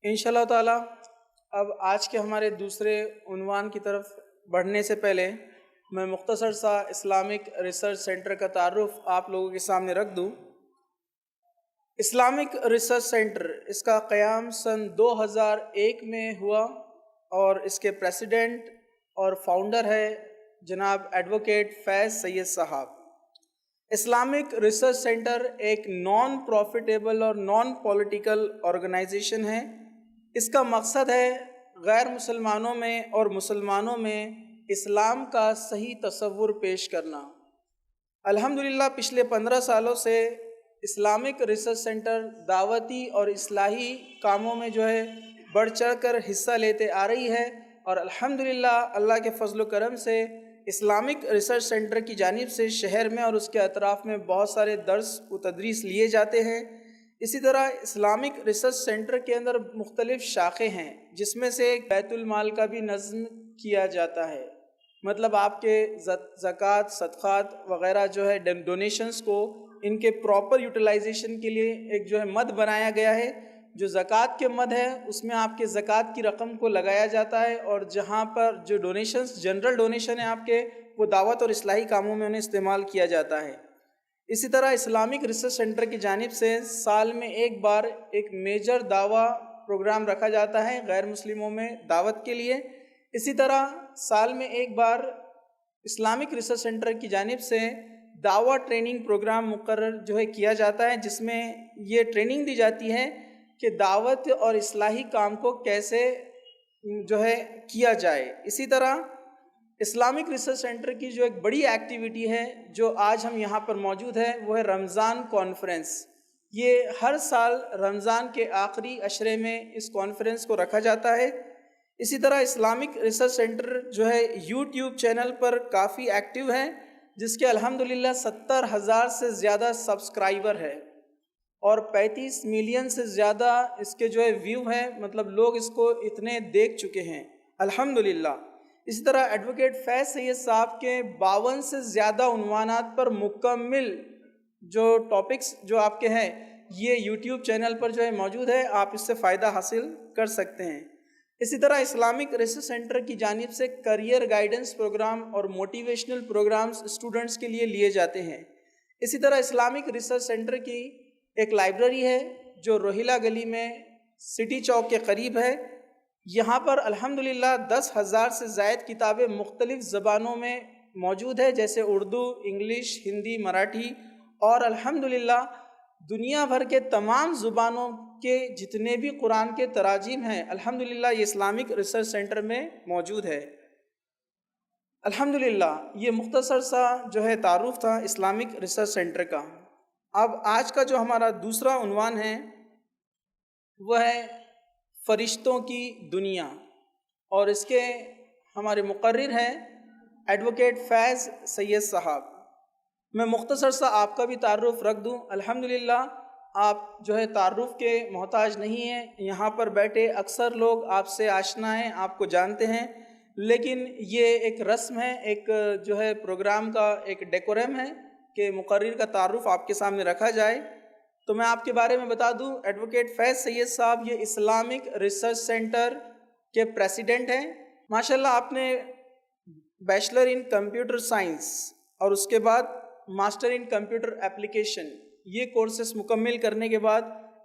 انشاءاللہ تعالی اب آج کے ہمارے دوسرے عنوان کی طرف بڑھنے سے پہلے میں مختصر سا اسلامک ریسرچ سینٹر کا تعارف آپ لوگوں کے سامنے رکھ دوں۔ اسلامک ریسرچ سینٹر اس کا قیام سن 2001 میں ہوا اور اس کے پریزیڈنٹ اور فاؤنڈر ہے جناب ایڈوکیٹ فیض سید صاحب۔ اسلامک ریسرچ سینٹر ایک نان پروفیٹیبل اور نان پولیٹیکل آرگنائزیشن ہے۔ اس کا مقصد ہے غیر مسلمانوں میں اور مسلمانوں میں اسلام کا صحیح تصور پیش کرنا۔ الحمدللہ پچھلے 15 سالوں سے اسلامک ریسرچ سینٹر دعوتی اور اصلاحی کاموں میں بڑھ چڑھ کر حصہ لیتے آ رہی ہے، اور الحمدللہ اللہ کے فضل و کرم سے اسلامک ریسرچ سینٹر کی جانب سے شہر میں اور اس کے اطراف میں بہت سارے درس و تدریس لیے جاتے ہیں۔ اسی طرح اسلامک ریسرچ سینٹر کے اندر مختلف شاخیں ہیں، جس میں سے ایک بیت المال کا بھی نظم کیا جاتا ہے، مطلب آپ کے زکوٰۃ، صدقات وغیرہ ڈونیشنز کو ان کے پراپر یوٹیلائزیشن کے لیے ایک مد بنایا گیا ہے۔ جو زکوٰۃ کے مد ہے اس میں آپ کے زکوٰۃ کی رقم کو لگایا جاتا ہے، اور جہاں پر جو ڈونیشنز جنرل ڈونیشن ہے آپ کے، وہ دعوت اور اصلاحی کاموں میں انہیں استعمال کیا جاتا ہے۔ اسی طرح اسلامک ریسرچ سینٹر کی جانب سے سال میں ایک بار ایک میجر دعویٰ پروگرام رکھا جاتا ہے غیر مسلموں میں دعوت کے لیے۔ اسی طرح سال میں ایک بار اسلامک ریسرچ سینٹر کی جانب سے دعویٰ ٹریننگ پروگرام مقرر کیا جاتا ہے، جس میں یہ ٹریننگ دی جاتی ہے کہ دعوت اور اصلاحی کام کو کیسے کیا جائے۔ اسی طرح اسلامک ریسرچ سینٹر کی جو ایک بڑی ایکٹیویٹی ہے جو آج ہم یہاں پر موجود ہے، وہ ہے رمضان کانفرنس۔ یہ ہر سال رمضان کے آخری عشرے میں اس کانفرنس کو رکھا جاتا ہے۔ اسی طرح Islamic research centre YouTube channel پر کافی ایکٹیو ہے، جس کے الحمدللہ 70,000 سے زیادہ سبسکرائبر ہے، اور 35 ملین سے زیادہ اس کے ویو ہیں، مطلب لوگ اس کو اتنے دیکھ چکے ہیں الحمدللہ۔ اسی طرح ایڈوکیٹ فیض سید صاحب کے 52 سے زیادہ عنوانات پر مکمل ٹاپکس آپ کے ہیں، یہ یوٹیوب چینل پر موجود ہے، آپ اس سے فائدہ حاصل کر سکتے ہیں۔ اسی طرح اسلامک ریسرچ سینٹر کی جانب سے کریئر گائیڈنس پروگرام اور موٹیویشنل پروگرامز اسٹوڈنٹس کے لیے جاتے ہیں۔ اسی طرح اسلامک ریسرچ سینٹر کی ایک لائبریری ہے جو روہیلا گلی میں سٹی چوک کے قریب ہے۔ یہاں پر الحمدللہ 10,000 سے زائد کتابیں مختلف زبانوں میں موجود ہے، جیسے اردو، انگلش، ہندی، مراٹھی، اور الحمدللہ دنیا بھر کے تمام زبانوں کے جتنے بھی قرآن کے تراجم ہیں الحمدللہ یہ اسلامک ریسرچ سینٹر میں موجود ہے۔ الحمدللہ یہ مختصر سا تعارف تھا اسلامک ریسرچ سینٹر کا۔ اب آج کا جو ہمارا دوسرا عنوان ہے وہ ہے فرشتوں کی دنیا، اور اس کے ہمارے مقرر ہیں ایڈوکیٹ فیض سید صاحب۔ میں مختصر سا آپ کا بھی تعارف رکھ دوں۔ الحمدللہ آپ تعارف کے محتاج نہیں ہیں، یہاں پر بیٹھے اکثر لوگ آپ سے آشنا ہیں، آپ کو جانتے ہیں، لیکن یہ ایک رسم ہے، ایک پروگرام کا ایک ڈیکورم ہے کہ مقرر کا تعارف آپ کے سامنے رکھا جائے۔ تو میں آپ کے بارے میں بتا دوں، ایڈوکیٹ فیض سید صاحب یہ اسلامک ریسرچ سینٹر کے پریزیڈنٹ ہیں۔ ماشاءاللہ آپ نے بیچلر ان کمپیوٹر سائنس اور اس کے بعد ماسٹر ان کمپیوٹر اپلیکیشن یہ کورسز مکمل کرنے کے بعد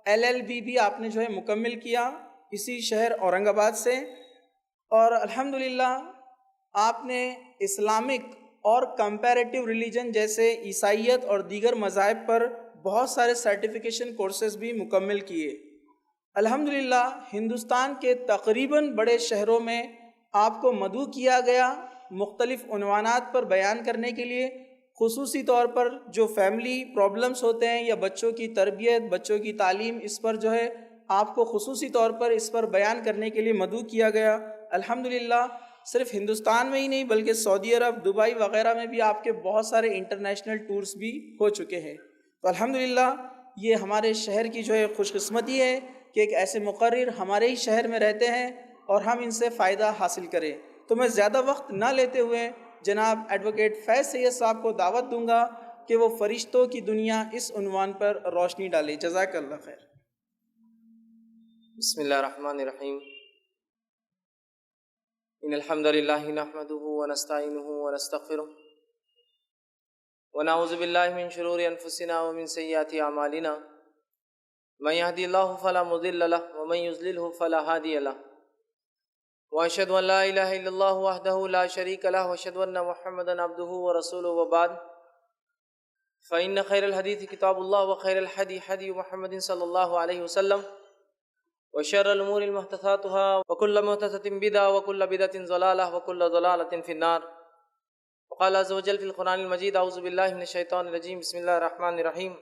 LLB بھی آپ نے مکمل کیا اسی شہر اورنگ آباد سے، اور الحمدللہ آپ نے اسلامک اور کمپیریٹیو ریلیجن جیسے عیسائیت اور دیگر مذاہب پر بہت سارے سرٹیفیکیشن کورسز بھی مکمل کیے۔ الحمدللہ ہندوستان کے تقریباً بڑے شہروں میں آپ کو مدعو کیا گیا مختلف عنوانات پر بیان کرنے کے لیے، خصوصی طور پر جو فیملی پرابلمز ہوتے ہیں یا بچوں کی تربیت، بچوں کی تعلیم، اس پر آپ کو خصوصی طور پر اس پر بیان کرنے کے لیے مدعو کیا گیا۔ الحمدللہ صرف ہندوستان میں ہی نہیں بلکہ سعودی عرب، دبئی وغیرہ میں بھی آپ کے بہت سارے انٹرنیشنل ٹورز بھی ہو چکے ہیں۔ تو الحمدللہ یہ ہمارے شہر کی خوش قسمتی ہے کہ ایک ایسے مقرر ہمارے ہی شہر میں رہتے ہیں اور ہم ان سے فائدہ حاصل کریں۔ تو میں زیادہ وقت نہ لیتے ہوئے جناب ایڈوکیٹ فیض سید صاحب کو دعوت دوں گا کہ وہ فرشتوں کی دنیا اس عنوان پر روشنی ڈالے۔ جزاک اللہ خیر۔ بسم اللہ الرحمن الرحیم ان الحمد للہ نحمده ونستعینه ونستغفره ونعوذ باللہ من شرور انفسنا ومن سیئات اعمالنا من يهدي الله فلا مضل له ومن يضلل فلا هادي له واشهد ان لا اله الا الله وحده لا شريك له واشهد ان محمدا عبده ورسوله وبعد فان خير الحديث كتاب الله وخير الهدي هدي محمد صلى الله عليه وسلم وشر الأمور محدثاتها وكل محدثة بدعة وكل بدعة ضلالة وكل ضلالة في النار. وقال عز وجل في القرآن المجيد أعوذ بالله من الشيطان الرجيم بسم الله الرحمن الرحيم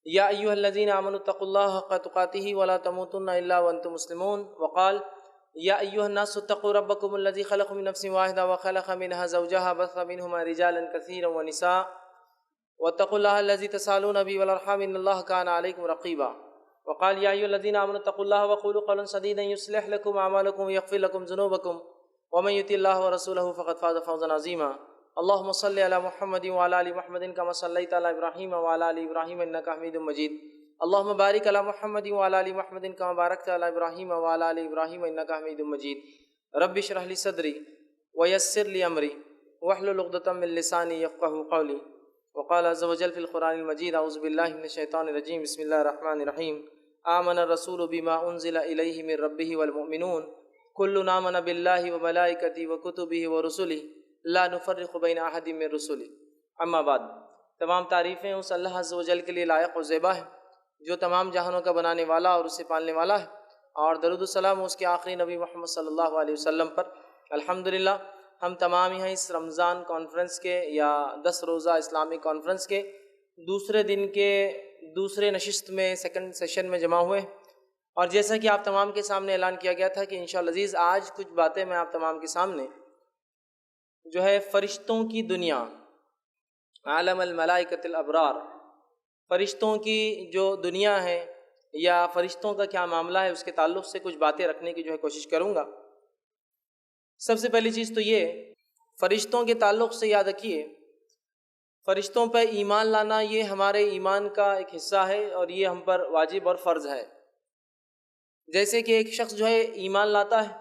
يا أيها الذين آمنوا اتقوا الله حق تقاته ولا تموتن إلا وأنتم مسلمون. وقال يا أيها الناس اتقوا ربكم الذي خلق من نفس واحدة وخلق منها زوجها بث منهما رجالا كثيرا ونساء واتقوا الله الذي تسألون به والأرحام إن الله كان عليكم رقيبا. وقال يا أيها الذين آمنوا اتقوا الله وقولوا قولا سديدا يصلح لكم أعمالكم ويغفر لكم ذنوبكم ومن يطع الله ورسوله فقد فاز فوزا عظيما. اللهم صل على محمد وعلى آل محمد كما صليت على إبراهيم وعلى آل إبراهيم إنك حميد مجيد. اللهم بارك على محمد وعلى آل محمد كما باركت على إبراهيم وعلى آل إبراهيم إنك حميد مجيد. رب اشرح لي صدري ويسر لي أمري واحلل عقدة من لساني يفقهوا قولي. وقال عز وجل في القرآن المجيد أعوذ بالله من الشيطان الرجيم بسم الله الرحمن الرحيم آمن الرسول بما أنزل إليه من ربه والمؤمنون كل آمن بالله وملائكته وكتبه ورسله لا نفرق بين أحد من رسله. اما بعد، تمام تعریفیں اس اللہ عز و جل کے لیے لائق و زیبا ہے جو تمام جہانوں کا بنانے والا اور اسے پالنے والا ہے، اور درود السلام اس کے آخری نبی محمد صلی اللہ علیہ وسلم پر. الحمدللہ ہم تمام یہاں اس رمضان کانفرنس کے یا 10 روزہ اسلامی کانفرنس کے دوسرے دن کے دوسرے نشست میں سیکنڈ سیشن میں جمع ہوئے، اور جیسا کہ آپ تمام کے سامنے اعلان کیا گیا تھا کہ انشاءاللہ عزیز آج کچھ باتیں میں آپ تمام کے سامنے جو ہے فرشتوں کی دنیا، عالم الملائکۃ الابرار، فرشتوں کی جو دنیا ہے یا فرشتوں کا کیا معاملہ ہے اس کے تعلق سے کچھ باتیں رکھنے کی جو ہے کوشش کروں گا. سب سے پہلی چیز تو یہ، فرشتوں کے تعلق سے یاد رکھیے فرشتوں پہ ایمان لانا یہ ہمارے ایمان کا ایک حصہ ہے اور یہ ہم پر واجب اور فرض ہے. جیسے کہ ایک شخص جو ہے ایمان لاتا ہے،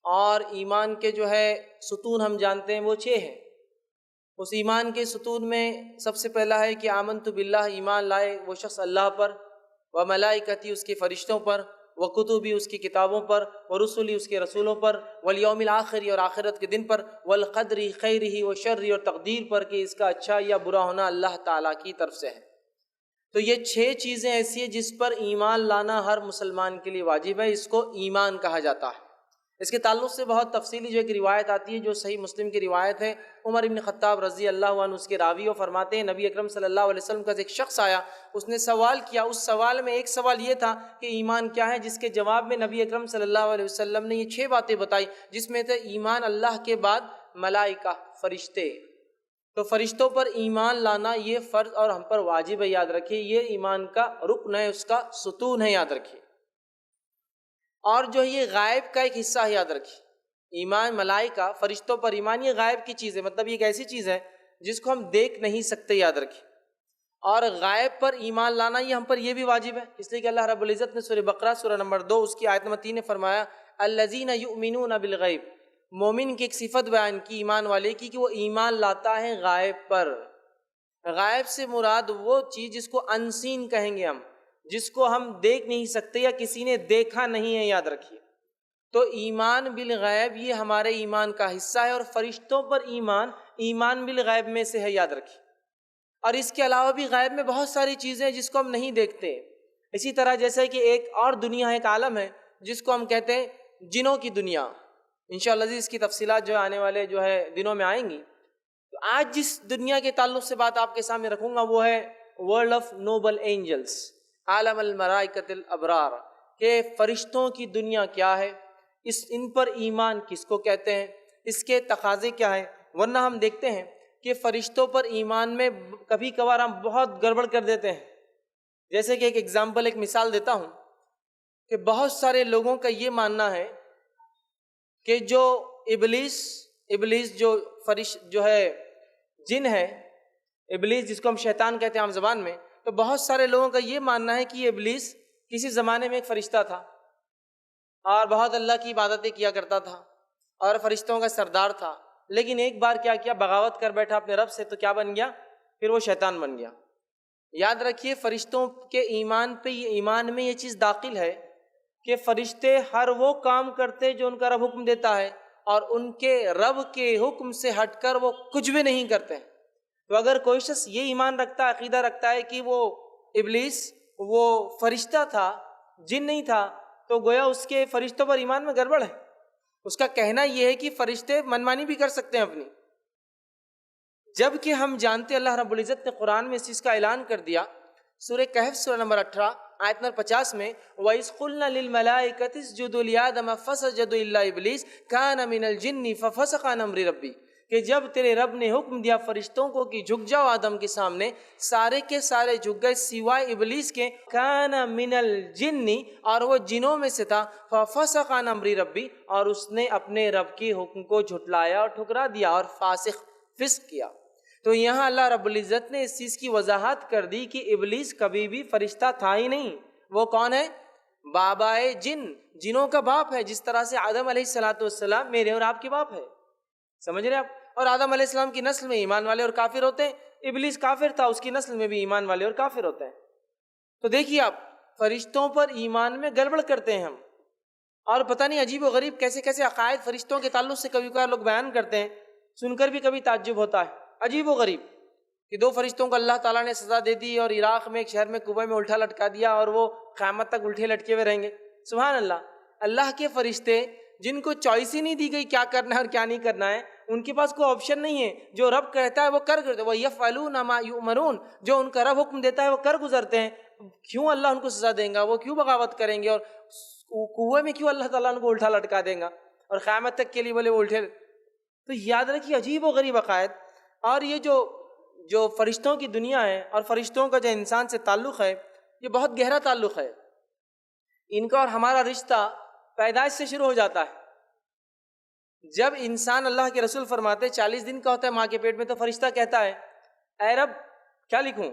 اور ایمان کے جو ہے ستون ہم جانتے ہیں وہ 6 ہیں. اس ایمان کے ستون میں سب سے پہلا ہے کہ آمنت باللہ، ایمان لائے وہ شخص اللہ پر، و ملائکتی اس کے فرشتوں پر، و کتبی اس کی کتابوں پر، و رسولی اس کے رسولوں پر، والیوم الآخری اور آخرت کے دن پر، والقدر خیرہ و شرہ اور تقدیر پر کہ اس کا اچھا یا برا ہونا اللہ تعالیٰ کی طرف سے ہے. تو یہ 6 چیزیں ایسی ہیں جس پر ایمان لانا ہر مسلمان کے لیے واجب ہے، اس کو ایمان کہا جاتا ہے. اس کے تعلق سے بہت تفصیلی جو ایک روایت آتی ہے جو صحیح مسلم کی روایت ہے. عمر ابن خطاب رضی اللہ عنہ اس کے راوی و فرماتے ہیں نبی اکرم صلی اللہ علیہ وسلم کا ایک شخص آیا، اس نے سوال کیا. اس سوال میں ایک سوال یہ تھا کہ ایمان کیا ہے، جس کے جواب میں نبی اکرم صلی اللہ علیہ وسلم نے یہ 6 باتیں بتائی، جس میں تھے ایمان اللہ کے بعد ملائکہ، فرشتے. تو فرشتوں پر ایمان لانا یہ فرض اور ہم پر واجب ہے، یاد رکھیے یہ ایمان کا رکن ہے، اس کا ستون ہے، یاد رکھیے. اور جو یہ غائب کا ایک حصہ ہے، یاد رکھیے ایمان ملائکہ فرشتوں پر ایمان یہ غائب کی چیز ہے، مطلب یہ ایک ایسی چیز ہے جس کو ہم دیکھ نہیں سکتے، یاد رکھیے. اور غائب پر ایمان لانا یہ ہم پر یہ بھی واجب ہے، اس لیے کہ اللہ رب العزت نے سورہ بقرہ سورہ نمبر 2 اس کی آیت نمبر 3 نے فرمایا الذین یؤمنون بالغیب، مومن کی ایک صفت بیان کی ایمان والے کی کہ وہ ایمان لاتا ہے غائب پر. غائب سے مراد وہ چیز جس کو انسین کہیں گے ہم، جس کو ہم دیکھ نہیں سکتے یا کسی نے دیکھا نہیں ہے، یاد رکھیے. تو ایمان بالغیب یہ ہمارے ایمان کا حصہ ہے، اور فرشتوں پر ایمان بالغیب میں سے ہے، یاد رکھیے. اور اس کے علاوہ بھی غیب میں بہت ساری چیزیں ہیں جس کو ہم نہیں دیکھتے. اسی طرح جیسے کہ ایک اور دنیا ہے، ایک عالم ہے جس کو ہم کہتے ہیں جنوں کی دنیا. انشاءاللہ اس کی تفصیلات جو آنے والے جو ہے دنوں میں آئیں گی. تو آج جس دنیا کے تعلق سے بات آپ کے سامنے رکھوں گا وہ ہے ورلڈ آف نوبل اینجلس، عالم الملائکۃ الابرار، کہ فرشتوں کی دنیا کیا ہے، ان پر ایمان کس کو کہتے ہیں، اس کے تقاضے کیا ہیں. ورنہ ہم دیکھتے ہیں کہ فرشتوں پر ایمان میں کبھی کبھار ہم بہت گڑبڑ کر دیتے ہیں. جیسے کہ ایک ایگزامپل، ایک مثال دیتا ہوں کہ بہت سارے لوگوں کا یہ ماننا ہے کہ جو ابلیس جو ہے جن ہے، ابلیس جس کو ہم شیطان کہتے ہیں عام زبان میں، تو بہت سارے لوگوں کا یہ ماننا ہے کہ یہ ابلیس کسی زمانے میں ایک فرشتہ تھا اور بہت اللہ کی عبادتیں کیا کرتا تھا اور فرشتوں کا سردار تھا، لیکن ایک بار کیا کیا، بغاوت کر بیٹھا اپنے رب سے، تو کیا بن گیا؟ پھر وہ شیطان بن گیا۔ یاد رکھیے فرشتوں کے ایمان میں یہ چیز داخل ہے کہ فرشتے ہر وہ کام کرتے جو ان کا رب حکم دیتا ہے، اور ان کے رب کے حکم سے ہٹ کر وہ کچھ بھی نہیں کرتے۔ تو اگر کوئی شخص یہ ایمان رکھتا ہے، عقیدہ رکھتا ہے کہ وہ ابلیس وہ فرشتہ تھا، جن نہیں تھا، تو گویا اس کے فرشتوں پر ایمان میں گڑبڑ ہے۔ اس کا کہنا یہ ہے کہ فرشتے منمانی بھی کر سکتے ہیں اپنی، جبکہ ہم جانتے اللہ رب العزت نے قرآن میں اس چیز کا اعلان کر دیا۔ سورہ کہف سورہ نمبر 18 آیت نمبر 50 میں وَإِذْ قُلْنَا لِلْمَلَائِكَةِ اسْجُدُوا لِآدَمَ فَسَجَدُوا إِلَّا إِبْلِيسَ كَانَ مِنَ الْجِنِّ فَفَسَقَ عَنْ أَمْرِ رَبِّهِ، کہ جب تیرے رب نے حکم دیا فرشتوں کو کہ جھک جاؤ آدم کے سامنے، سارے کے سارے جھک گئے سوائے ابلیس کے۔ كَانَ مِنَ الْجِنِّ، اور وہ جنوں میں سے تھا، فَفَسَقَ عَنْ أَمْرِ رَبِّهِ، اور اس نے اپنے رب کے حکم کو جھٹلایا اور ٹھکرا دیا اور فسق کیا۔ تو یہاں اللہ رب العزت نے اس چیز کی وضاحت کر دی کہ ابلیس کبھی بھی فرشتہ تھا ہی نہیں۔ وہ کون ہے؟ بابائے جن، جنوں کا باپ ہے، جس طرح سے آدم علیہ السلام میرے اور آپ کے باپ ہے، سمجھ رہے آپ؟ اور آدم علیہ السلام کی نسل میں ایمان والے اور کافر ہوتے ہیں، ابلیس کافر تھا، اس کی نسل میں بھی ایمان والے اور کافر ہوتے ہیں۔ تو دیکھیے آپ، فرشتوں پر ایمان میں گڑبڑ کرتے ہیں ہم، اور پتہ نہیں عجیب و غریب کیسے کیسے عقائد فرشتوں کے تعلق سے کبھی کبھار لوگ بیان کرتے ہیں، سن کر بھی کبھی تعجب ہوتا ہے، عجیب و غریب کہ 2 فرشتوں کو اللہ تعالیٰ نے سزا دے دی اور عراق میں ایک شہر میں کنویں میں الٹا لٹکا دیا، اور وہ قیامت تک الٹے لٹکے ہوئے رہیں گے۔ سبحان اللہ، اللہ کے فرشتے جن کو چوائس ہی نہیں دی گئی کیا کرنا ہے اور کیا نہیں کرنا ہے، ان کے پاس کوئی آپشن نہیں ہے، جو رب کہتا ہے وہ کرتے، وہ یفعلون ما یؤمرون، جو ان کا رب حکم دیتا ہے وہ کر گزرتے ہیں۔ کیوں اللہ ان کو سزا دیں گا؟ وہ کیوں بغاوت کریں گے؟ اور کنویں میں کیوں اللہ تعالیٰ ان کو الٹا لٹکا دیں گا اور قیامت تک کے لیے بولے وہ الٹے؟ تو یاد رکھیے عجیب و غریب عقائد۔ اور یہ جو فرشتوں کی دنیا ہے اور فرشتوں کا جو انسان سے تعلق ہے، یہ بہت گہرا تعلق ہے۔ ان کا اور ہمارا رشتہ پیدائش سے شروع ہو جاتا ہے۔ جب انسان، اللہ کے رسول فرماتے 40 دن کا ہوتا ہے ماں کے پیٹ میں، تو فرشتہ کہتا ہے اے رب کیا لکھوں؟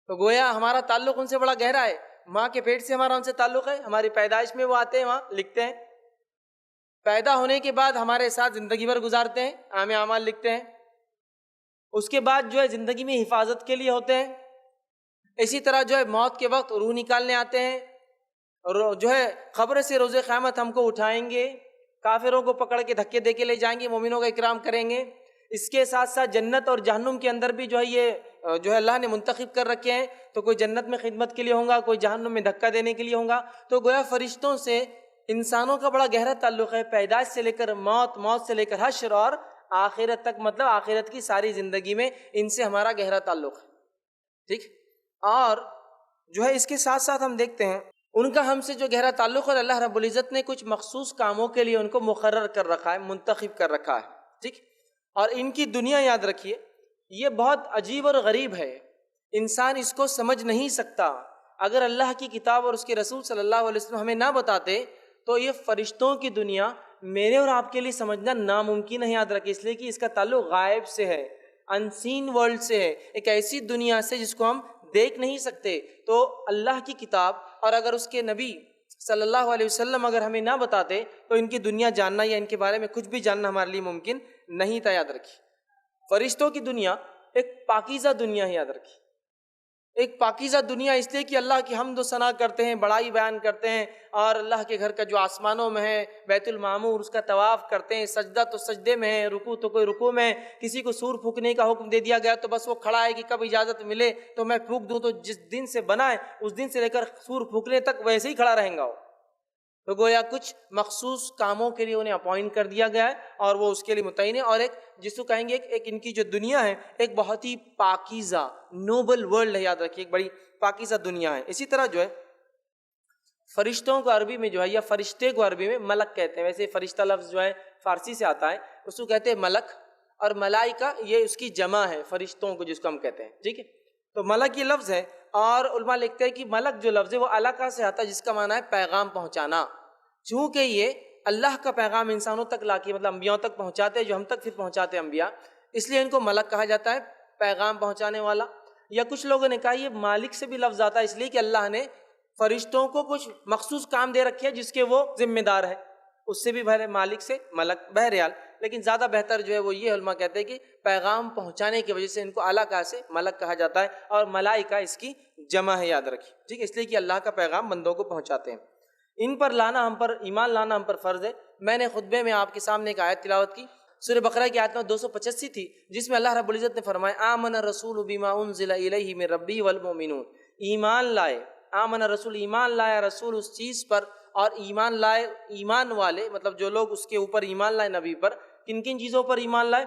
تو گویا ہمارا تعلق ان سے بڑا گہرا ہے، ماں کے پیٹ سے ہمارا ان سے تعلق ہے، ہماری پیدائش میں وہ آتے ہیں، وہاں لکھتے ہیں، پیدا ہونے کے بعد ہمارے ساتھ زندگی بھر گزارتے ہیں، اعمال لکھتے ہیں، اس کے بعد جو ہے زندگی میں حفاظت کے لیے ہوتے ہیں، اسی طرح جو ہے موت کے وقت روح نکالنے آتے ہیں، اور جو ہے قبر سے روز قیامت ہم کو اٹھائیں گے، کافروں کو پکڑ کے دھکے دے کے لے جائیں گے، مومنوں کا اکرام کریں گے۔ اس کے ساتھ ساتھ جنت اور جہنم کے اندر بھی جو ہے یہ جو ہے اللہ نے منتخب کر رکھے ہیں، تو کوئی جنت میں خدمت کے لیے ہوں گا، کوئی جہنم میں دھکا دینے کے لیے ہوں گا۔ تو گویا فرشتوں سے انسانوں کا بڑا گہرا تعلق ہے، پیدائش سے لے کر موت، موت سے لے کر حشر اور آخرت تک، مطلب آخرت کی ساری زندگی میں ان سے ہمارا گہرا تعلق ہے، ٹھیک۔ اور جو ہے اس کے ساتھ ساتھ ہم دیکھتے ہیں ان کا ہم سے جو گہرا تعلق ہے، اللہ رب العزت نے کچھ مخصوص کاموں کے لیے ان کو مقرر کر رکھا ہے، منتخب کر رکھا ہے، ٹھیک۔ اور ان کی دنیا یاد رکھیے یہ بہت عجیب اور غریب ہے، انسان اس کو سمجھ نہیں سکتا۔ اگر اللہ کی کتاب اور اس کے رسول صلی اللہ علیہ وسلم ہمیں نہ بتاتے تو یہ فرشتوں کی دنیا میرے اور آپ کے لیے سمجھنا ناممکن ہے۔ یاد رکھیں، اس لیے کہ اس کا تعلق غائب سے ہے، انسین ورلڈ سے ہے، ایک ایسی دنیا سے جس کو ہم دیکھ نہیں سکتے۔ تو اللہ کی کتاب اور اگر اس کے نبی صلی اللہ علیہ وسلم اگر ہمیں نہ بتاتے تو ان کی دنیا جاننا یا ان کے بارے میں کچھ بھی جاننا ہمارے لیے ممکن نہیں تھا۔ یاد رکھیے فرشتوں کی دنیا ایک پاکیزہ دنیا ہے، یاد رکھیے ایک پاکیزہ دنیا، اس لیے کہ اللہ کی حمد و ثنا کرتے ہیں، بڑائی بیان کرتے ہیں، اور اللہ کے گھر کا جو آسمانوں میں ہے بیت المعمور اس کا طواف کرتے ہیں، سجدہ تو سجدے میں ہے، رکوع تو کوئی رکوع میں ہے۔ کسی کو سور پھونکنے کا حکم دے دیا گیا تو بس وہ کھڑا ہے کہ کب اجازت ملے تو میں پھونک دوں، تو جس دن سے بنا ہے اس دن سے لے کر سور پھونکنے تک ویسے ہی کھڑا رہیں گا وہ۔ تو گویا کچھ مخصوص کاموں کے لیے انہیں اپوائنٹ کر دیا گیا ہے اور وہ اس کے لیے متعین ہے، اور ایک جس کو کہیں گے ایک ان کی جو دنیا ہے ایک بہت ہی پاکیزہ نوبل ورلڈ ہے۔ یاد رکھیے ایک بڑی پاکیزہ دنیا ہے۔ اسی طرح جو ہے فرشتوں کو عربی میں جو ہے یا فرشتے کو عربی میں ملک کہتے ہیں، ویسے فرشتہ لفظ جو ہے فارسی سے آتا ہے، اس کو کہتے ہیں ملک، اور ملائکہ یہ اس کی جمع ہے فرشتوں کو جس کو ہم کہتے ہیں، ٹھیک ہے۔ تو ملک یہ لفظ ہے، اور علماء لکھتے ہیں کہ ملک جو لفظ ہے وہ علقہ سے آتا ہے جس کا معنی ہے پیغام پہنچانا۔ چونکہ یہ اللہ کا پیغام انسانوں تک لا کے مطلب انبیاء تک پہنچاتے ہیں، جو ہم تک پھر پہنچاتے ہیں انبیاء، اس لیے ان کو ملک کہا جاتا ہے، پیغام پہنچانے والا۔ یا کچھ لوگوں نے کہا یہ مالک سے بھی لفظ آتا ہے، اس لیے کہ اللہ نے فرشتوں کو کچھ مخصوص کام دے رکھے جس کے وہ ذمہ دار ہے، اس سے بھی بھلے مالک سے ملک، بہرحال لیکن زیادہ بہتر جو ہے وہ یہ علماء کہتے ہیں کہ پیغام پہنچانے کی وجہ سے ان کو اعلیٰ کہا سے ملک کہا جاتا ہے، اور ملائکہ اس کی جمع ہے، یاد رکھیے، ٹھیک ہے، اس لیے کہ اللہ کا پیغام بندوں کو پہنچاتے ہیں۔ ان پر لانا ہم پر، ایمان لانا ہم پر فرض ہے۔ میں نے خطبے میں آپ کے سامنے ایک آیت تلاوت کی، سورہ بقرہ کی آیت 285 تھی، جس میں اللہ رب العزت نے فرمایا آمن الرسول بما انزل الیہ من ربی والمؤمنون، ایمان لائے، آمن الرسول ایمان لایا رسول اس چیز پر، اور ایمان لائے ایمان والے، مطلب جو لوگ اس کے اوپر ایمان لائے نبی پر، کن کن چیزوں پر ایمان لائے؟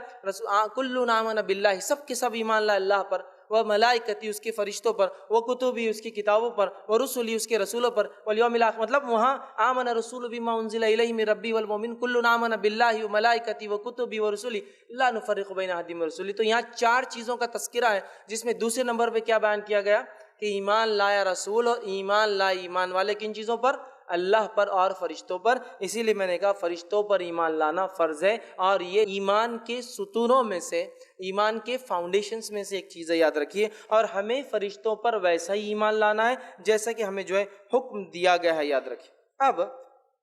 کل آمن باللہ، سب کے سب ایمان لائے اللہ پر، وہ ملائکتی اس کے فرشتوں پر، وہ کتبی اس کی کتابوں پر، وہ رسولی اس کے رسولوں پر، والیوم الاخر، مطلب وہاں آمن رسول بما انزل الیہ من ربی والمؤمن کل آمن باللہ وملائکتی وکتبی ورسولی لا نفرق بین احد من رسولی۔ تو یہاں 4 چیزوں کا تذکرہ ہے، جس میں دوسرے نمبر پہ کیا بیان کیا گیا کہ ایمان لایا رسول، اور ایمان لائے ایمان والے کن چیزوں پر؟ اللہ پر اور فرشتوں پر۔ اسی لیے میں نے کہا فرشتوں پر ایمان لانا فرض ہے، اور یہ ایمان کے ستونوں میں سے، ایمان کے فاؤنڈیشنز میں سے ایک چیز ہے، یاد رکھیے، اور ہمیں فرشتوں پر ویسا ہی ایمان لانا ہے جیسا کہ ہمیں جو ہے حکم دیا گیا ہے، یاد رکھیے۔ اب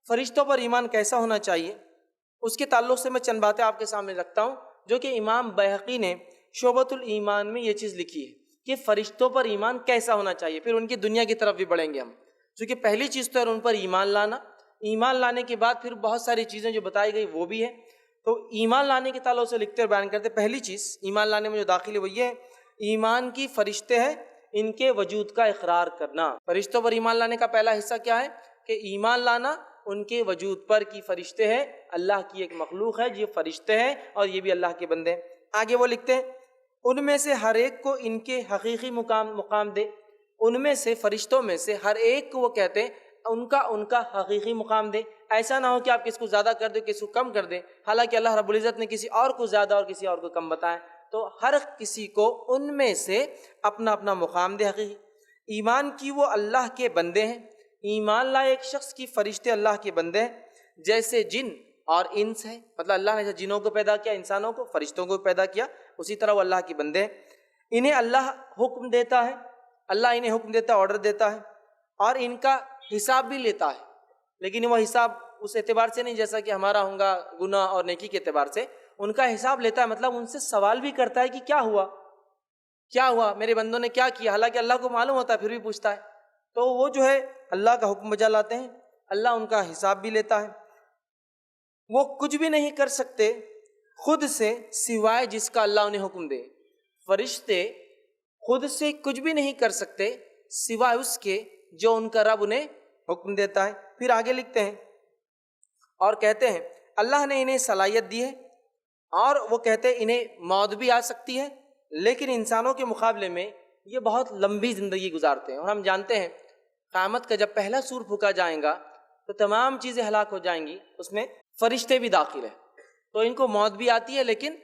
فرشتوں پر ایمان کیسا ہونا چاہیے، اس کے تعلق سے میں چند باتیں آپ کے سامنے رکھتا ہوں، جو کہ امام بیہقی نے شعبۃ الایمان میں یہ چیز لکھی ہے کہ فرشتوں پر ایمان کیسا ہونا چاہیے، پھر ان کی دنیا کی طرف بھی بڑھیں گے ہم، چونکہ پہلی چیز تو ہے ان پر ایمان لانا، ایمان لانے کے بعد پھر بہت ساری چیزیں جو بتائی گئی وہ بھی ہے۔ تو ایمان لانے کے تعلق سے لکھتے اور بیان کرتے، پہلی چیز ایمان لانے میں جو داخل ہے وہ یہ ہے، ایمان کی فرشتے ہیں ان کے وجود کا اقرار کرنا۔ فرشتوں پر ایمان لانے کا پہلا حصہ کیا ہے کہ ایمان لانا ان کے وجود پر، کی فرشتے ہیں، اللہ کی ایک مخلوق ہے، یہ فرشتے ہیں اور یہ بھی اللہ کے بندے ہیں۔ آگے وہ لکھتے ہیں ان میں سے ہر ایک کو ان کے حقیقی مقام دے، ان میں سے فرشتوں میں سے ہر ایک کو وہ کہتے ہیں ان کا حقیقی مقام دے، ایسا نہ ہو کہ آپ کس کو زیادہ کر دیں کسی کو کم کر دیں، حالانکہ اللہ رب العزت نے کسی اور کو زیادہ اور کسی اور کو کم بتایا، تو ہر کسی کو ان میں سے اپنا اپنا مقام دے حقیقی۔ ایمان کی وہ اللہ کے بندے ہیں، ایمان لائے ایک شخص کی فرشتے اللہ کے بندے ہیں، جیسے جن اور انس ہے، مطلب اللہ نے جنوں کو پیدا کیا، انسانوں کو، فرشتوں کو پیدا کیا، اسی طرح وہ اللہ کے بندے ہیں۔ انہیں اللہ حکم دیتا ہے، اللہ انہیں حکم دیتا ہے، آرڈر دیتا ہے، اور ان کا حساب بھی لیتا ہے، لیکن وہ حساب اس اعتبار سے نہیں جیسا کہ ہمارا ہوں گا گناہ اور نیکی کے اعتبار سے، ان کا حساب لیتا ہے، مطلب ان سے سوال بھی کرتا ہے کہ کیا ہوا میرے بندوں نے کیا کیا، حالانکہ اللہ کو معلوم ہوتا ہے پھر بھی پوچھتا ہے۔ تو وہ جو ہے اللہ کا حکم بجا لاتے ہیں، اللہ ان کا حساب بھی لیتا ہے۔ وہ کچھ بھی نہیں کر سکتے خود سے سوائے جس کا اللہ انہیں حکم دے، فرشتے خود سے کچھ بھی نہیں کر سکتے سوائے اس کے جو ان کا رب انہیں حکم دیتا ہے۔ پھر آگے لکھتے ہیں اور کہتے ہیں اللہ نے انہیں صلاحیت دی ہے، اور وہ کہتے ہیں انہیں موت بھی آ سکتی ہے، لیکن انسانوں کے مقابلے میں یہ بہت لمبی زندگی گزارتے ہیں، اور ہم جانتے ہیں قیامت کا جب پہلا سور پھونکا جائے گا تو تمام چیزیں ہلاک ہو جائیں گی، اس میں فرشتے بھی داخل ہیں، تو ان کو موت بھی آتی ہے لیکن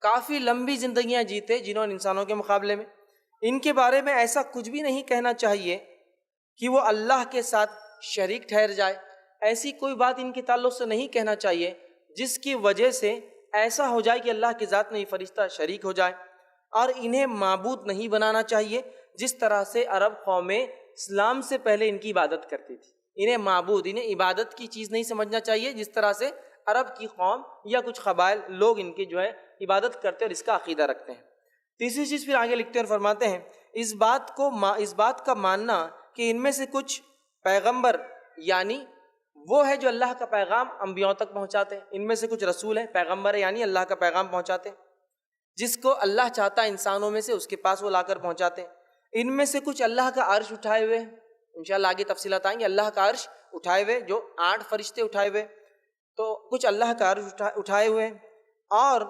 کافی لمبی زندگیاں جیتے جنہوں نے انسانوں کے مقابلے میں۔ ان کے بارے میں ایسا کچھ بھی نہیں کہنا چاہیے کہ وہ اللہ کے ساتھ شریک ٹھہر جائے، ایسی کوئی بات ان کے تعلق سے نہیں کہنا چاہیے جس کی وجہ سے ایسا ہو جائے کہ اللہ کی ذات میں یہ فرشتہ شریک ہو جائے، اور انہیں معبود نہیں بنانا چاہیے جس طرح سے عرب قومیں اسلام سے پہلے ان کی عبادت کرتی تھی، انہیں معبود، انہیں عبادت کی چیز نہیں سمجھنا چاہیے جس طرح سے عرب کی قوم یا کچھ قبائل لوگ ان کی جو ہے عبادت کرتے اور اس کا عقیدہ رکھتے ہیں۔ تیسری چیز پھر آگے لکھتے ہیں اور فرماتے ہیں اس بات کا ماننا کہ ان میں سے کچھ پیغمبر، یعنی وہ ہے جو اللہ کا پیغام انبیاؤں تک پہنچاتے ہیں، ان میں سے کچھ رسول ہیں، پیغمبر ہیں یعنی اللہ کا پیغام پہنچاتے ہیں، جس کو اللہ چاہتا ہے انسانوں میں سے اس کے پاس وہ لا کر پہنچاتے ہیں۔ ان میں سے کچھ اللہ کا عرش اٹھائے ہوئے ہیں، انشاءاللہ آگے تفصیلات آئیں گے، اللہ کا عرش اٹھائے ہوئے، جو 8 فرشتے اٹھائے ہوئے، تو کچھ اللہ کا عرش اٹھائے ہوئے ہیں، اور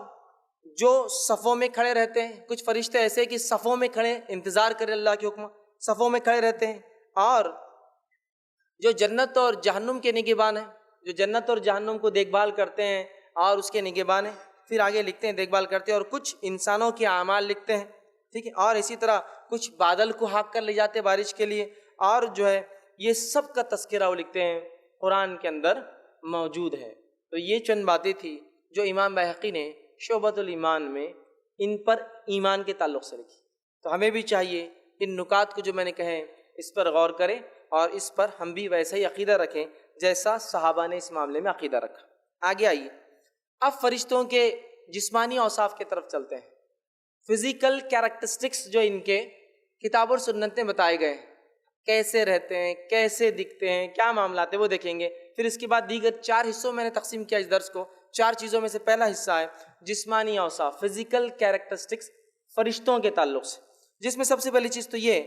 جو صفوں میں کھڑے رہتے ہیں، کچھ فرشتے ایسے کہ صفوں میں کھڑے انتظار کرے اللہ کے حکم، صفوں میں کھڑے رہتے ہیں، اور جو جنت اور جہنم کے نگہبان ہیں، جو جنت اور جہنم کو دیکھ بھال کرتے ہیں اور اس کے نگہبان ہیں۔ پھر آگے لکھتے ہیں دیکھ بھال کرتے ہیں، اور کچھ انسانوں کے اعمال لکھتے ہیں، ٹھیک ہے، اور اسی طرح کچھ بادل کو ہانک کر لے جاتے ہیں بارش کے لیے، اور جو ہے یہ سب کا تذکرہ وہ لکھتے ہیں قرآن کے اندر موجود ہے۔ تو یہ چند باتیں تھیں جو امام بیہقی نے شعبۃ الایمان میں ان پر ایمان کے تعلق سے لکھی۔ تو ہمیں بھی چاہیے ان نکات کو جو میں نے کہے اس پر غور کریں، اور اس پر ہم بھی ویسا ہی عقیدہ رکھیں جیسا صحابہ نے اس معاملے میں عقیدہ رکھا۔ آگے آئیے، اب فرشتوں کے جسمانی اوصاف کی طرف چلتے ہیں۔ فزیکل کیریکٹرسٹکس جو ان کے کتاب اور سنت میں بتائے گئے ہیں، کیسے رہتے ہیں، کیسے دکھتے ہیں، کیا معاملات ہیں، وہ دیکھیں گے۔ پھر اس کے بعد دیگر 4 حصوں میں نے تقسیم کیا اس درس کو۔ 4 چیزوں میں سے پہلا حصہ ہے جسمانی اوصاف، فزیکل کیریکٹرسٹکس فرشتوں کے تعلق سے، جس میں سب سے پہلی چیز تو یہ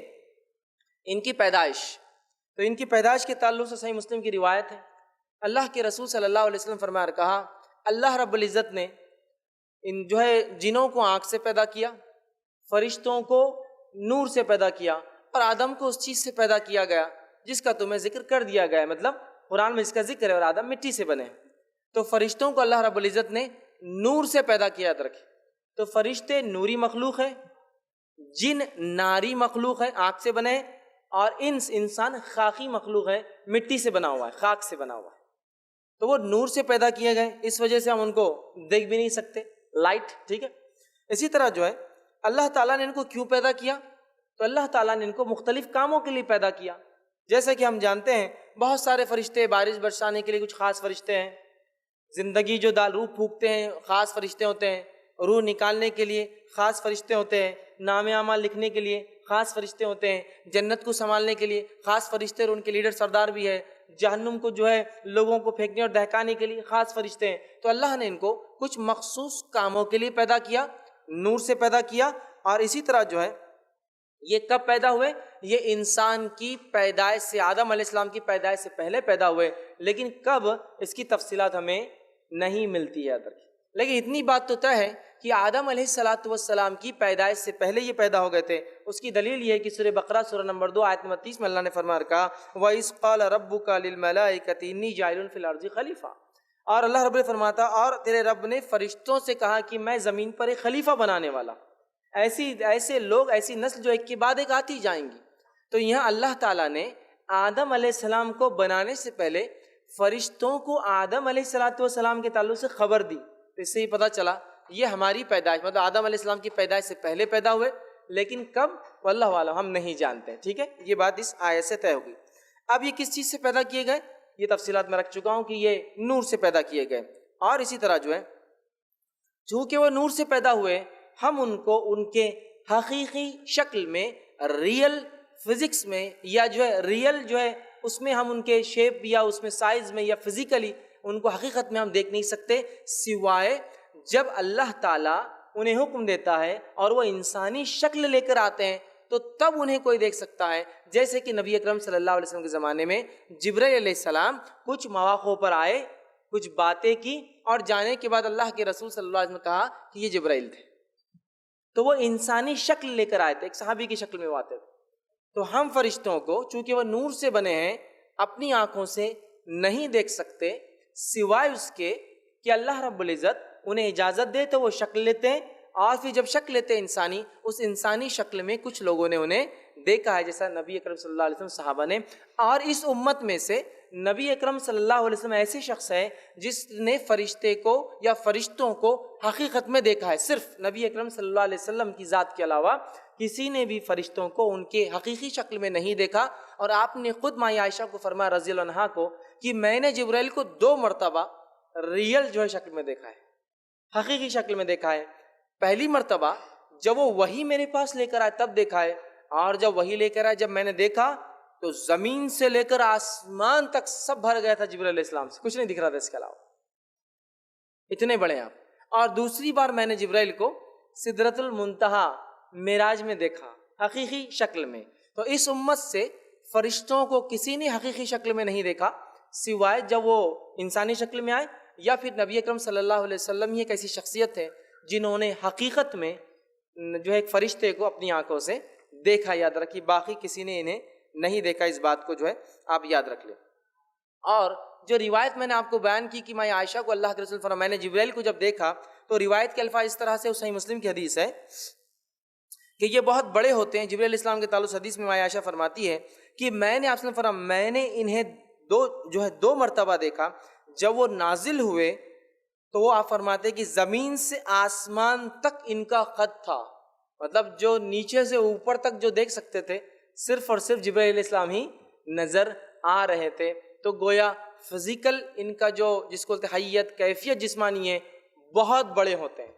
ان کی پیدائش۔ تو ان کی پیدائش کے تعلق سے صحیح مسلم کی روایت ہے، اللہ کے رسول صلی اللہ علیہ وسلم فرمایا اور کہا، اللہ رب العزت نے ان جنوں کو آنکھ سے پیدا کیا، فرشتوں کو نور سے پیدا کیا، اور آدم کو اس چیز سے پیدا کیا گیا جس کا تمہیں ذکر کر دیا گیا ہے، مطلب قرآن میں اس کا ذکر ہے، اور آدم مٹی سے بنے۔ تو فرشتوں کو اللہ رب العزت نے نور سے پیدا کیا، یاد رکھیں۔ تو فرشتے نوری مخلوق ہے، جن ناری مخلوق ہے، آنکھ سے بنے، اور انسان خاکی مخلوق ہے، مٹی سے بنا ہوا ہے، خاک سے بنا ہوا ہے۔ تو وہ نور سے پیدا کیے گئے، اس وجہ سے ہم ان کو دیکھ بھی نہیں سکتے، لائٹ، ٹھیک ہے۔ اسی طرح اللہ تعالیٰ نے ان کو کیوں پیدا کیا؟ تو اللہ تعالیٰ نے ان کو مختلف کاموں کے لیے پیدا کیا۔ جیسا کہ ہم جانتے ہیں بہت سارے فرشتے، بارش برسانے کے لیے کچھ خاص فرشتے ہیں، زندگی روح پھونکتے ہیں خاص فرشتے ہوتے ہیں، روح نکالنے کے لیے خاص فرشتے ہوتے ہیں، نام اعمال لکھنے کے لیے خاص فرشتے ہوتے ہیں، جنت کو سنبھالنے کے لیے خاص فرشتے، اور ان کے لیڈر سردار بھی ہے، جہنم کو لوگوں کو پھینکنے اور دہکانے کے لیے خاص فرشتے ہیں۔ تو اللہ نے ان کو کچھ مخصوص کاموں کے لیے پیدا کیا، نور سے پیدا کیا۔ اور اسی طرح یہ کب پیدا ہوئے؟ یہ انسان کی پیدائش سے، آدم علیہ السلام کی پیدائش سے پہلے پیدا ہوئے، لیکن کب اس کی تفصیلات ہمیں نہیں ملتی ہے۔ لیکن اتنی بات تو طے ہے کہ آدم علیہ السلام کی پیدائش سے پہلے یہ پیدا ہو گئے تھے۔ اس کی دلیل یہ ہے کہ سورہ بقرہ سورہ نمبر 2 آیت نمبر 30 میں اللہ نے فرمایا کہا، وَإِذْ قَالَ رَبُّكَ لِلْمَلَائِكَةِ إِنِّي جَاعِلٌ فِي الْأَرْضِ خَلِيفَةً، اور اللہ رب فرماتا، اور تیرے رب نے فرشتوں سے کہا کہ میں زمین پر ایک خلیفہ بنانے والا، ایسے لوگ، ایسی نسل جو ایک کے بعد ایک آتی جائیں گی۔ تو یہاں اللہ تعالیٰ نے آدم علیہ السلام کو بنانے سے پہلے فرشتوں کو آدم علیہ السلام کے تعلق سے خبر دی۔ تو اس سے ہی پتہ چلا یہ ہماری پیدائش، مطلب آدم علیہ السلام کی پیدائش سے پہلے پیدا ہوئے، لیکن کب واللہ اعلم ہم نہیں جانتے، ٹھیک ہے۔ یہ بات اس آیت سے طے ہوگی۔ اب یہ کس چیز سے پیدا کیے گئے؟ یہ تفصیلات میں رکھ چکا ہوں کہ یہ نور سے پیدا کیے گئے۔ اور اسی طرح چونکہ وہ نور سے پیدا ہوئے، ہم ان کو ان کے حقیقی شکل میں، ریئل فزکس میں، یا ریئل اس میں ہم ان کے شیپ یا اس میں سائز میں یا فزیکلی ان کو حقیقت میں ہم دیکھ نہیں سکتے، سوائے جب اللہ تعالیٰ انہیں حکم دیتا ہے اور وہ انسانی شکل لے کر آتے ہیں، تو تب انہیں کوئی دیکھ سکتا ہے۔ جیسے کہ نبی اکرم صلی اللہ علیہ وسلم کے زمانے میں جبرائیل علیہ السلام کچھ مواقع پر آئے، کچھ باتیں کی، اور جانے کے بعد اللہ کے رسول صلی اللہ علیہ وسلم نے کہا کہ یہ جبرائیل تھے۔ تو وہ انسانی شکل لے کر آئے تھے، ایک صحابی کی شکل میں وہ آتے تھے۔ تو ہم فرشتوں کو چونکہ وہ نور سے بنے ہیں، اپنی آنکھوں سے نہیں دیکھ سکتے، سوائے اس کے کہ اللہ رب العزت انہیں اجازت دے تو وہ شکل لیتے ہیں، اور پھر جب شکل لیتے ہیں انسانی، اس انسانی شکل میں کچھ لوگوں نے انہیں دیکھا ہے، جیسا نبی اکرم صلی اللہ علیہ وسلم صحابہ نے۔ اور اس امت میں سے نبی اکرم صلی اللہ علیہ وسلم ایسے شخص ہے جس نے فرشتے کو یا فرشتوں کو حقیقت میں دیکھا ہے۔ صرف نبی اکرم صلی اللہ علیہ وسلم کی ذات کے علاوہ کسی نے بھی فرشتوں کو ان کے حقیقی شکل میں نہیں دیکھا۔ اور آپ نے خود ماں عائشہ کو فرمایا رضی اللہ عنہا کو کہ میں نے جبرائیل کو 2 مرتبہ ریئل شکل میں دیکھا ہے، حقیقی شکل میں دیکھا ہے۔ پہلی مرتبہ جب وہ وحی میرے پاس لے کر آئے تب دیکھا ہے، اور جب وحی لے کر آئے جب میں نے دیکھا تو زمین سے لے کر آسمان تک سب بھر گیا تھا جبرائیل علیہ السلام سے، کچھ نہیں دکھ رہا تھا اس کے علاوہ، اتنے بڑے آپ۔ اور دوسری بار میں نے جبرائیل کو سدرۃ المنتہا معراج میں دیکھا، حقیقی شکل میں۔ تو اس امت سے فرشتوں کو کسی نے حقیقی شکل میں نہیں دیکھا، سوائے جب وہ انسانی شکل میں آئے، یا پھر نبی اکرم صلی اللہ علیہ وسلم ہی ایک ایسی شخصیت ہے جنہوں نے حقیقت میں ایک فرشتے کو اپنی آنکھوں سے دیکھا۔ یاد رکھیے، باقی کسی نے انہیں نہیں دیکھا، اس بات کو آپ یاد رکھ لیں۔ اور جو روایت میں نے آپ کو بیان کی کہ میں عائشہ کو اللہ کے رسول فرمایا میں نے جبرائیل کو جب دیکھا، تو روایت کے الفاظ اس طرح سے، صحیح مسلم کی حدیث ہے کہ یہ بہت بڑے ہوتے ہیں۔ جبرائیل علیہ السلام کے تعلق حدیث میں عائشہ فرماتی ہے کہ میں نے آپ سے فرمایا میں نے انہیں دو مرتبہ دیکھا۔ جب وہ نازل ہوئے تو وہ آپ فرماتے کہ زمین سے آسمان تک ان کا خط تھا، مطلب جو نیچے سے اوپر تک جو دیکھ سکتے تھے صرف اور صرف جبرائیل علیہ السلام ہی نظر آ رہے تھے. تو گویا فزیکل ان کا جو جس کو حیت کیفیت جسمانی ہے بہت بڑے ہوتے ہیں،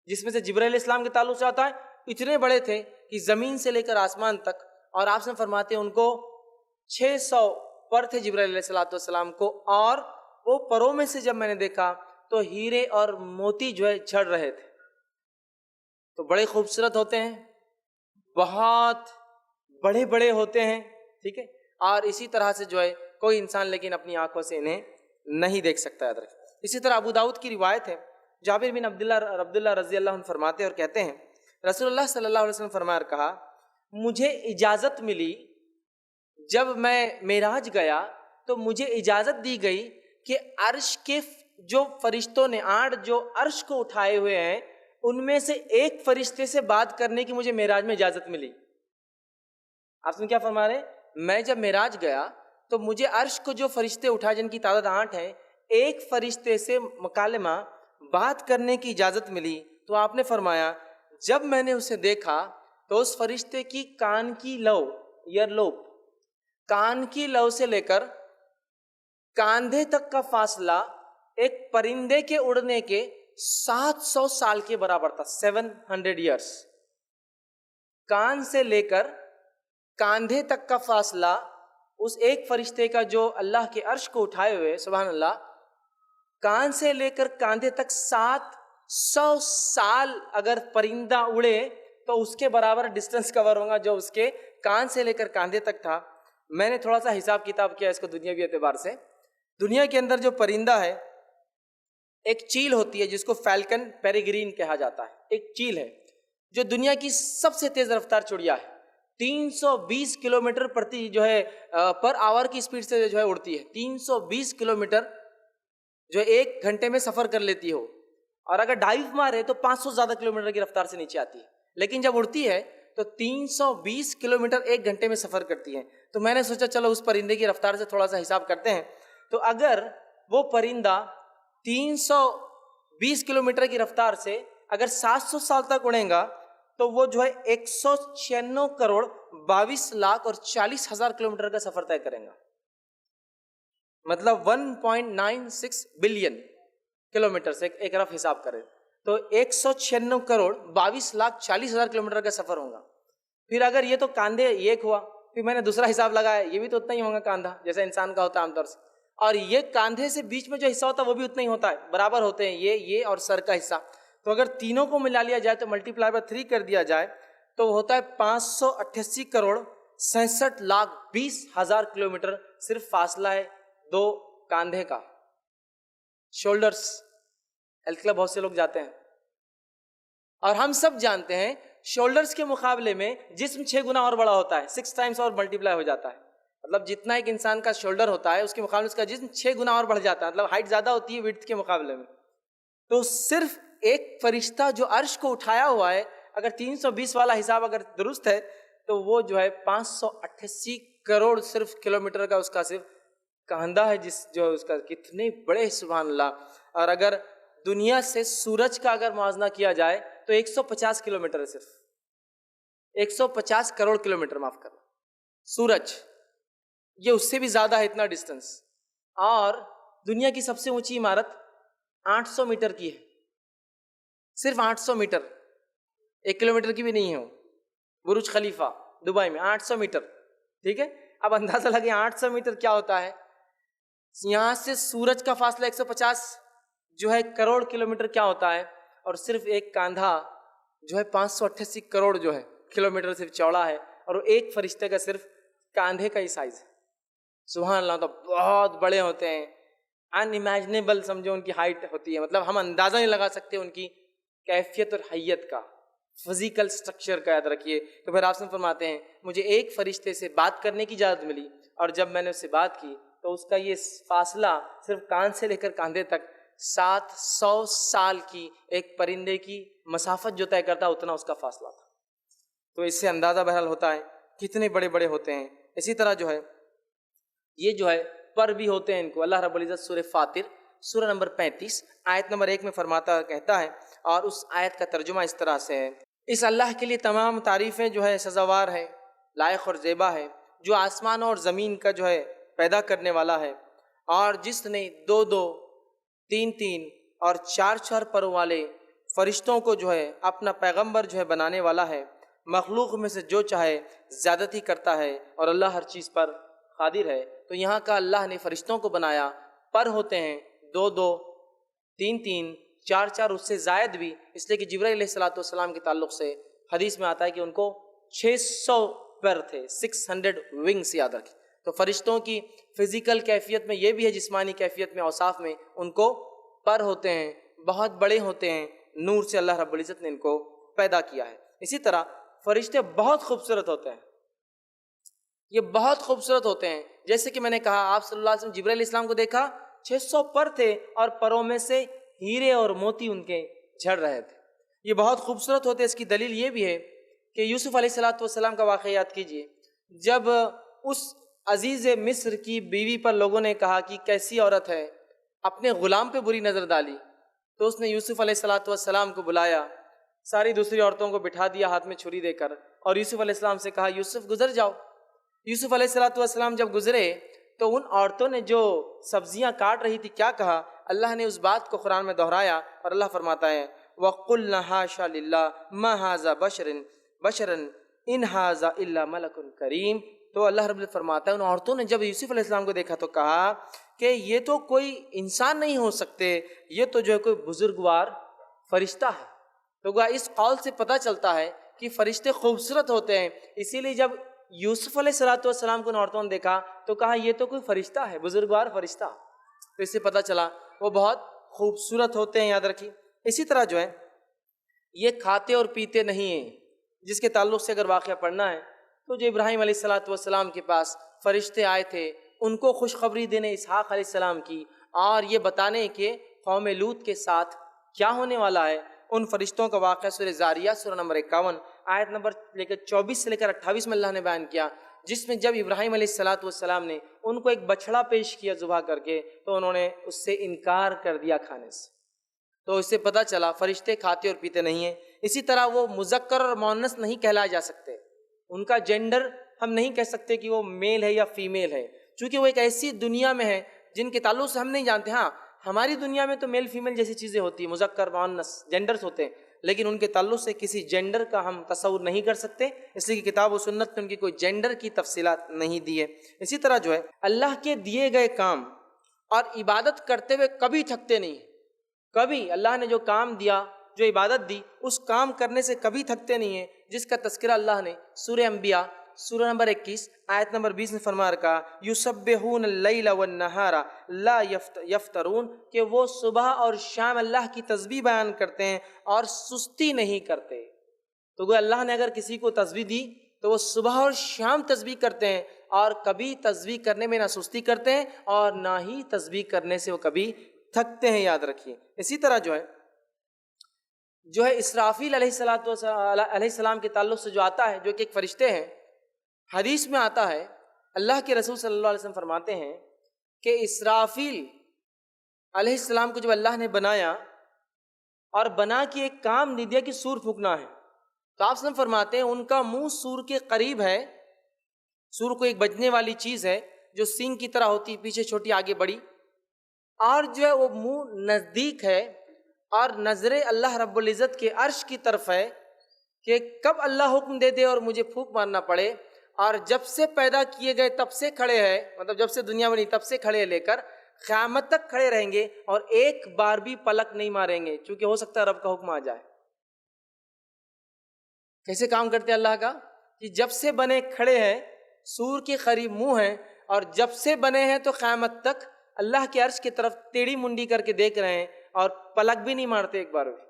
جس میں سے جبرائیل علیہ السلام کے تعلق سے آتا ہے اتنے بڑے تھے کہ زمین سے لے کر آسمان تک. اور آپ سے فرماتے ہیں ان کو 600 پر تھے جبرائیل علیہ السلام کو، اور وہ پروں میں سے جب میں نے دیکھا تو ہیرے اور موتی جو ہے جھڑ رہے تھے. تو بڑے خوبصورت ہوتے ہیں، بہت بڑے بڑے ہوتے ہیں، ٹھیک ہے. اور اسی طرح سے جو ہے کوئی انسان لیکن اپنی آنکھوں سے انہیں نہیں دیکھ سکتا. یاد رکھیں. اسی طرح ابو داؤد کی روایت ہے، جابر بن عبداللہ رضی اللہ عنہ فرماتے ہیں اور کہتے ہیں رسول اللہ صلی اللہ علیہ وسلم فرمایا اور کہا مجھے اجازت ملی جب میں معراج گیا تو مجھے اجازت دی گئی کہ عرش کے جو فرشتوں نے 8 جو عرش کو اٹھائے ہوئے ہیں ان میں سے ایک فرشتے سے بات کرنے کی مجھے معراج میں اجازت ملی. آپ نے کیا فرما رہے ہیں؟ میں جب معراج گیا تو مجھے عرش کو جو فرشتے اٹھائے جن کی تعداد 8 ہے، ایک فرشتے سے مکالمہ بات کرنے کی اجازت ملی. تو آپ نے فرمایا جب میں نے اسے دیکھا تو اس فرشتے کی کان کی لو، ایئر لوب، کان کی لو سے لے کر کاندھے تک کا فاصلہ ایک پرندے کے اڑنے کے 700 سال کے برابر تھا. 700 ایئرس. کان سے لے کر کاندھے تک کا فاصلہ اس ایک فرشتے کا جو اللہ کے عرش کو اٹھائے ہوئے، سبحان اللہ، کان سے لے کر کاندھے تک 700 سال اگر پرندہ اڑے تو اس کے برابر ڈسٹنس کور ہوگا جو اس کے کان سے لے کر کاندھے تک تھا. میں نے تھوڑا سا حساب کتاب کیا اس کو دنیاوی اعتبار سے. دنیا کے اندر جو پرندہ ہے، ایک چیل ہوتی ہے جس کو فیلکن پیریگرین کہا جاتا ہے، ایک چیل ہے جو دنیا کی سب سے تیز رفتار چڑیا ہے. 320 کلومیٹر پر آور کی اسپیڈ سے جو ہے اڑتی ہے. 320 کلومیٹر جو 1 گھنٹے میں سفر کر لیتی ہو، اور اگر ڈائیو مارے تو 500 زیادہ کلومیٹر کی رفتار سے نیچے آتی ہے. لیکن جب اڑتی ہے تو 320 کلومیٹر 1 گھنٹے میں سفر کرتی ہے. تو میں نے سوچا چلو اس پرندے کی رفتار سے تھوڑا سا حساب کرتے ہیں. تو اگر وہ پرندہ 320 کلومیٹر کی رفتار سے اگر 700 سال تک اڑے گا تو وہ جو ہے 196 کروڑ 22 لاکھ اور 40 ہزار کلومیٹر کا سفر طے کریں گا. مطلب 1.96 بلین کلومیٹر سے ایک رف حساب کریں تو 196 کروڑ 22 لاکھ 40 ہزار کلومیٹر کا سفر ہوگا. پھر اگر یہ تو کاندھے ایک ہوا، پھر میں نے دوسرا حساب لگایا، یہ بھی تو اتنا ہی ہوگا کاندھا جیسا انسان کا ہوتا ہے عام طور سے، اور یہ کاندھے سے بیچ میں جو حصہ ہوتا ہے وہ بھی اتنا ہی ہوتا ہے، برابر ہوتے ہیں یہ اور سر کا حصہ. تو اگر تینوں کو ملا لیا جائے تو ملٹیپلائی بائی 3 کر دیا جائے تو ہوتا ہے 588 کروڑ 66 لاکھ 20 ہزار کلومیٹر. صرف فاصلہ ہے 2 کاندھے کا. شولڈرز ہیلتھ کلب بہت سے لوگ جاتے ہیں اور ہم سب جانتے ہیں شولڈرز کے مقابلے میں جسم 6 گنا اور بڑا ہوتا ہے، 6 ٹائمز اور ملٹیپلائی ہو جاتا ہے. مطلب جتنا ایک انسان کا شولڈر ہوتا ہے اس کے مقابلے اس کا جسم 6 گنا اور بڑھ جاتا ہے. مطلب ہائٹ زیادہ ہوتی ہے وڈتھ کے مقابلے میں. تو صرف ایک فرشتہ جو عرش کو اٹھایا ہوا ہے، اگر 320 والا حساب اگر درست ہے تو وہ جو ہے 588 کروڑ صرف کلومیٹر کا اس کا صرف کاندھا ہے، جس جو اس کا کتنے بڑے، سبحان اللہ. اور اگر دنیا سے سورج کا اگر موازنہ کیا جائے تو 150 کلومیٹر ہے، صرف 150 کروڑ کلومیٹر، معاف کرنا، سورج یہ اس سے بھی زیادہ ہے اتنا ڈسٹنس. اور دنیا کی سب سے اونچی عمارت 800 میٹر کی ہے، صرف 800 میٹر، 1 کلومیٹر کی بھی نہیں ہے وہ. برج خلیفہ دبئی میں 800 میٹر، ٹھیک ہے. اب اندازہ لگے 800 میٹر کیا ہوتا ہے. یہاں سے سورج کا فاصلہ 150 جو ہے کروڑ کلومیٹر کیا ہوتا ہے، اور صرف ایک کاندھا جو ہے 588 کروڑ جو ہے کلومیٹر صرف چوڑا ہے، اور وہ ایک فرشتے کا صرف کاندھے کا ہی سائز ہے. سبحان اللہ. تو بہت بڑے ہوتے ہیں، ان امیجنیبل سمجھو ان کی ہائٹ ہوتی ہے. مطلب ہم اندازہ نہیں لگا سکتے ان کی کیفیت اور حیت کا، فزیکل سٹرکچر کا. یاد رکھیے. تو پھر آپ سے فرماتے ہیں مجھے ایک فرشتے سے بات کرنے کی اجازت ملی، اور جب میں نے اس سے بات کی تو اس کا یہ فاصلہ صرف کان سے لے کر کاندھے تک 700 سال کی ایک پرندے کی مسافت جو طے کرتا اتنا اس کا فاصلہ تھا. تو اس سے اندازہ بہرحال ہوتا ہے کتنے بڑے بڑے ہوتے ہیں. اسی طرح جو ہے یہ جو ہے پر بھی ہوتے ہیں ان کو. اللہ رب العزت سورہ فاطر سورہ نمبر 35 آیت نمبر 1 میں فرماتا کہتا ہے، اور اس آیت کا ترجمہ اس طرح سے ہے: اس اللہ کے لیے تمام تعریفیں جو ہے سزاوار ہے، لائق اور زیبا ہے، جو آسمان اور زمین کا جو ہے پیدا کرنے والا ہے، اور جس نے 2 3 اور 4 پروں والے فرشتوں کو جو ہے اپنا پیغمبر جو ہے بنانے والا ہے، مخلوق میں سے جو چاہے زیادتی کرتا ہے، اور اللہ ہر چیز پر قادر ہے۔ تو یہاں کا اللہ نے فرشتوں کو بنایا، پر ہوتے ہیں 2 3 4 اس سے زائد بھی، اس لیے کہ جبرائیل علیہ السلام کے تعلق سے حدیث میں آتا ہے کہ ان کو 600 پر تھے، 600 ونگس یاد رکھیں۔ تو فرشتوں کی فزیکل کیفیت میں یہ بھی ہے، جسمانی کیفیت میں، اوصاف میں ان کو پر ہوتے ہیں، بہت بڑے ہوتے ہیں، نور سے اللہ رب العزت نے ان کو پیدا کیا ہے۔ اسی طرح فرشتے بہت خوبصورت ہوتے ہیں، یہ بہت خوبصورت ہوتے ہیں۔ جیسے کہ میں نے کہا، آپ صلی اللہ علیہ وسلم جبرائیل علیہ السلام کو دیکھا، 600 پر تھے، اور پروں میں سے ہیرے اور موتی ان کے جھڑ رہے تھے۔ یہ بہت خوبصورت ہوتے ہیں۔ اس کی دلیل یہ بھی ہے کہ یوسف علیہ السلام کا واقعہ یاد کیجئے، جب اس عزیز مصر کی بیوی پر لوگوں نے کہا کہ کیسی عورت ہے، اپنے غلام پہ بری نظر ڈالی، تو اس نے یوسف علیہ السلام کو بلایا، ساری دوسری عورتوں کو بٹھا دیا ہاتھ میں چھری دے کر، اور یوسف علیہ السلام سے کہا یوسف گزر جاؤ۔ یوسف علیہ السلام جب گزرے تو ان عورتوں نے جو سبزیاں کاٹ رہی تھی کیا کہا، اللہ نے اس بات کو قرآن میں دہرایا، اور اللہ فرماتا ہے وَقُلْنَا حَاشَا لِلَّهِ مَا هَذَا بَشَرًا إِنْ هَذَا إِلَّا مَلَكٌ کریم۔ تو اللہ رب العزت فرماتا ہے ان عورتوں نے جب یوسف علیہ السلام کو دیکھا تو کہا کہ یہ تو کوئی انسان نہیں ہو سکتے، یہ تو جو ہے کوئی بزرگوار فرشتہ ہے۔ تو اس قول سے پتہ چلتا ہے کہ فرشتے خوبصورت ہوتے ہیں، اسی لیے جب یوسف علیہ السلام کو ان عورتوں نے دیکھا تو کہا یہ تو کوئی فرشتہ ہے، بزرگوار فرشتہ۔ تو اس سے پتہ چلا وہ بہت خوبصورت ہوتے ہیں، یاد رکھیے۔ اسی طرح جو ہے یہ کھاتے اور پیتے نہیں ہیں، جس کے تعلق سے اگر واقعہ پڑھنا ہے تو جو ابراہیم علیہ السلام کے پاس فرشتے آئے تھے، ان کو خوشخبری دینے اسحاق علیہ السلام کی، اور یہ بتانے کہ قوم لوط کے ساتھ کیا ہونے والا ہے، ان فرشتوں کا واقعہ سورہ زاریات سورہ نمبر 51 آیت نمبر 24 سے لے کر 28 میں اللہ نے بیان کیا، جس میں جب ابراہیم علیہ السلام نے ان کو ایک بچڑا پیش کیا ذبح کر کے، تو انہوں نے اس سے انکار کر دیا کھانے سے۔ تو اس سے پتہ چلا فرشتے کھاتے اور پیتے نہیں ہیں۔ اسی طرح وہ مذکر اور مؤنث نہیں کہلائے جا سکتے، ان کا جینڈر ہم نہیں کہہ سکتے کہ وہ میل ہے یا فیمیل ہے، چونکہ وہ ایک ایسی دنیا میں ہے جن کے تعلق سے ہم نہیں جانتے۔ ہاں، ہماری دنیا میں تو میل فیمیل جیسی چیزیں ہوتی ہیں، مذکر مؤنث جینڈرز ہوتے ہیں، لیکن ان کے تعلق سے کسی جینڈر کا ہم تصور نہیں کر سکتے، اس لیے کہ کتاب و سنت میں ان کی کوئی جینڈر کی تفصیلات نہیں دی ہے۔ اسی طرح جو ہے اللہ کے دیے گئے کام اور عبادت کرتے ہوئے کبھی تھکتے نہیں، کبھی اللہ نے جو کام دیا، جو عبادت دی، اس کام کرنے سے کبھی تھکتے نہیں ہیں، جس کا تذکرہ اللہ نے سورہ انبیاء سورہ نمبر 21 آیت نمبر 20 میں فرما رکھا، یسبحون اللیل والنہار لا یفترون، کہ وہ صبح اور شام اللہ کی تسبیح بیان کرتے ہیں اور سستی نہیں کرتے۔ تو گویا اللہ نے اگر کسی کو تسبیح دی تو وہ صبح اور شام تسبیح کرتے ہیں، اور کبھی تسبیح کرنے میں نہ سستی کرتے ہیں اور نہ ہی تسبیح کرنے سے وہ کبھی تھکتے ہیں، یاد رکھیے۔ اسی طرح جو ہے اسرافیل علیہ السلام کے تعلق سے جو آتا ہے، جو کہ ایک فرشتے ہیں، حدیث میں آتا ہے اللہ کے رسول صلی اللہ علیہ وسلم فرماتے ہیں کہ اسرافیل علیہ السلام کو جب اللہ نے بنایا اور بنا کے ایک کام دے دیا کہ سور پھونکنا ہے، تو آپ وسلم فرماتے ہیں ان کا منہ سور کے قریب ہے۔ سور کو ایک بجنے والی چیز ہے جو سینگ کی طرح ہوتی، پیچھے چھوٹی آگے بڑی، اور جو ہے وہ منہ نزدیک ہے، اور نظر اللہ رب العزت کے عرش کی طرف ہے کہ کب اللہ حکم دے دے اور مجھے پھونک مارنا پڑے، اور جب سے پیدا کیے گئے تب سے کھڑے ہیں، مطلب جب سے دنیا بنی تب سے کھڑے لے کر قیامت تک کھڑے رہیں گے، اور ایک بار بھی پلک نہیں ماریں گے، چونکہ ہو سکتا ہے رب کا حکم آ جائے۔ کیسے کام کرتے اللہ کا کہ جب سے بنے کھڑے ہیں، سور کے قریب منہ ہیں، اور جب سے بنے ہیں تو قیامت تک اللہ کے عرش کی طرف ٹیڑھی منڈی کر کے دیکھ رہے ہیں، اور پلک بھی نہیں مارتے ایک بار بھی۔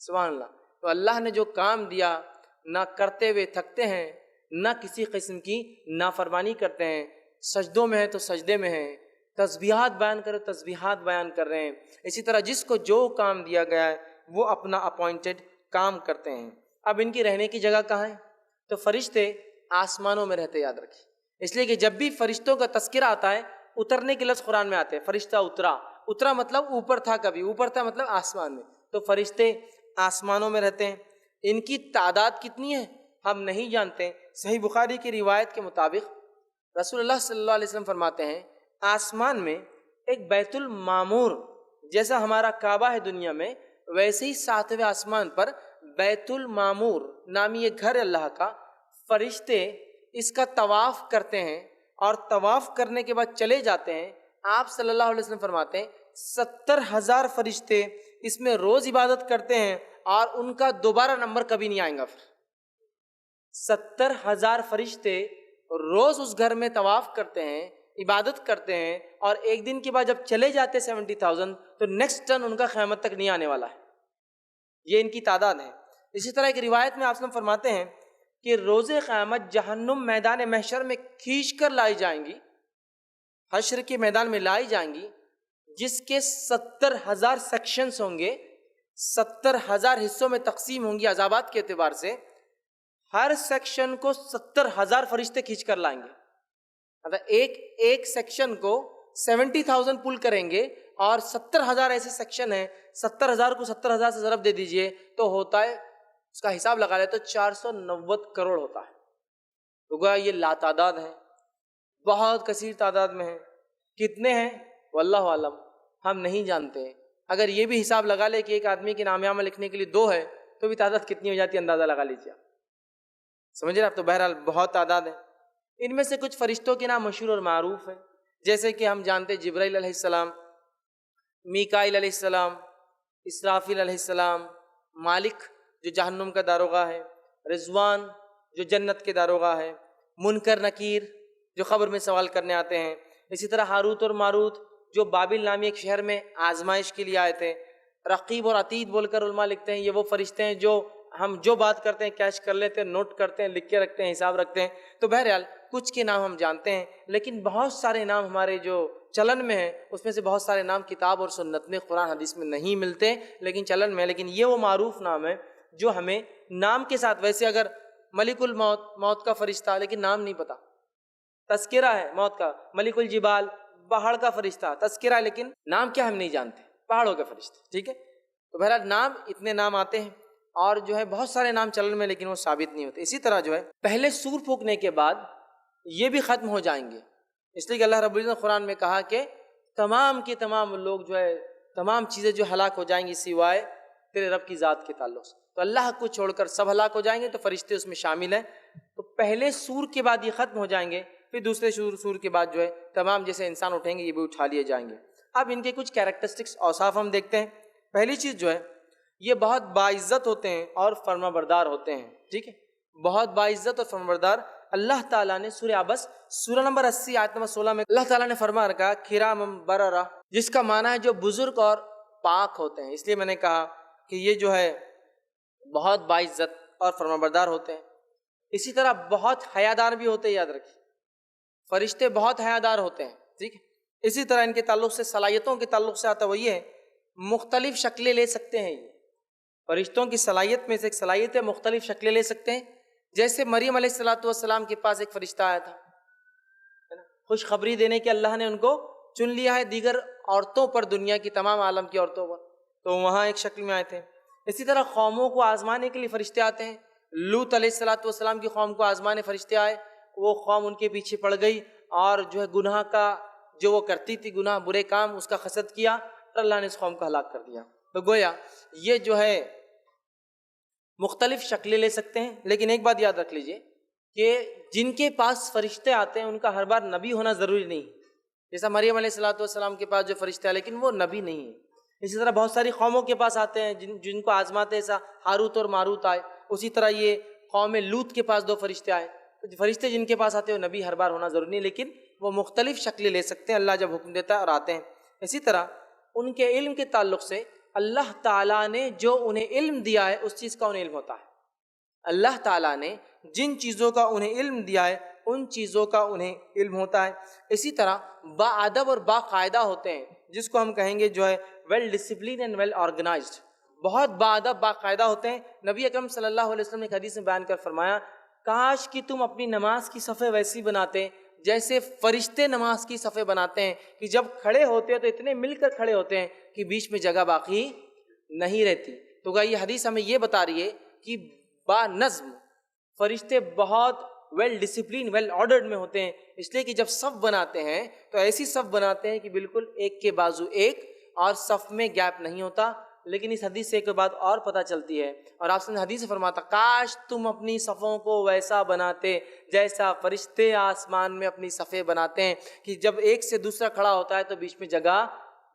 سبحان اللہ۔ تو اللہ نے جو کام دیا، نہ کرتے ہوئے تھکتے ہیں، نہ کسی قسم کی نافرمانی کرتے ہیں، سجدوں میں ہیں تو سجدے میں ہیں، تسبیحات بیان کرو تسبیحات بیان کر رہے ہیں۔ اسی طرح جس کو جو کام دیا گیا ہے وہ اپنا اپوائنٹڈ کام کرتے ہیں۔ اب ان کی رہنے کی جگہ کہاں ہے؟ تو فرشتے آسمانوں میں رہتے، یاد رکھیں، اس لیے کہ جب بھی فرشتوں کا تذکرہ آتا ہے، اترنے کے لفظ قرآن میں آتے ہیں، فرشتہ اترا مطلب اوپر تھا، کبھی اوپر تھا مطلب آسمان میں۔ تو فرشتے آسمانوں میں رہتے ہیں۔ ان کی تعداد کتنی ہے ہم نہیں جانتے۔ صحیح بخاری کی روایت کے مطابق رسول اللہ صلی اللہ علیہ وسلم فرماتے ہیں آسمان میں ایک بیت المعمور جیسا ہمارا کعبہ ہے دنیا میں، ویسے ہی 7ویں آسمان پر بیت المعمور نامی ایک گھر اللہ کا، فرشتے اس کا طواف کرتے ہیں اور طواف کرنے کے بعد چلے جاتے ہیں۔ آپ صلی اللہ علیہ وسلم فرماتے ہیں 70,000 فرشتے اس میں روز عبادت کرتے ہیں اور ان کا دوبارہ نمبر کبھی نہیں آئے گا۔ پھر 70,000 فرشتے روز اس گھر میں طواف کرتے ہیں، عبادت کرتے ہیں، اور ایک دن کے بعد جب چلے جاتے 70,000 تو نیکسٹ ٹرن ان کا قیامت تک نہیں آنے والا ہے۔ یہ ان کی تعداد ہے۔ اسی طرح ایک روایت میں آپ صلی اللہ علیہ وسلم فرماتے ہیں کہ روز قیامت جہنم میدان محشر میں کھینچ کر لائی جائیں گی، حشر کے میدان میں لائی جائیں گی، جس کے 70,000 سیکشنز ہوں گے، 70,000 حصوں میں تقسیم ہوں گی عذابات کے اعتبار سے۔ ہر سیکشن کو 70,000 فرشتے کھینچ کر لائیں گے۔ مطلب ایک سیکشن کو 70,000 پل کریں گے، اور 70,000 ایسے سیکشن ہیں، 70,000 کو 70,000 سے ضرب دے دیجئے تو ہوتا ہے، اس کا حساب لگا لے تو 490 کروڑ ہوتا ہے۔ تو گویا یہ لاتعداد ہیں، بہت کثیر تعداد میں ہیں۔ کتنے ہیں واللہ عالم، ہم نہیں جانتے۔ اگر یہ بھی حساب لگا لے کہ ایک آدمی کے نام نامہ لکھنے کے لیے 2 ہے تو بھی تعداد کتنی ہو جاتی ہے، اندازہ لگا لیجیے آپ۔ سمجھ رہے آپ؟ تو بہرحال بہت تعداد ہے۔ ان میں سے کچھ فرشتوں کے نام مشہور اور معروف ہیں، جیسے کہ ہم جانتے جبرائیل علیہ السلام، میکائیل علیہ السلام، اسرافیل علیہ السلام، مالک جو جہنم کا داروغہ ہے، رضوان جو جنت کے داروغہ ہے، منکر نکیر جو قبر میں سوال کرنے آتے ہیں، اسی طرح ہاروت اور ماروت جو بابل نامی ایک شہر میں آزمائش کے لیے آئے تھے، رقیب اور عتید بول کر علماء لکھتے ہیں یہ وہ فرشتے ہیں جو ہم جو بات کرتے ہیں کیچ کر لیتے ہیں، نوٹ کرتے ہیں، لکھ کے رکھتے ہیں، حساب رکھتے ہیں۔ تو بہرحال کچھ کے نام ہم جانتے ہیں، لیکن بہت سارے نام ہمارے جو چلن میں ہیں اس میں سے بہت سارے نام کتاب اور سنت میں، قرآن حدیث میں نہیں ملتے، لیکن چلن میں۔ لیکن یہ وہ معروف نام ہے جو ہمیں نام کے ساتھ، ویسے اگر ملک الموت، موت کا فرشتہ، لیکن نام نہیں پتا، تذکرہ ہے موت کا، ملک الجبال پہاڑ کا فرشتہ، تذکرہ ہے لیکن نام کیا ہم نہیں جانتے، پہاڑوں کے فرشتے، ٹھیک ہے۔ تو بہرحال نام اتنے نام آتے ہیں، اور جو ہے بہت سارے نام چلن میں لیکن وہ ثابت نہیں ہوتے۔ اسی طرح جو ہے پہلے سور پھونکنے کے بعد یہ بھی ختم ہو جائیں گے، اس لیے کہ اللہ رب العزت نے قرآن میں کہا کہ تمام کے تمام لوگ جو ہے، تمام چیزیں جو ہلاک ہو جائیں گی سوائے تیرے رب کی ذات کے تعلق سے۔ تو اللہ کو چھوڑ کر سب ہلاک ہو جائیں گے، تو فرشتے اس میں شامل ہیں۔ تو پہلے سور کے بعد یہ ختم ہو جائیں گے، پھر دوسرے سور کے بعد جو ہے تمام جیسے انسان اٹھیں گے یہ بھی اٹھا لیے جائیں گے۔ اب ان کے کچھ کیریکٹرسٹکس، اوصاف ہم دیکھتے ہیں۔ پہلی چیز جو ہے یہ بہت باعزت ہوتے ہیں اور فرما بردار ہوتے ہیں، ٹھیک ہے، بہت باعزت اور فرما بردار۔ اللہ تعالیٰ نے سورہ عبس سورہ نمبر 80 آیت نمبر 16 میں اللہ تعالیٰ نے فرما رکھا کرام بررہ، جس کا معنی ہے جو بزرگ اور پاک ہوتے ہیں۔ اس لیے میں نے کہا کہ یہ جو ہے بہت باعزت اور فرما بردار ہوتے ہیں۔ اسی طرح بہت حیادار بھی ہوتے ہیں، یاد رکھیے فرشتے بہت حیادار ہوتے ہیں، ٹھیک ہے۔ اسی طرح ان کے تعلق سے، صلاحیتوں کے تعلق سے آتا وہ یہ ہے مختلف شکلیں لے سکتے ہیں۔ یہ فرشتوں کی صلاحیت میں سے ایک صلاحیت ہے مختلف شکلیں لے سکتے ہیں۔ جیسے مریم علیہ السلام کے پاس ایک فرشتہ آیا تھا، خوشخبری دینے کے اللہ نے ان کو چن لیا ہے دیگر عورتوں پر، دنیا کی تمام عالم کی عورتوں پر، تو وہاں ایک شکل میں آئے تھے۔ اسی طرح قوموں کو آزمانے کے لیے فرشتے آتے ہیں۔ لوط علیہ السلام کی قوم کو آزمانے فرشتے آئے، وہ قوم ان کے پیچھے پڑ گئی اور جو ہے گناہ کا جو وہ کرتی تھی، گناہ برے کام، اس کا حسد کیا اور اللہ نے اس قوم کو ہلاک کر دیا۔ تو گویا یہ جو ہے مختلف شکلیں لے سکتے ہیں، لیکن ایک بات یاد رکھ لیجئے کہ جن کے پاس فرشتے آتے ہیں ان کا ہر بار نبی ہونا ضروری نہیں۔ جیسا مریم علیہ السلام کے پاس جو فرشتے آئے لیکن وہ نبی نہیں ہے۔ اسی طرح بہت ساری قوموں کے پاس آتے ہیں جن کو آزماتے، ایسا ہاروت اور ماروت آئے۔ اسی طرح یہ قوم لوط کے پاس 2 فرشتے آئے۔ تو فرشتے جن کے پاس آتے ہیں وہ نبی ہر بار ہونا ضروری نہیں، لیکن وہ مختلف شکلیں لے سکتے ہیں اللہ جب حکم دیتا ہے اور آتے ہیں۔ اسی طرح ان کے علم کے تعلق سے اللہ تعالیٰ نے جو انہیں علم دیا ہے اس چیز کا انہیں علم ہوتا ہے۔ اللہ تعالیٰ نے جن چیزوں کا انہیں علم دیا ہے ان چیزوں کا انہیں علم ہوتا ہے۔ اسی طرح باادب اور باقاعدہ ہوتے ہیں، جس کو ہم کہیں گے جو ہے well discipline and well organised, بہت باادب باقاعدہ ہوتے ہیں۔ نبی اکرم صلی اللہ علیہ وسلم نے ایک حدیث میں بیان کر فرمایا کاش کہ تم اپنی نماز کی صفیں ویسی بناتے جیسے فرشتے نماز کی صفیں بناتے ہیں، کہ جب کھڑے ہوتے ہیں تو اتنے مل کر کھڑے ہوتے ہیں کہ بیچ میں جگہ باقی نہیں رہتی۔ تو یہ حدیث ہمیں یہ بتا رہی ہے کہ با نظم فرشتے بہت ویل ڈسپلین ویل آرڈرڈ میں ہوتے ہیں، اس لیے کہ جب صف بناتے ہیں تو ایسی صف بناتے ہیں کہ بالکل ایک کے بازو ایک، اور صف میں گیپ نہیں ہوتا۔ لیکن اس حدیث سے ایک بات اور پتہ چلتی ہے، اور آپ سے حدیث سے فرماتا کاش تم اپنی صفوں کو ویسا بناتے جیسا فرشتے آسمان میں اپنی صفیں بناتے ہیں، کہ جب ایک سے دوسرا کھڑا ہوتا ہے تو بیچ میں جگہ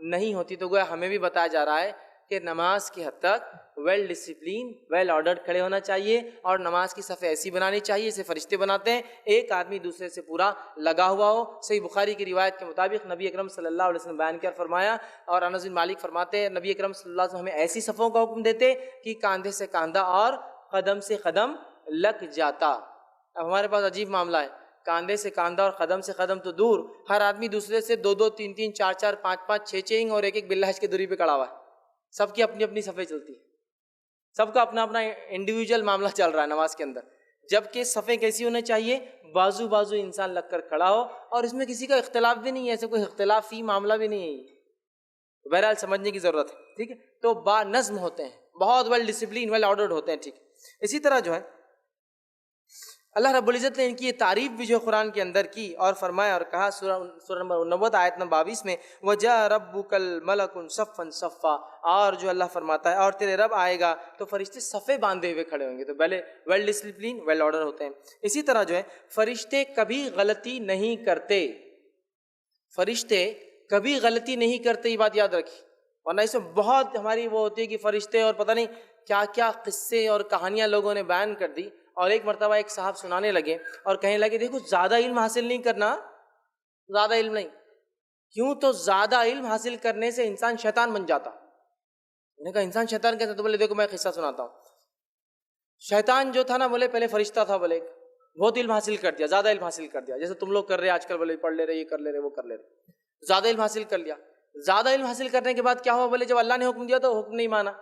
نہیں ہوتی۔ تو گویا ہمیں بھی بتایا جا رہا ہے کہ نماز کی حد تک ویل ڈسپلین ویل آرڈرڈ کھڑے ہونا چاہیے، اور نماز کی صفیں ایسی بنانی چاہیے جیسے فرشتے بناتے ہیں، ایک آدمی دوسرے سے پورا لگا ہوا ہو۔ صحیح بخاری کی روایت کے مطابق نبی اکرم صلی اللہ علیہ وسلم بیان کیا فرمایا، اور انس بن مالک فرماتے ہیں نبی اکرم صلی اللہ علیہ وسلم ہمیں ایسی صفوں کا حکم دیتے کہ کاندھے سے کاندھا اور قدم سے قدم لگ جاتا۔ اب ہمارے پاس عجیب معاملہ ہے، کاندھے سے کاندھا اور قدم سے قدم تو دور، ہر آدمی دوسرے سے 2-2 3-3 4-4 5-5 6-6 اور ایک باللہ کی دوری پہ کھڑا ہوا ہے، سب کی اپنی اپنی صفیں چلتی ہیں، سب کا اپنا اپنا انڈیویجول معاملہ چل رہا ہے نماز کے اندر، جبکہ صفیں کیسی ہونے چاہیے، بازو بازو انسان لگ کر کھڑا ہو، اور اس میں کسی کا اختلاف بھی نہیں ہے، ایسے کوئی اختلافی معاملہ بھی نہیں ہے، بہرحال سمجھنے کی ضرورت ہے، ٹھیک ہے۔ تو با نظم ہوتے ہیں، بہت ویل ڈسپلین ویل آرڈرڈ ہوتے ہیں، ٹھیک ہے۔ اسی طرح جو ہے اللہ رب العزت نے ان کی یہ تعریف بھی جو قرآن کے اندر کی اور فرمایا اور کہا سورہ نمبر 90 آیت نمبر 22 میں وَجَاءَ رَبُّكَ الْمَلَكُ صَفًّا صَفًّا، اور جو اللہ فرماتا ہے اور تیرے رب آئے گا تو فرشتے صفیں باندھے ہوئے کھڑے ہوں گے، تو پہلے ویل ڈسپلین ویل آرڈر ہوتے ہیں۔ اسی طرح جو ہے فرشتے کبھی غلطی نہیں کرتے، فرشتے کبھی غلطی نہیں کرتے، یہ بات یاد رکھی، ورنہ اس میں بہت ہماری وہ ہوتی ہے کہ فرشتے اور پتہ نہیں کیا کیا قصے اور کہانیاں لوگوں نے بیان کر دی، اور ایک مرتبہ ایک صاحب سنانے لگے اور کہنے لگے دیکھو زیادہ علم حاصل نہیں کرنا، زیادہ علم نہیں، کیوں؟ تو زیادہ علم حاصل کرنے سے انسان شیطان بن جاتا۔ میں نے کہا انسان شیطان کیسے؟ تو بولے دیکھو میں قصہ سناتا ہوں۔ شیطان جو تھا نا، بولے پہلے فرشتہ تھا، بولے بہت علم حاصل کر دیا، زیادہ علم حاصل کر دیا، جیسے تم لوگ کر رہے آج کل، بولے پڑھ لے رہے، یہ کر لے رہے، وہ کر لے رہے، زیادہ علم حاصل کر لیا۔ زیادہ علم حاصل کرنے کے بعد کیا ہوا؟ بولے جب اللہ نے حکم دیا تو حکم نہیں مانا،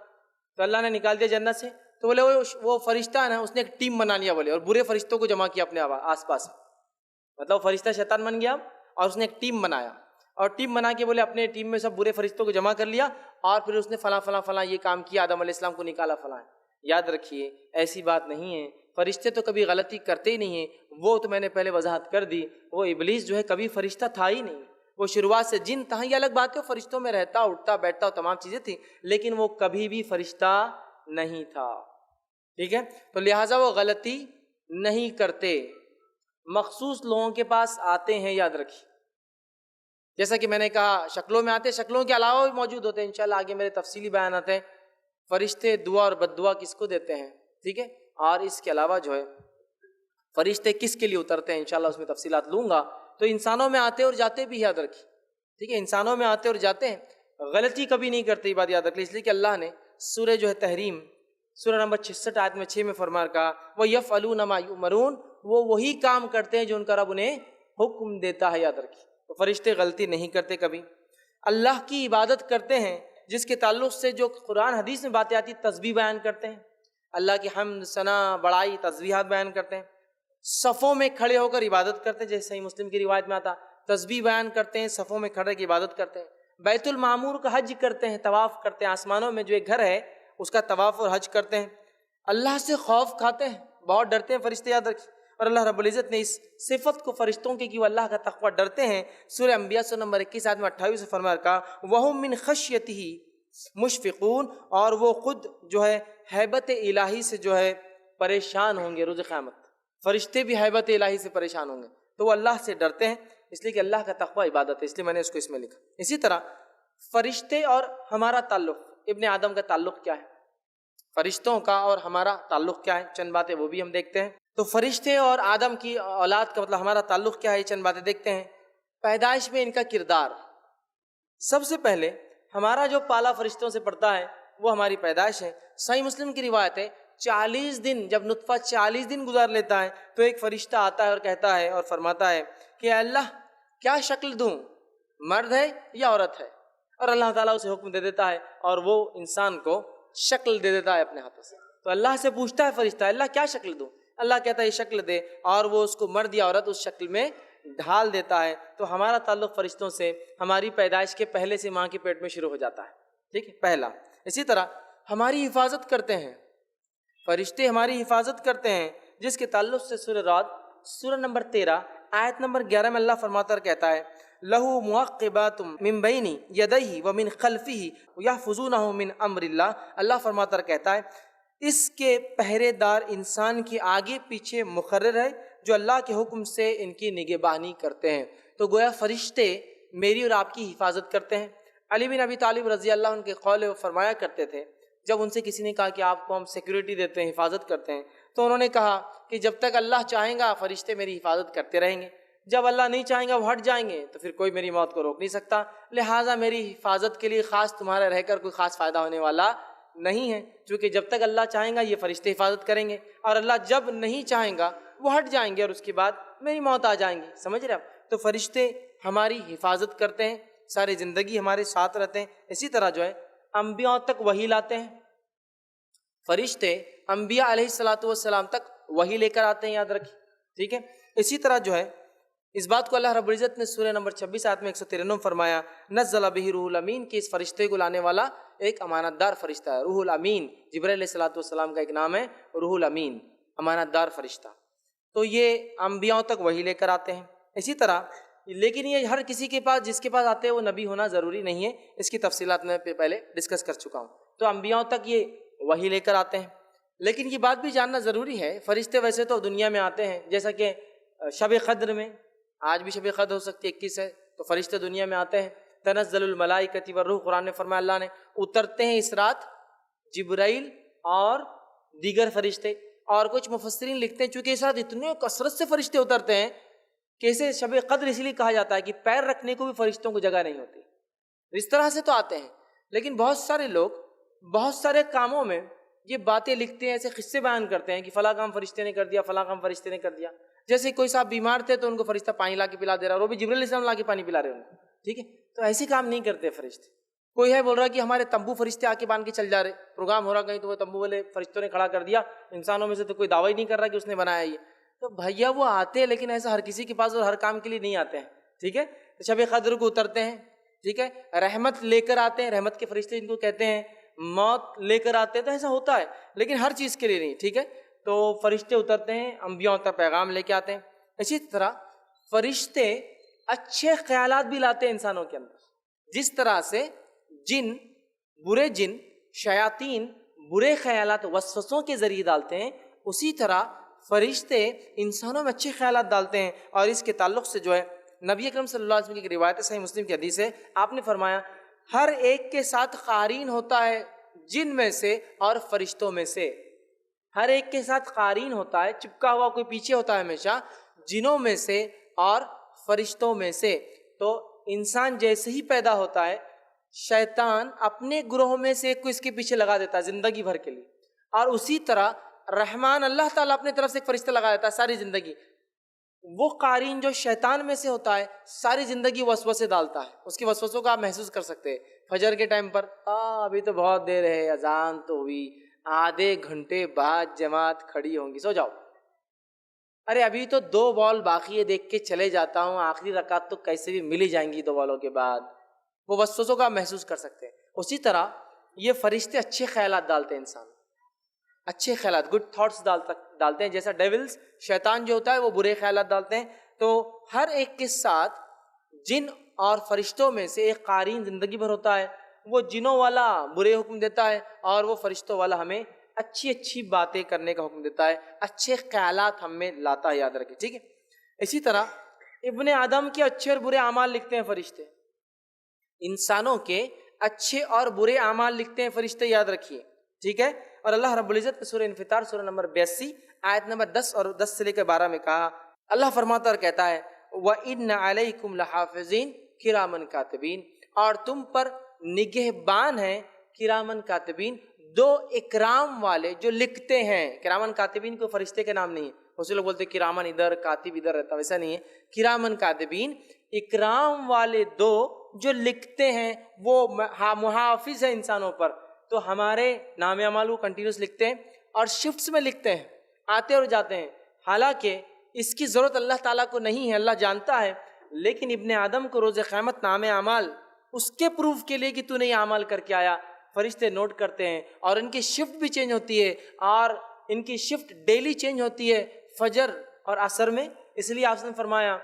تو اللہ نے نکال دیا جنت سے، تو بولے وہ فرشتہ ہے نا، اس نے ایک ٹیم بنا لیا، بولے، اور برے فرشتوں کو جمع کیا اپنے آس پاس، مطلب فرشتہ شیطان بن گیا اور اس نے ایک ٹیم بنایا، اور ٹیم بنا کے بولے اپنے ٹیم میں سب برے فرشتوں کو جمع کر لیا، اور پھر اس نے فلاں فلاں فلاں یہ کام کیا، آدم علیہ السلام کو نکالا فلاں۔ یاد رکھیے ایسی بات نہیں ہے، فرشتے تو کبھی غلطی کرتے ہی نہیں ہیں، وہ تو میں نے پہلے وضاحت کر دی، وہ ابلیس جو ہے کبھی فرشتہ تھا ہی نہیں، وہ شروعات سے جن تھا، یہ الگ بات ہے، فرشتوں میں رہتا اٹھتا بیٹھتا تمام چیزیں تھیں، لیکن وہ کبھی بھی فرشتہ نہیں تھا، ٹھیک ہے۔ تو لہٰذا وہ غلطی نہیں کرتے، مخصوص لوگوں کے پاس آتے ہیں، یاد رکھیے، جیسا کہ میں نے کہا شکلوں میں آتے، شکلوں کے علاوہ بھی موجود ہوتے ہیں، انشاءاللہ آگے میرے تفصیلی بیانات ہیں۔ فرشتے دعا اور بد دعا کس کو دیتے ہیں، ٹھیک ہے، اور اس کے علاوہ جو ہے فرشتے کس کے لیے اترتے ہیں، انشاءاللہ اس میں تفصیلات لوں گا۔ تو انسانوں میں آتے اور جاتے بھی، یاد رکھیے، ٹھیک ہے، انسانوں میں آتے اور جاتے ہیں، غلطی کبھی نہیں کرتے، یہ بات یاد رکھ لی، اس لیے کہ اللہ نے سورہ جو ہے تحریم سورہ نمبر 66 آیت میں 6 میں فرما کہا وَيَفْعَلُونَ مَا يُؤْمَرُونَ، وہ وہی کام کرتے ہیں جو ان کا رب انہیں حکم دیتا ہے، یاد رکھیے۔ تو فرشتے غلطی نہیں کرتے کبھی، اللہ کی عبادت کرتے ہیں، جس کے تعلق سے جو قرآن حدیث میں باتیں آتی، تسبیح بیان کرتے ہیں، اللہ کی حمد ثنا بڑائی تسبیحات بیان کرتے ہیں، صفوں میں کھڑے ہو کر عبادت کرتے ہیں، جیسے صحیح مسلم کی روایت میں آتا، تسبیح بیان کرتے ہیں، صفوں میں کھڑے کی عبادت کرتے ہیں، بیت المعمور کا حج کرتے ہیں، طواف کرتے ہیں، آسمانوں میں جو ایک گھر ہے اس کا طواف اور حج کرتے ہیں، اللہ سے خوف کھاتے ہیں، بہت ڈرتے ہیں فرشتے، یاد رکھیں۔ اور اللہ رب العزت نے اس صفت کو فرشتوں کی وہ اللہ کا تقوی ڈرتے ہیں، سورہ انبیاء سورہ نمبر 21 آیت میں 28 سے فرمایا کہا وَهُم مِّن خَشْيَتِهِ مُشْفِقُونَ، اور وہ خود جو ہے ہیبت الہی سے جو ہے پریشان ہوں گے روز قیامت، فرشتے بھی ہیبت الہی سے پریشان ہوں گے، تو وہ اللہ سے ڈرتے ہیں، اس لیے کہ اللہ کا تقوی عبادت ہے، اس لیے میں نے اس کو اس میں لکھا۔ اسی طرح فرشتے اور ہمارا تعلق، ابن آدم کا تعلق کیا ہے، فرشتوں کا اور ہمارا تعلق کیا ہے، چند باتیں وہ بھی ہم دیکھتے ہیں۔ تو فرشتے اور آدم کی اولاد کا مطلب ہمارا تعلق کیا ہے، چند باتیں دیکھتے ہیں۔ پیدائش میں ان کا کردار، سب سے پہلے ہمارا جو پالا فرشتوں سے پڑتا ہے وہ ہماری پیدائش ہے۔ صحیح مسلم کی روایت ہے 40 دن، جب نطفہ 40 دن گزار لیتا ہے تو ایک فرشتہ آتا ہے اور کہتا ہے اور فرماتا ہے کہ اے اللہ کیا شکل دوں، مرد ہے یا عورت ہے، اور اللہ تعالیٰ اسے حکم دے دیتا ہے اور وہ انسان کو شکل دے دیتا ہے اپنے ہاتھوں سے۔ تو اللہ سے پوچھتا ہے فرشتہ اللہ کیا شکل دوں، اللہ کہتا ہے یہ شکل دے، اور وہ اس کو مرد یا عورت اس شکل میں ڈھال دیتا ہے۔ تو ہمارا تعلق فرشتوں سے ہماری پیدائش کے پہلے سے ماں کے پیٹ میں شروع ہو جاتا ہے، ٹھیک ہے، پہلا۔ اسی طرح ہماری حفاظت کرتے ہیں فرشتے، ہماری حفاظت کرتے ہیں، جس کے تعلق سے سورہ رعد سورہ نمبر 13 آیت نمبر 11 میں اللہ فرماتا کہتا ہے لہو معقبات من بین یدیہ ومن خلفہ یحفظونہ من امر اللہ. اللہ فرماتا کہتا ہے اس کے پہرے دار انسان کی آگے پیچھے مقرر ہے جو اللہ کے حکم سے ان کی نگہبانی کرتے ہیں. تو گویا فرشتے میری اور آپ کی حفاظت کرتے ہیں. علی بن ابی طالب رضی اللہ عنہ کے قول فرمایا کرتے تھے جب ان سے کسی نے کہا کہ آپ کو ہم سیکیورٹی دیتے ہیں، حفاظت کرتے ہیں، تو انہوں نے کہا کہ جب تک اللہ چاہیں گا فرشتے میری حفاظت کرتے رہیں گے، جب اللہ نہیں چاہیں گا وہ ہٹ جائیں گے تو پھر کوئی میری موت کو روک نہیں سکتا، لہٰذا میری حفاظت کے لیے خاص تمہارا رہ کر کوئی خاص فائدہ ہونے والا نہیں ہے، چونکہ جب تک اللہ چاہیں گا یہ فرشتے حفاظت کریں گے، اور اللہ جب نہیں چاہیں گا وہ ہٹ جائیں گے اور اس کے بعد میری موت آ جائیں گی. سمجھ رہے آپ؟ تو فرشتے ہماری حفاظت کرتے ہیں، ساری زندگی ہمارے ساتھ رہتے ہیں. اسی طرح جو ہے انبیاء تک وحی لاتے ہیں. فرشتے انبیاء علیہ الصلوۃ والسلام تک وحی لے کر آتے ہیں، یاد رکھیں. ٹھیک ہے. اسی طرح جو ہے اس بات کو اللہ رب العزت نے سورہ نمبر 26 آیت میں 193 فرمایا نزل بہ روح الامین، کہ اس فرشتے کو لانے والا ایک امانت دار فرشتہ ہے. روح الامین جبرائیل علیہ الصلوۃ والسلام کا ایک نام ہے، روح الامین، امانت دار فرشتہ. تو یہ انبیاء تک وحی لے کر آتے ہیں. اسی طرح لیکن یہ ہر کسی کے پاس جس کے پاس آتے ہیں وہ نبی ہونا ضروری نہیں ہے، اس کی تفصیلات میں پہلے ڈسکس کر چکا ہوں. تو انبیاء تک یہ وحی لے کر آتے ہیں. لیکن یہ بات بھی جاننا ضروری ہے فرشتے ویسے تو دنیا میں آتے ہیں، جیسا کہ شب قدر میں، آج بھی شب قدر ہو سکتی ہے 21 ہے، تو فرشتے دنیا میں آتے ہیں. تنزل الملائکۃ والروح، قرآن نے فرمایا اللہ نے اترتے ہیں اس رات جبرائیل اور دیگر فرشتے. اور کچھ مفسرین لکھتے ہیں چونکہ اس رات اتنے کثرت سے فرشتے اترتے ہیں کہ اسے شب قدر اس لیے کہا جاتا ہے کہ پیر رکھنے کو بھی فرشتوں کو جگہ نہیں ہوتی. اس طرح سے تو آتے ہیں، لیکن بہت سارے لوگ بہت سارے کاموں میں یہ باتیں لکھتے ہیں، ایسے قصے بیان کرتے ہیں کہ فلاں کام فرشتے نے کر دیا، فلاں کام فرشتے نے کر دیا. جیسے کوئی صاحب بیمار تھے تو ان کو فرشتہ پانی لا کے پلا دے رہا، اور وہ بھی جبرائیل علیہ السلام لا کے پانی پلا رہے ہیں. ٹھیک ہے. تو ایسے کام نہیں کرتے فرشتے. کوئی ہے بول رہا کہ ہمارے تمبو فرشتے آ کے باندھ کے چل جا رہے، پروگرام ہو رہا کہیں تو وہ تمبو والے فرشتوں نے کھڑا کر دیا، انسانوں میں سے تو کوئی دعویٰ ہی نہیں کر رہا کہ اس نے بنایا یہ. تو بھیا وہ آتے ہیں لیکن ایسا ہر کسی کے پاس اور ہر کام کے لیے نہیں آتے ہیں. ٹھیک ہے. شب قدر کو اترتے ہیں. ٹھیک ہے. رحمت لے کر آتے ہیں، رحمت کے فرشتے جن کو کہتے ہیں، موت لے کر آتے ہیں. تو ایسا ہوتا ہے لیکن ہر چیز کے لیے نہیں. ٹھیک ہے. تو فرشتے اترتے ہیں، انبیاء تک پیغام لے کے آتے ہیں. اسی طرح فرشتے اچھے خیالات بھی لاتے ہیں انسانوں کے اندر. جس طرح سے برے جن شیاطین برے خیالات وسوسوں کے ذریعے ڈالتے ہیں، اسی طرح فرشتے انسانوں میں اچھے خیالات ڈالتے ہیں. اور اس کے تعلق سے جو ہے نبی اکرم صلی اللہ علیہ وسلم کی ایک روایت ہے، صحیح مسلم کی حدیث ہے، آپ نے فرمایا ہر ایک کے ساتھ قارین ہوتا ہے جن میں سے اور فرشتوں میں سے. ہر ایک کے ساتھ قارین ہوتا ہے، چپکا ہوا کوئی پیچھے ہوتا ہے ہمیشہ، جنوں میں سے اور فرشتوں میں سے. تو انسان جیسے ہی پیدا ہوتا ہے شیطان اپنے گروہ میں سے ایک کو اس کے پیچھے لگا دیتا ہے زندگی بھر کے لیے، اور اسی طرح رحمان اللہ تعالیٰ اپنے طرف سے ایک فرشتہ لگا دیتا ہے ساری زندگی. وہ قارین جو شیطان میں سے ہوتا ہے ساری زندگی وسوسے ڈالتا ہے. اس کے وسوسوں کو آپ محسوس کر سکتے ہیں. فجر کے ٹائم پر ابھی تو بہت دیر ہے، اذان تو ہوئی، آدھے گھنٹے بعد جماعت کھڑی ہوں گی، سو جاؤ. ارے ابھی تو 2 بال باقی ہے، دیکھ کے چلے جاتا ہوں، آخری رکعت تو کیسے بھی مل ہی جائیں گی 2 بالوں کے بعد. وہ وسوسوں کا محسوس کر سکتے ہیں. اسی طرح یہ فرشتے اچھے خیالات ڈالتے ہیں، انسان اچھے خیالات گڈ تھاٹس ڈالتے ہیں. جیسا ڈیولز شیطان جو ہوتا ہے وہ برے خیالات ڈالتے ہیں. تو ہر ایک کے ساتھ جن اور فرشتوں میں سے ایک قارین زندگی بھر ہوتا ہے. وہ جنوں والا برے حکم دیتا ہے اور وہ فرشتوں والا ہمیں اچھی اچھی باتیں کرنے کا حکم دیتا ہے، اچھے خیالات ہم میں لاتا ہے، یاد رکھیں. ٹھیک ہے. اسی طرح ابن آدم کے اچھے اور برے اعمال لکھتے ہیں فرشتے. انسانوں کے اچھے اور برے اعمال لکھتے ہیں فرشتے، یاد رکھیے. ٹھیک ہے. اور اللہ رب العزت نے سورہ انفطار سورہ نمبر 82 آیت نمبر 10 اور 10 سے لے کر 12 میں کہا، اللہ فرماتا اور کہتا ہے وَإِنَّ عَلَيْكُمْ لَحَافِظِينَ كِرَامًا كَاتِبِينَ، اور تم پر نگہبان ہیں کرامن کاتبین، 2 اکرام والے جو لکھتے ہیں. کرامن کاتبین کو فرشتے کے نام نہیں ہے، اسے لوگ بولتے ہیں کرامن ادھر کاتب ادھر رہتا، ویسا نہیں ہے. کرامن کاتبین اکرام والے 2 جو لکھتے ہیں، وہ محافظ ہیں انسانوں پر. تو ہمارے نام اعمال کو کنٹینیوس لکھتے ہیں اور شفٹس میں لکھتے ہیں، آتے اور جاتے ہیں. حالانکہ اس کی ضرورت اللہ تعالیٰ کو نہیں ہے، اللہ جانتا ہے. لیکن ابن آدم کو روز قیامت نام اعمال اس کے پروف کے لیے کہ تو نے یہ اعمال کر کے آیا، فرشتے نوٹ کرتے ہیں. اور ان کی شفٹ بھی چینج ہوتی ہے، اور ان کی شفٹ ڈیلی چینج ہوتی ہے. فجر اور عصر میں، اس لیے آپ نے فرمایا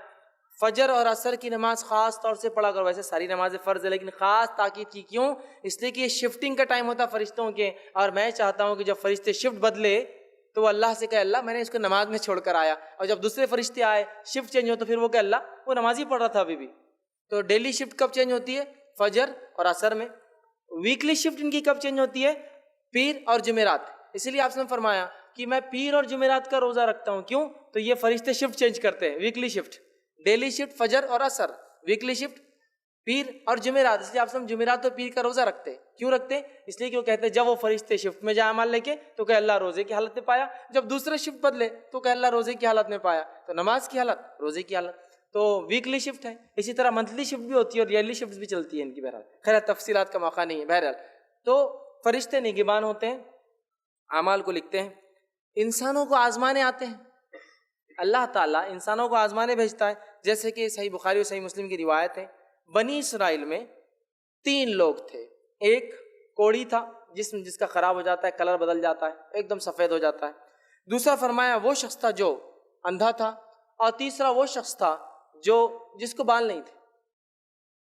فجر اور عصر کی نماز خاص طور سے پڑھا کرو. ویسے ساری نمازیں فرض ہے لیکن خاص تاکید کی. کیوں؟ اس لیے کہ یہ شفٹنگ کا ٹائم ہوتا ہے فرشتوں کے، اور میں چاہتا ہوں کہ جب فرشتے شفٹ بدلے تو وہ اللہ سے کہے اللہ میں نے اس کو نماز میں چھوڑ کر آیا، اور جب دوسرے فرشتے آئے شفٹ چینج ہو تو پھر وہ کہ اللہ وہ نماز ہی پڑھ رہا تھا ابھی بھی. تو ڈیلی شفٹ کب چینج ہوتی ہے؟ فجر اور عصر میں. ویکلی شفٹ ان کی کب چینج ہوتی ہے؟ پیر اور جمعرات. اسی لیے آپ نے فرمایا کہ میں پیر اور جمعرات کا روزہ رکھتا ہوں. کیوں؟ تو یہ فرشتے شفٹ چینج کرتے ہیں. ویکلی شفٹ، ڈیلی شفٹ فجر اور عصر، ویکلی شفٹ پیر اور جمعرات. اس لیے آپ سب جمعرات اور پیر کا روزہ رکھتے. کیوں رکھتے؟ اس لیے کہ وہ کہتے ہیں جب وہ فرشتے شفٹ میں جائے عمل لے کے تو کہ اللہ روزے کی حالت میں پایا، جب دوسرے شفٹ بدلے تو کہ اللہ روزے کی حالت میں پایا. تو نماز کی حالت، روزے کی حالت. تو ویکلی شفٹ ہے. اسی طرح منتھلی شفٹ بھی ہوتی ہے اور ایئرلی شفٹ بھی چلتی ہے ان کی. بہرحال خیر تفصیلات کا موقع نہیں ہے. بہرحال تو فرشتے نگہبان ہوتے ہیں، اعمال کو لکھتے ہیں، انسانوں کو آزمانے آتے ہیں. اللہ تعالیٰ انسانوں کو آزمانے بھیجتا ہے. جیسے کہ صحیح بخاری اور صحیح مسلم کی روایت ہے، بنی اسرائیل میں 3 لوگ تھے. ایک کوڑی تھا جس کا خراب ہو جاتا ہے، کلر بدل جاتا ہے، ایک دم سفید ہو جاتا ہے. دوسرا فرمایا وہ شخص تھا جو اندھا تھا، اور تیسرا وہ شخص تھا جس کو بال نہیں تھے.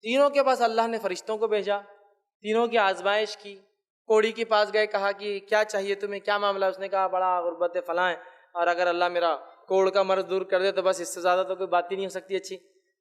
تینوں کے پاس اللہ نے فرشتوں کو بھیجا، تینوں کی آزمائش کی. کوڑی کے پاس گئے، کہا کہ کیا چاہیے تمہیں، کیا معاملہ؟ اس نے کہا بڑا غربت فلاں ہے، اور اگر اللہ میرا کوڑ کا مرض دور کر دے تو بس اس سے زیادہ تو کوئی بات ہی نہیں ہو سکتی اچھی.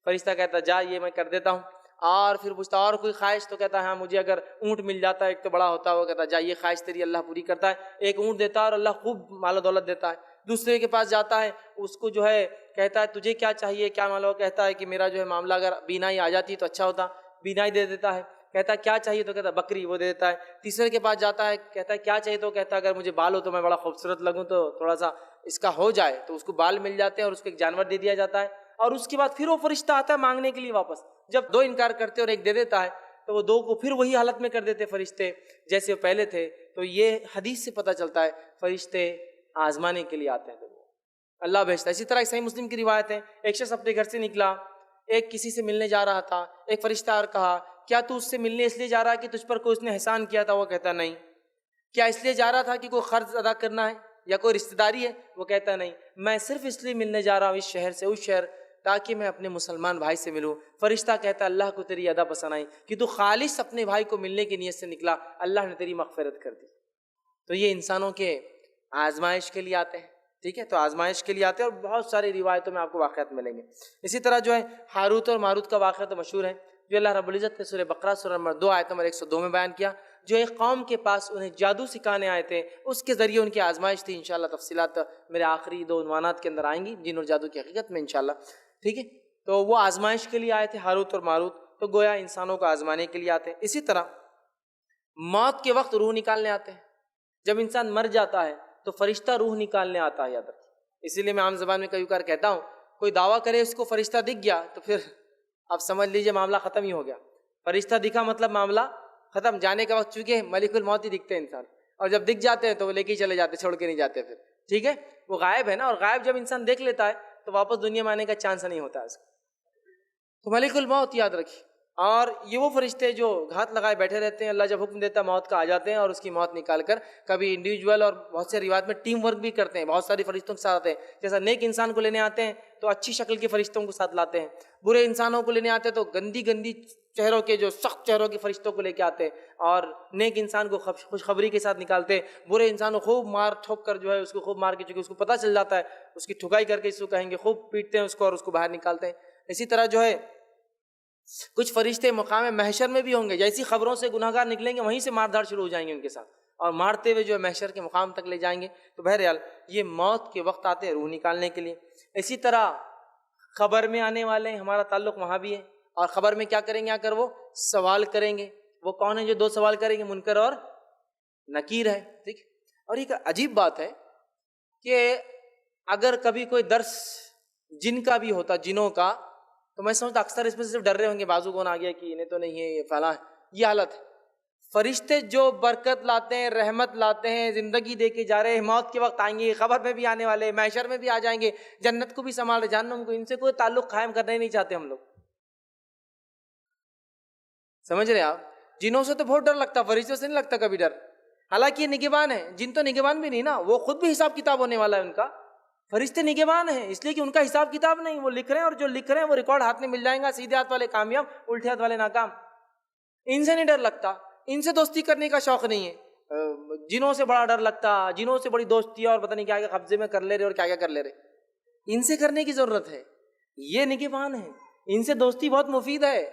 فرشتہ کہتا جا یہ میں کر دیتا ہوں. اور پھر پوچھتا اور کوئی خواہش؟ تو کہتا ہے ہاں مجھے اگر اونٹ مل جاتا ہے ایک تو بڑا ہوتا ہے. وہ کہتا جا یہ خواہش تیری اللہ پوری کرتا ہے. ایک اونٹ دیتا ہے اور اللہ خوب مال و دولت دیتا ہے. دوسرے کے پاس جاتا ہے، اس کو جو ہے کہتا ہے تجھے کیا چاہیے، کیا معاملہ؟ کہتا ہے کہ میرا جو ہے معاملہ اگر بینائی آ جاتی تو اچھا ہوتا، بینائی دے دیتا ہے. کہتا ہے کیا چاہیے؟ تو کہتا ہے بکری، وہ دے دیتا ہے. تیسرے کے پاس جاتا ہے، کہتا ہے کیا چاہیے؟ تو کہتا ہے اگر مجھے بال ہو تو میں بڑا خوبصورت لگوں تو تھوڑا سا اس کا ہو جائے، تو اس کو بال مل جاتے ہیں اور اس کو ایک جانور دے دیا جاتا ہے. اور اس کے بعد پھر وہ فرشتہ آتا ہے مانگنے کے لیے واپس. جب 2 انکار کرتے اور ایک دے دیتا ہے تو وہ 2 کو پھر وہی حالت میں کر دیتے فرشتے جیسے وہ پہلے تھے. تو یہ حدیث سے پتہ چلتا ہے فرشتے آزمانے کے لیے آتے ہیں تو اللہ بھیجتا ہے. اسی طرح صحیح مسلم کی روایت ہے، ایک شخص اپنے گھر سے نکلا، ایک کسی سے ملنے جا رہا تھا. ایک فرشتہ اور کہا کیا تو اس سے ملنے اس لیے جا رہا ہے کہ تجھ پر کوئی اس نے احسان کیا تھا؟ وہ کہتا نہیں. کیا اس لیے جا رہا تھا کہ کوئی قرض ادا کرنا ہے یا کوئی رشتہ داری ہے؟ وہ کہتا نہیں، میں صرف اس لیے ملنے جا رہا ہوں اس شہر سے اس شہر تاکہ میں اپنے مسلمان بھائی سے ملوں. فرشتہ کہتا اللہ کو تیری ادا پسند آئی کہ تو خالص اپنے بھائی کو ملنے کی نیت سے نکلا، اللہ نے تیری مغفرت کر دی. تو یہ انسانوں کے آزمائش کے لیے آتے ہیں. ٹھیک ہے، تو آزمائش کے لیے آتے ہیں اور بہت ساری روایتوں میں آپ کو واقعات ملیں گے. اسی طرح جو ہے ہاروت اور ماروت کا واقعہ تو مشہور ہے، جو اللہ رب العزت نے سورہ بقرہ سورہ نمبر 2 آیت نمبر 102 میں بیان کیا. جو ایک قوم کے پاس انہیں جادو سکھانے آئے تھے، اس کے ذریعے ان کی آزمائش تھی. انشاءاللہ تفصیلات میرے آخری 2 عنوانات کے اندر آئیں گی، جن اور جادو کی حقیقت میں انشاءاللہ. ٹھیک ہے، تو وہ آزمائش کے لیے آئے تھے ہاروت اور ماروت، تو گویا انسانوں کو آزمانے کے لیے آتے ہیں. اسی طرح موت کے وقت روح نکالنے آتے ہیں. جب انسان مر جاتا ہے تو فرشتہ روح نکالنے آتا ہے، یاد رکھیں. اسی لیے میں عام زبان میں کئی بار کہتا ہوں، کوئی دعویٰ کرے اس کو فرشتہ دکھ گیا تو پھر آپ سمجھ لیجئے معاملہ ختم ہی ہو گیا. فرشتہ دکھا مطلب معاملہ ختم. جانے کا وقت چونکہ ملک الموت ہی دکھتے ہیں انسان، اور جب دکھ جاتے ہیں تو وہ لے کے ہی چلے جاتے، چھوڑ کے نہیں جاتے پھر. ٹھیک ہے، وہ غائب ہے نا، اور غائب جب انسان دیکھ لیتا ہے تو واپس دنیا میں آنے کا چانس نہیں ہوتا اس کو. تو ملک الموت یاد رکھیے. اور یہ وہ فرشتے جو گھات لگائے بیٹھے رہتے ہیں، اللہ جب حکم دیتا ہے موت کا آ جاتے ہیں اور اس کی موت نکال کر کبھی انڈیویجول اور بہت سے روایت میں ٹیم ورک بھی کرتے ہیں، بہت ساری فرشتوں کے ساتھ آتے ہیں. جیسا نیک انسان کو لینے آتے ہیں تو اچھی شکل کے فرشتوں کو ساتھ لاتے ہیں، برے انسانوں کو لینے آتے ہیں تو گندی گندی چہروں کے جو سخت چہروں کے فرشتوں کو لے کے آتے ہیں، اور نیک انسان کو خوشخبری کے ساتھ نکالتے ہیں. برے انسان کو خوب مار ٹھوک کر جو ہے اس کو خوب مار کے، چونکہ اس کو پتہ چل جاتا ہے، اس کی ٹھکائی کر کے اس کو کہیں گے، خوب پیٹتے ہیں اس کو اور اس کو باہر نکالتے ہیں. اسی طرح جو ہے کچھ فرشتے مقام محشر میں بھی ہوں گے، جیسی خبروں سے گناہ گار نکلیں گے وہیں سے مار دھاڑ شروع ہو جائیں گے ان کے ساتھ، اور مارتے ہوئے جو ہے محشر کے مقام تک لے جائیں گے. تو بہرحال یہ موت کے وقت آتے ہیں روح نکالنے کے لیے. اسی طرح خبر میں آنے والے ہیں، ہمارا تعلق وہاں بھی ہے، اور خبر میں کیا کریں گے؟ آ کر وہ سوال کریں گے. وہ کون ہے جو 2 سوال کریں گے؟ منکر اور نکیر ہے. ٹھیک. اور ایک عجیب بات ہے کہ اگر کبھی کوئی درس جن کا بھی ہوتا، جنوں کا، تو میں سمجھتا اکثر اس میں صرف ڈر رہے ہوں گے بازو کون آ گیا کہ انہیں تو نہیں ہے، یہ فلاں ہے. یہ حالت ہے. فرشتے جو برکت لاتے ہیں، رحمت لاتے ہیں، زندگی دے کے جا رہے ہیں، موت کے وقت آئیں گے، خبر میں بھی آنے والے، محشر میں بھی آ جائیں گے، جنت کو بھی سنبھال رہے، جہنم کو. ان سے کوئی تعلق قائم کرنا ہی نہیں چاہتے ہم لوگ. سمجھ رہے آپ؟ جنوں سے تو بہت ڈر لگتا، فرشتوں سے نہیں لگتا کبھی ڈر. حالانکہ یہ نگہبان ہے، جن تو نگہبان بھی نہیں نا، وہ خود بھی حساب کتاب ہونے والا ہے ان کا. فرشتے نگہبان ہیں، اس لیے کہ ان کا حساب کتاب نہیں، وہ لکھ رہے ہیں اور جو لکھ رہے ہیں وہ ریکارڈ ہاتھ میں مل جائیں گا، سیدھے ہاتھ والے کامیاب، الٹے ہاتھ والے ناکام۔ ان سے نہیں ڈر لگتا، ان سے دوستی کرنے کا شوق نہیں ہے، جنوں سے بڑا ڈر لگتا، جنوں سے بڑی دوستی ہے اور پتہ نہیں کیا کیا قبضے میں کر لے رہے اور کیا کیا کر لے رہے، ان سے کرنے کی ضرورت ہے، یہ نگہبان ہیں، ان سے دوستی بہت مفید ہے،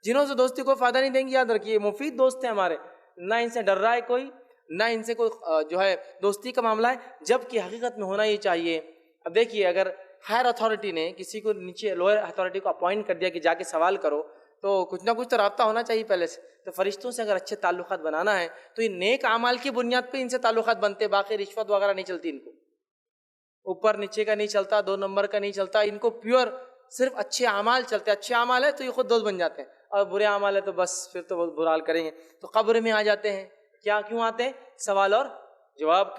جنہوں سے دوستی کوئی فائدہ نہیں دیں گی، یاد رکھیے مفید دوست ہیں ہمارے، نہ ان سے ڈر رہا ہے کوئی، نہ ان سے کوئی جو ہے دوستی کا معاملہ ہے، جبکہ حقیقت میں ہونا یہ چاہیے۔ اب دیکھیے اگر ہائر اتھارٹی نے کسی کو نیچے لوئر اتھارٹی کو اپوائنٹ کر دیا کہ جا کے سوال کرو، تو کچھ نہ کچھ تو رابطہ ہونا چاہیے پہلے سے، تو فرشتوں سے اگر اچھے تعلقات بنانا ہے تو یہ نیک اعمال کی بنیاد پہ ان سے تعلقات بنتے، باقی رشوت وغیرہ نہیں چلتی، ان کو اوپر نیچے کا نہیں چلتا، 2 نمبر کا نہیں چلتا، ان کو پیور صرف اچھے اعمال چلتے، اچھے اعمال ہے تو یہ خود دوست بن جاتے ہیں، اور برے اعمال ہے تو بس پھر تو بہت برا حال کریں گے۔ تو قبر میں آ جاتے ہیں، کیوں آتے ہیں؟ سوال اور جواب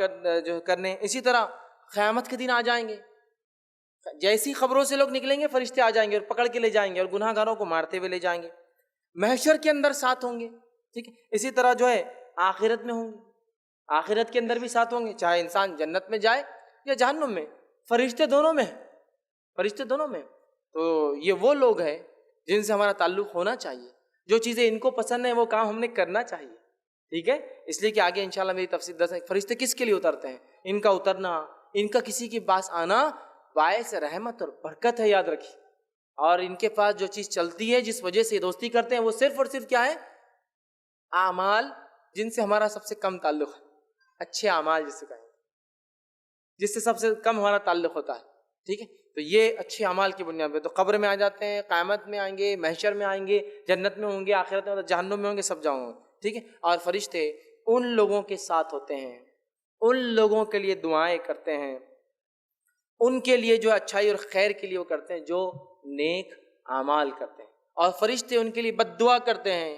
کرنے۔ اسی طرح قیامت کے دن آ جائیں گے، جیسی خبروں سے لوگ نکلیں گے فرشتے آ جائیں گے اور پکڑ کے لے جائیں گے اور گناہ گاروں کو مارتے ہوئے لے جائیں گے، محشر کے اندر ساتھ ہوں گے، ٹھیک ہے۔ اسی طرح جو ہے آخرت میں ہوں گے، آخرت کے اندر بھی ساتھ ہوں گے، چاہے انسان جنت میں جائے یا جہنم میں، فرشتے دونوں میں، فرشتے دونوں میں۔ تو یہ وہ لوگ ہیں جن سے ہمارا تعلق ہونا چاہیے، جو چیزیں ان کو پسند ہیں وہ کام ہم نے کرنا چاہیے، ٹھیک ہے۔ اس لیے کہ آگے انشاءاللہ میری تفصیل دس ہے فرشتے کس کے لیے اترتے ہیں، ان کا اترنا، ان کا کسی کے پاس آنا باعث رحمت اور برکت ہے، یاد رکھیے۔ اور ان کے پاس جو چیز چلتی ہے جس وجہ سے دوستی کرتے ہیں وہ صرف اور صرف کیا ہے؟ اعمال جن سے ہمارا سب سے کم تعلق ہے، اچھے اعمال جس سے کہیں گے، جس سے سب سے کم ہمارا تعلق ہوتا ہے، ٹھیک ہے۔ تو یہ اچھے اعمال کی بنیاد پہ تو قبر میں آ جاتے ہیں، قیامت میں آئیں گے، محشر میں آئیں گے، جنت میں ہوں گے، آخرت میں جہنم میں ہوں گے، سب جاؤں گے، ٹھیک ہے۔ اور فرشتے ان لوگوں کے ساتھ ہوتے ہیں، ان لوگوں کے لیے دعائیں کرتے ہیں، ان کے لیے جو اچھائی اور خیر کے لیے وہ کرتے ہیں جو نیک اعمال کرتے ہیں، اور فرشتے ان کے لیے بد دعا کرتے ہیں،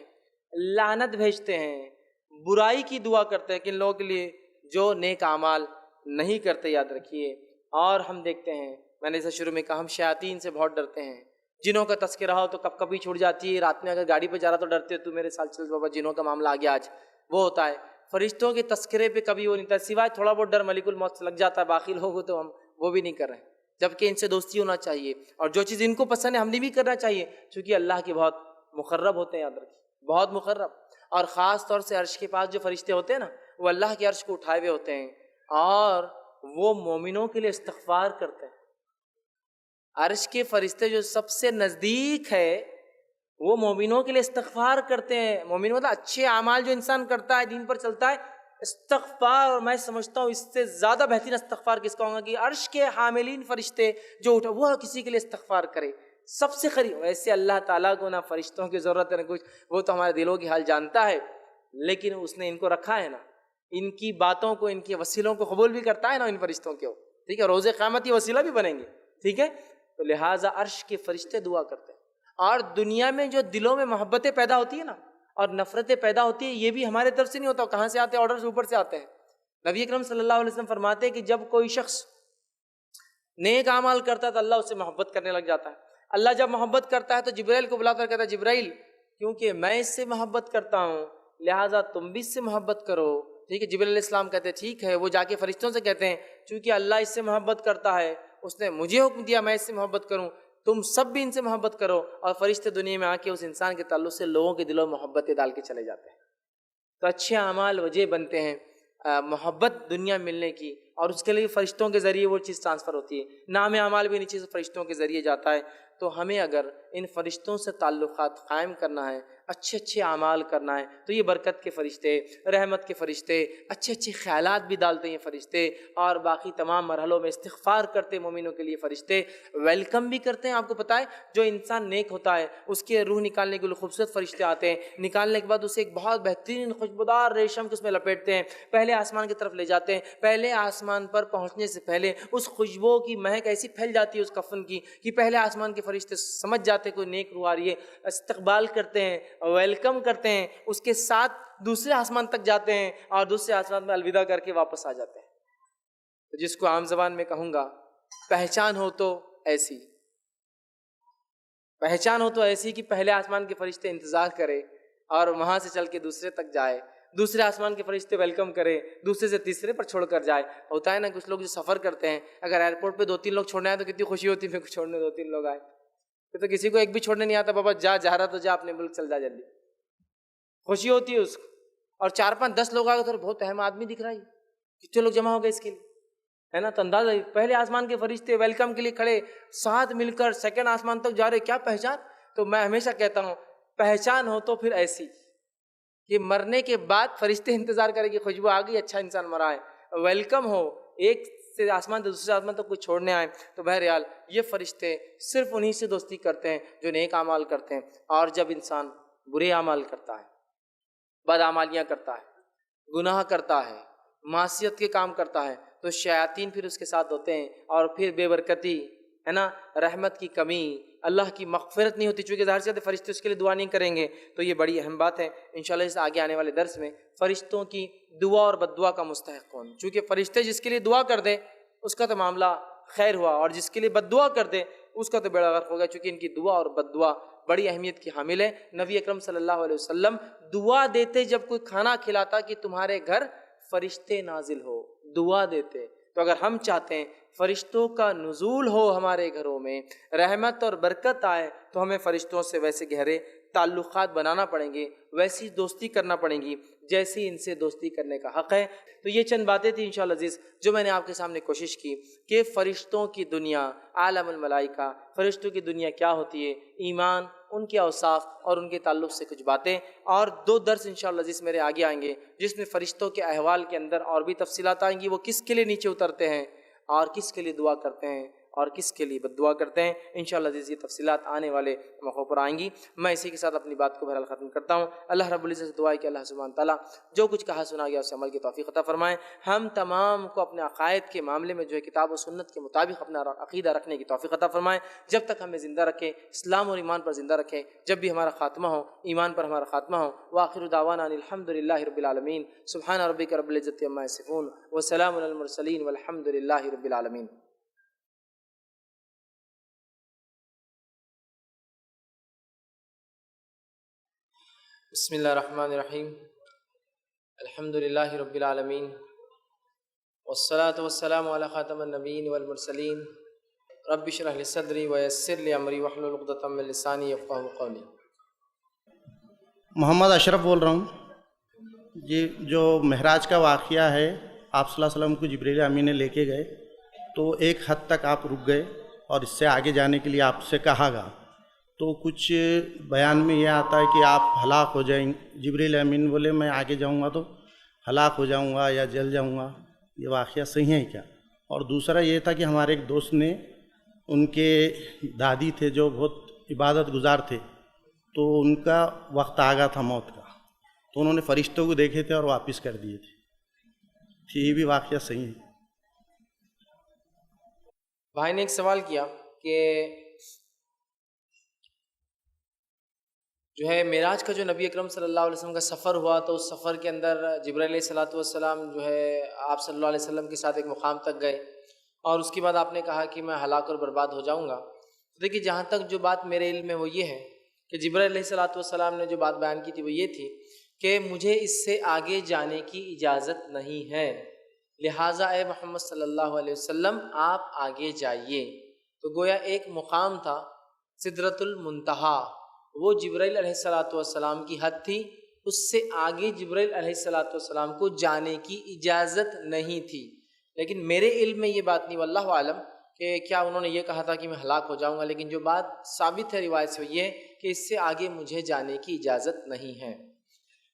لعنت بھیجتے ہیں، برائی کی دعا کرتے ہیں کہ ان لوگوں کے لیے جو نیک اعمال نہیں کرتے، یاد رکھیے۔ اور ہم دیکھتے ہیں، میں نے اسے شروع میں کہا، ہم شیاطین سے بہت ڈرتے ہیں، جنوں کا تذکرہ ہو تو کبھی چھوٹ جاتی ہے، رات میں اگر گاڑی پہ جا رہا تو ڈرتے تو میرے ساتھ چل بابا، جنوں کا معاملہ آ گیا آج، وہ ہوتا ہے۔ فرشتوں کے تذکرے پہ کبھی وہ نہیں تھا، سوائے تھوڑا بہت ڈر ملک الموت سے لگ جاتا ہے، باقی لوگ تو ہم وہ بھی نہیں کر رہے ہیں، جبکہ ان سے دوستی ہونا چاہیے، اور جو چیز ان کو پسند ہے ہم نے بھی کرنا چاہیے، چونکہ اللہ کے بہت مقرب ہوتے ہیں، یاد رکھیے، بہت مقرب۔ اور خاص طور سے عرش کے پاس جو فرشتے ہوتے ہیں نا، وہ اللہ کے عرش کو اٹھائے ہوئے ہوتے ہیں، اور وہ مومنوں کے لیے استغفار کرتے ہیں۔ عرش کے فرشتے جو سب سے نزدیک ہے وہ مومنوں کے لیے استغفار کرتے ہیں۔ مومن مطلب اچھے اعمال جو انسان کرتا ہے، دین پر چلتا ہے، استغفار، اور میں سمجھتا ہوں اس سے زیادہ بہترین استغفار کس کا ہوگا کہ عرش کے حاملین فرشتے جو اٹھا وہ کسی کے لیے استغفار کرے، سب سے قریب۔ ویسے اللہ تعالیٰ کو نہ فرشتوں کی ضرورت ہے نہ کچھ، وہ تو ہمارے دلوں کی حال جانتا ہے، لیکن اس نے ان کو رکھا ہے نا، ان کی باتوں کو، ان کے وسیلوں کو قبول بھی کرتا ہے نا ان فرشتوں کو، ٹھیک ہے۔ روز قیامت یہ وسیلہ بھی بنیں گے، ٹھیک ہے۔ تو لہٰذا عرش کے فرشتے دعا کرتے ہیں۔ اور دنیا میں جو دلوں میں محبتیں پیدا ہوتی ہیں نا اور نفرتیں پیدا ہوتی ہیں، یہ بھی ہمارے طرف سے نہیں ہوتا، کہاں سے آتے ہیں؟ آرڈرز اوپر سے آتے ہیں۔ نبی اکرم صلی اللہ علیہ وسلم فرماتے ہیں کہ جب کوئی شخص نیک اعمال کرتا ہے تو اللہ اس سے محبت کرنے لگ جاتا ہے۔ اللہ جب محبت کرتا ہے تو جبرائیل کو بلا کر کہتا ہے، جبرائیل کیونکہ میں اس سے محبت کرتا ہوں لہٰذا تم بھی اس سے محبت کرو، ٹھیک ہے۔ جبرائیل علیہ السلام کہتے ہیں ٹھیک ہے، وہ جا کے فرشتوں سے کہتے ہیں چونکہ اللہ اس سے محبت کرتا ہے، اس نے مجھے حکم دیا میں اس سے محبت کروں، تم سب بھی ان سے محبت کرو، اور فرشتے دنیا میں آ کے اس انسان کے تعلق سے لوگوں کے دلوں میں محبتیں ڈال کے چلے جاتے ہیں۔ تو اچھے اعمال وجہ بنتے ہیں محبت دنیا ملنے کی، اور اس کے لیے فرشتوں کے ذریعے وہ چیز ٹرانسفر ہوتی ہے، نام اعمال بھی نیچے سے فرشتوں کے ذریعے جاتا ہے۔ تو ہمیں اگر ان فرشتوں سے تعلقات قائم کرنا ہے، اچھے اچھے اعمال کرنا ہے، تو یہ برکت کے فرشتے، رحمت کے فرشتے، اچھے اچھے خیالات بھی ڈالتے ہیں فرشتے، اور باقی تمام مرحلوں میں استغفار کرتے ہیں مومنوں کے لیے فرشتے، ویلکم بھی کرتے ہیں۔ آپ کو پتہ ہے جو انسان نیک ہوتا ہے اس کے روح نکالنے کے لیے خوبصورت فرشتے آتے ہیں، نکالنے کے بعد اسے ایک بہت بہترین خوشبودار ریشم کے اس میں لپیٹتے ہیں، پہلے آسمان کی طرف لے جاتے ہیں، پہلے آسمان پر پہنچنے سے پہلے اس خوشبو کی مہک ایسی پھیل جاتی ہے اس کفن کی کہ پہلے آسمان کے فرشتے سمجھ جاتے ہیں کوئی نیک روح آ رہی ہے، استقبال کرتے ہیں، ویلکم کرتے ہیں، اس کے ساتھ دوسرے آسمان تک جاتے ہیں اور دوسرے آسمان میں الوداع کر کے واپس آ جاتے ہیں۔ تو جس کو عام زبان میں کہوں گا پہچان ہو تو ایسی، پہچان ہو تو ایسی کہ پہلے آسمان کے فرشتے انتظار کرے اور وہاں سے چل کے دوسرے تک جائے، دوسرے آسمان کے فرشتے ویلکم کرے، دوسرے سے تیسرے پر چھوڑ کر جائے. ہوتا ہے نا کچھ لوگ جو سفر کرتے ہیں، اگر ایئرپورٹ پہ 2-3 لوگ چھوڑنے آئے تو کتنی خوشی ہوتی ہے، پھر چھوڑنے 2-3 لوگ آئے. پھر تو کسی کو ایک بھی چھوڑنے نہیں آتا، بابا جا رہا تو جا، اپنے ملک چل جا جلدی. خوشی ہوتی ہے اس کو. اور 4-5-10 لوگ آ گئے تو بہت اہم آدمی دکھ رہا ہے، کتنے لوگ جمع ہو گئے اس کے لیے، ہے نا. تو اندازہ پہلے آسمان کے فرشتے ویلکم کے لیے کھڑے، ساتھ مل کر سیکنڈ آسمان تک جا رہے. کیا پہچان. تو میں ہمیشہ کہتا ہوں پہچان ہو تو پھر ایسی کہ مرنے کے بعد فرشتے انتظار کرے کہ خوشبو آ گئی، اچھا انسان مرا ہے. ویلکم ہو ایک سے آسمان سے دوسرے آسمان تک کوئی چھوڑنے آئے. تو بہرحال یہ فرشتے صرف انہی سے دوستی کرتے ہیں جو نیک اعمال کرتے ہیں. اور جب انسان برے اعمال کرتا ہے، بد اعمالیاں کرتا ہے، گناہ کرتا ہے، معصیت کے کام کرتا ہے، تو شیاطین پھر اس کے ساتھ ہوتے ہیں. اور پھر بے برکتی، ہے نا، رحمت کی کمی، اللہ کی مغفرت نہیں ہوتی، چونکہ ظاہر سی بات ہے فرشتے اس کے لیے دعا نہیں کریں گے. تو یہ بڑی اہم بات ہے. انشاءاللہ اس آگے آنے والے درس میں فرشتوں کی دعا اور بد دعا کا مستحق کون. چونکہ فرشتے جس کے لیے دعا کر دیں اس کا تو معاملہ خیر ہوا، اور جس کے لیے بد دعا کر دیں اس کا تو بیڑا غرق ہوگا، چونکہ ان کی دعا اور بد دعا بڑی اہمیت کی حامل ہے. نبی اکرم صلی اللہ علیہ وسلم دعا دیتے جب کوئی کھانا کھلاتا کہ تمہارے گھر فرشتے نازل ہو، دعا دیتے. تو اگر ہم چاہتے ہیں فرشتوں کا نزول ہو ہمارے گھروں میں، رحمت اور برکت آئے، تو ہمیں فرشتوں سے ویسے گہرے تعلقات بنانا پڑیں گے، ویسی دوستی کرنا پڑیں گی جیسی ان سے دوستی کرنے کا حق ہے. تو یہ چند باتیں تھیں انشاءاللہ عزیز جو میں نے آپ کے سامنے کوشش کی کہ فرشتوں کی دنیا، عالم الملائکہ، فرشتوں کی دنیا کیا ہوتی ہے، ایمان، ان کے اوصاف اور ان کے تعلق سے کچھ باتیں. اور 2 درس انشاءاللہ عزیز میرے آگے آئیں گے جس میں فرشتوں کے احوال کے اندر اور بھی تفصیلات آئیں گی، وہ کس کے لیے نیچے اترتے ہیں اور کس کے لیے دعا کرتے ہیں اور کس کے لیے بد دعا کرتے ہیں. انشاءاللہ عزیز یہ تفصیلات آنے والے موقعوں پر آئیں گی. میں اسی کے ساتھ اپنی بات کو بہرحال ختم کرتا ہوں. اللہ رب العزت سے دعا ہے کہ اللہ سبحانہ تعالیٰ جو کچھ کہا سنا گیا اسے عمل کی توفیق عطا فرمائے. ہم تمام کو اپنے عقائد کے معاملے میں جو ہے کتاب و سنت کے مطابق اپنا عقیدہ رکھنے کی توفیق عطا فرمائے. جب تک ہمیں زندہ رکھے، اسلام اور ایمان پر زندہ رکھے، جب بھی ہمارا خاتمہ ہو ایمان پر ہمارا خاتمہ ہو. وآخر دعوانا ان الحمدللہ رب العالمین. سبحان ربک رب العزت عما یصفون وسلام علی المرسلین والحمدللہ رب العالمین. بسم اللہ الرحمن الرحیم. الحمدللہ رب العالمین والصلاة والسلام علی خاتم النبیین والمرسلین. رب اشرح لی صدری ویسر لی امری واحلل عقدۃ من لسانی یفقہوا قولی. محمد اشرف بول رہا ہوں. جی جو معراج کا واقعہ ہے، آپ صلی اللہ علیہ وسلم کو جبریل امین نے لے کے گئے تو ایک حد تک آپ رک گئے اور اس سے آگے جانے کے لیے آپ سے کہا گا، تو کچھ بیان میں یہ آتا ہے کہ آپ ہلاک ہو جائیں. جبریل امین بولے میں آگے جاؤں گا تو ہلاک ہو جاؤں گا یا جل جاؤں گا. یہ واقعہ صحیح ہے کیا؟ اور دوسرا یہ تھا کہ ہمارے ایک دوست نے، ان کے دادی تھے جو بہت عبادت گزار تھے، تو ان کا وقت آ گیا تھا موت کا، تو انہوں نے فرشتوں کو دیکھے تھے اور واپس کر دیے تھے. یہ بھی واقعہ صحیح ہے. بھائی نے ایک سوال کیا کہ جو ہے معراج کا جو نبی اکرم صلی اللہ علیہ وسلم کا سفر ہوا تو اس سفر کے اندر جبرائیل علیہ السلام جو ہے آپ صلی اللہ علیہ وسلم کے ساتھ ایک مقام تک گئے، اور اس کے بعد آپ نے کہا کہ میں ہلاک اور برباد ہو جاؤں گا. تو دیکھیے جہاں تک جو بات میرے علم میں وہ یہ ہے کہ جبرائیل علیہ السلام نے جو بات بیان کی تھی وہ یہ تھی کہ مجھے اس سے آگے جانے کی اجازت نہیں ہے، لہٰذا اے محمد صلی اللہ علیہ وسلم آپ آگے جائیے. تو گویا ایک مقام تھا سدرۃ المنتہا، وہ جبرائیل علیہ السلام کی حد تھی، اس سے آگے جبرائیل علیہ السلام کو جانے کی اجازت نہیں تھی. لیکن میرے علم میں یہ بات نہیں، واللہ عالم، کہ کیا انہوں نے یہ کہا تھا کہ میں ہلاک ہو جاؤں گا. لیکن جو بات ثابت ہے روایت سے وہ یہ کہ اس سے آگے مجھے جانے کی اجازت نہیں ہے.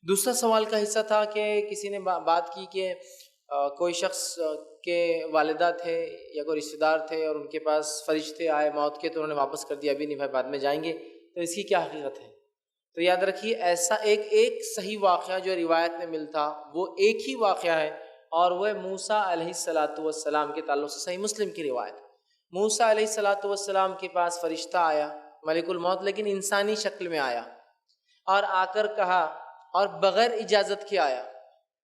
دوسرا سوال کا حصہ تھا کہ کسی نے بات کی کہ کوئی شخص کے والدہ تھے یا کوئی رشتہ دار تھے اور ان کے پاس فرشتے آئے موت کے، تو انہوں نے واپس کر دیا، ابھی نہیں بھائی بعد میں جائیں گے. تو اس کی کیا حقیقت ہے؟ تو یاد رکھیے ایسا ایک صحیح واقعہ جو روایت میں ملتا وہ ایک ہی واقعہ ہے، اور وہ موسیٰ علیہ السلام کے تعلق سے صحیح مسلم کی روایت. موسیٰ علیہ السلام کے پاس فرشتہ آیا ملک الموت، لیکن انسانی شکل میں آیا اور آ کر کہا، اور بغیر اجازت کے آیا.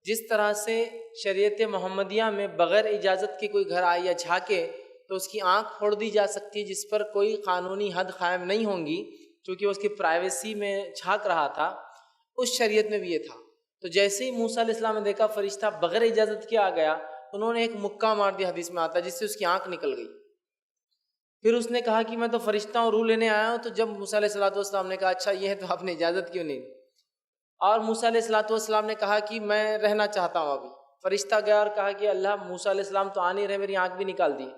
جس طرح سے شریعت محمدیہ میں بغیر اجازت کے کوئی گھر آئے یا جھانکے تو اس کی آنکھ پھوڑ دی جا سکتی ہے، جس پر کوئی قانونی حد قائم نہیں ہوں گی چونکہ اس کی پرائیویسی میں جھانک رہا تھا. اس شریعت میں بھی یہ تھا. تو جیسے ہی موسیٰ علیہ السلام نے دیکھا فرشتہ بغیر اجازت کے آ گیا، انہوں نے ایک مکہ مار دیا، حدیث میں آتا ہے، جس سے اس کی آنکھ نکل گئی۔ پھر اس نے کہا کہ میں تو فرشتہ ہوں، روح لینے آیا ہوں۔ تو جب موسیٰ علیہ السلام نے کہا اچھا یہ ہے تو آپ نے اجازت کیوں نہیں؟ اور موسیٰ علیہ السلام نے کہا کہ میں رہنا چاہتا ہوں ابھی۔ فرشتہ گیا اور کہا کہ اللہ موسیٰ علیہ السلام تو آ نہیں رہے، میری آنکھ بھی نکال دی،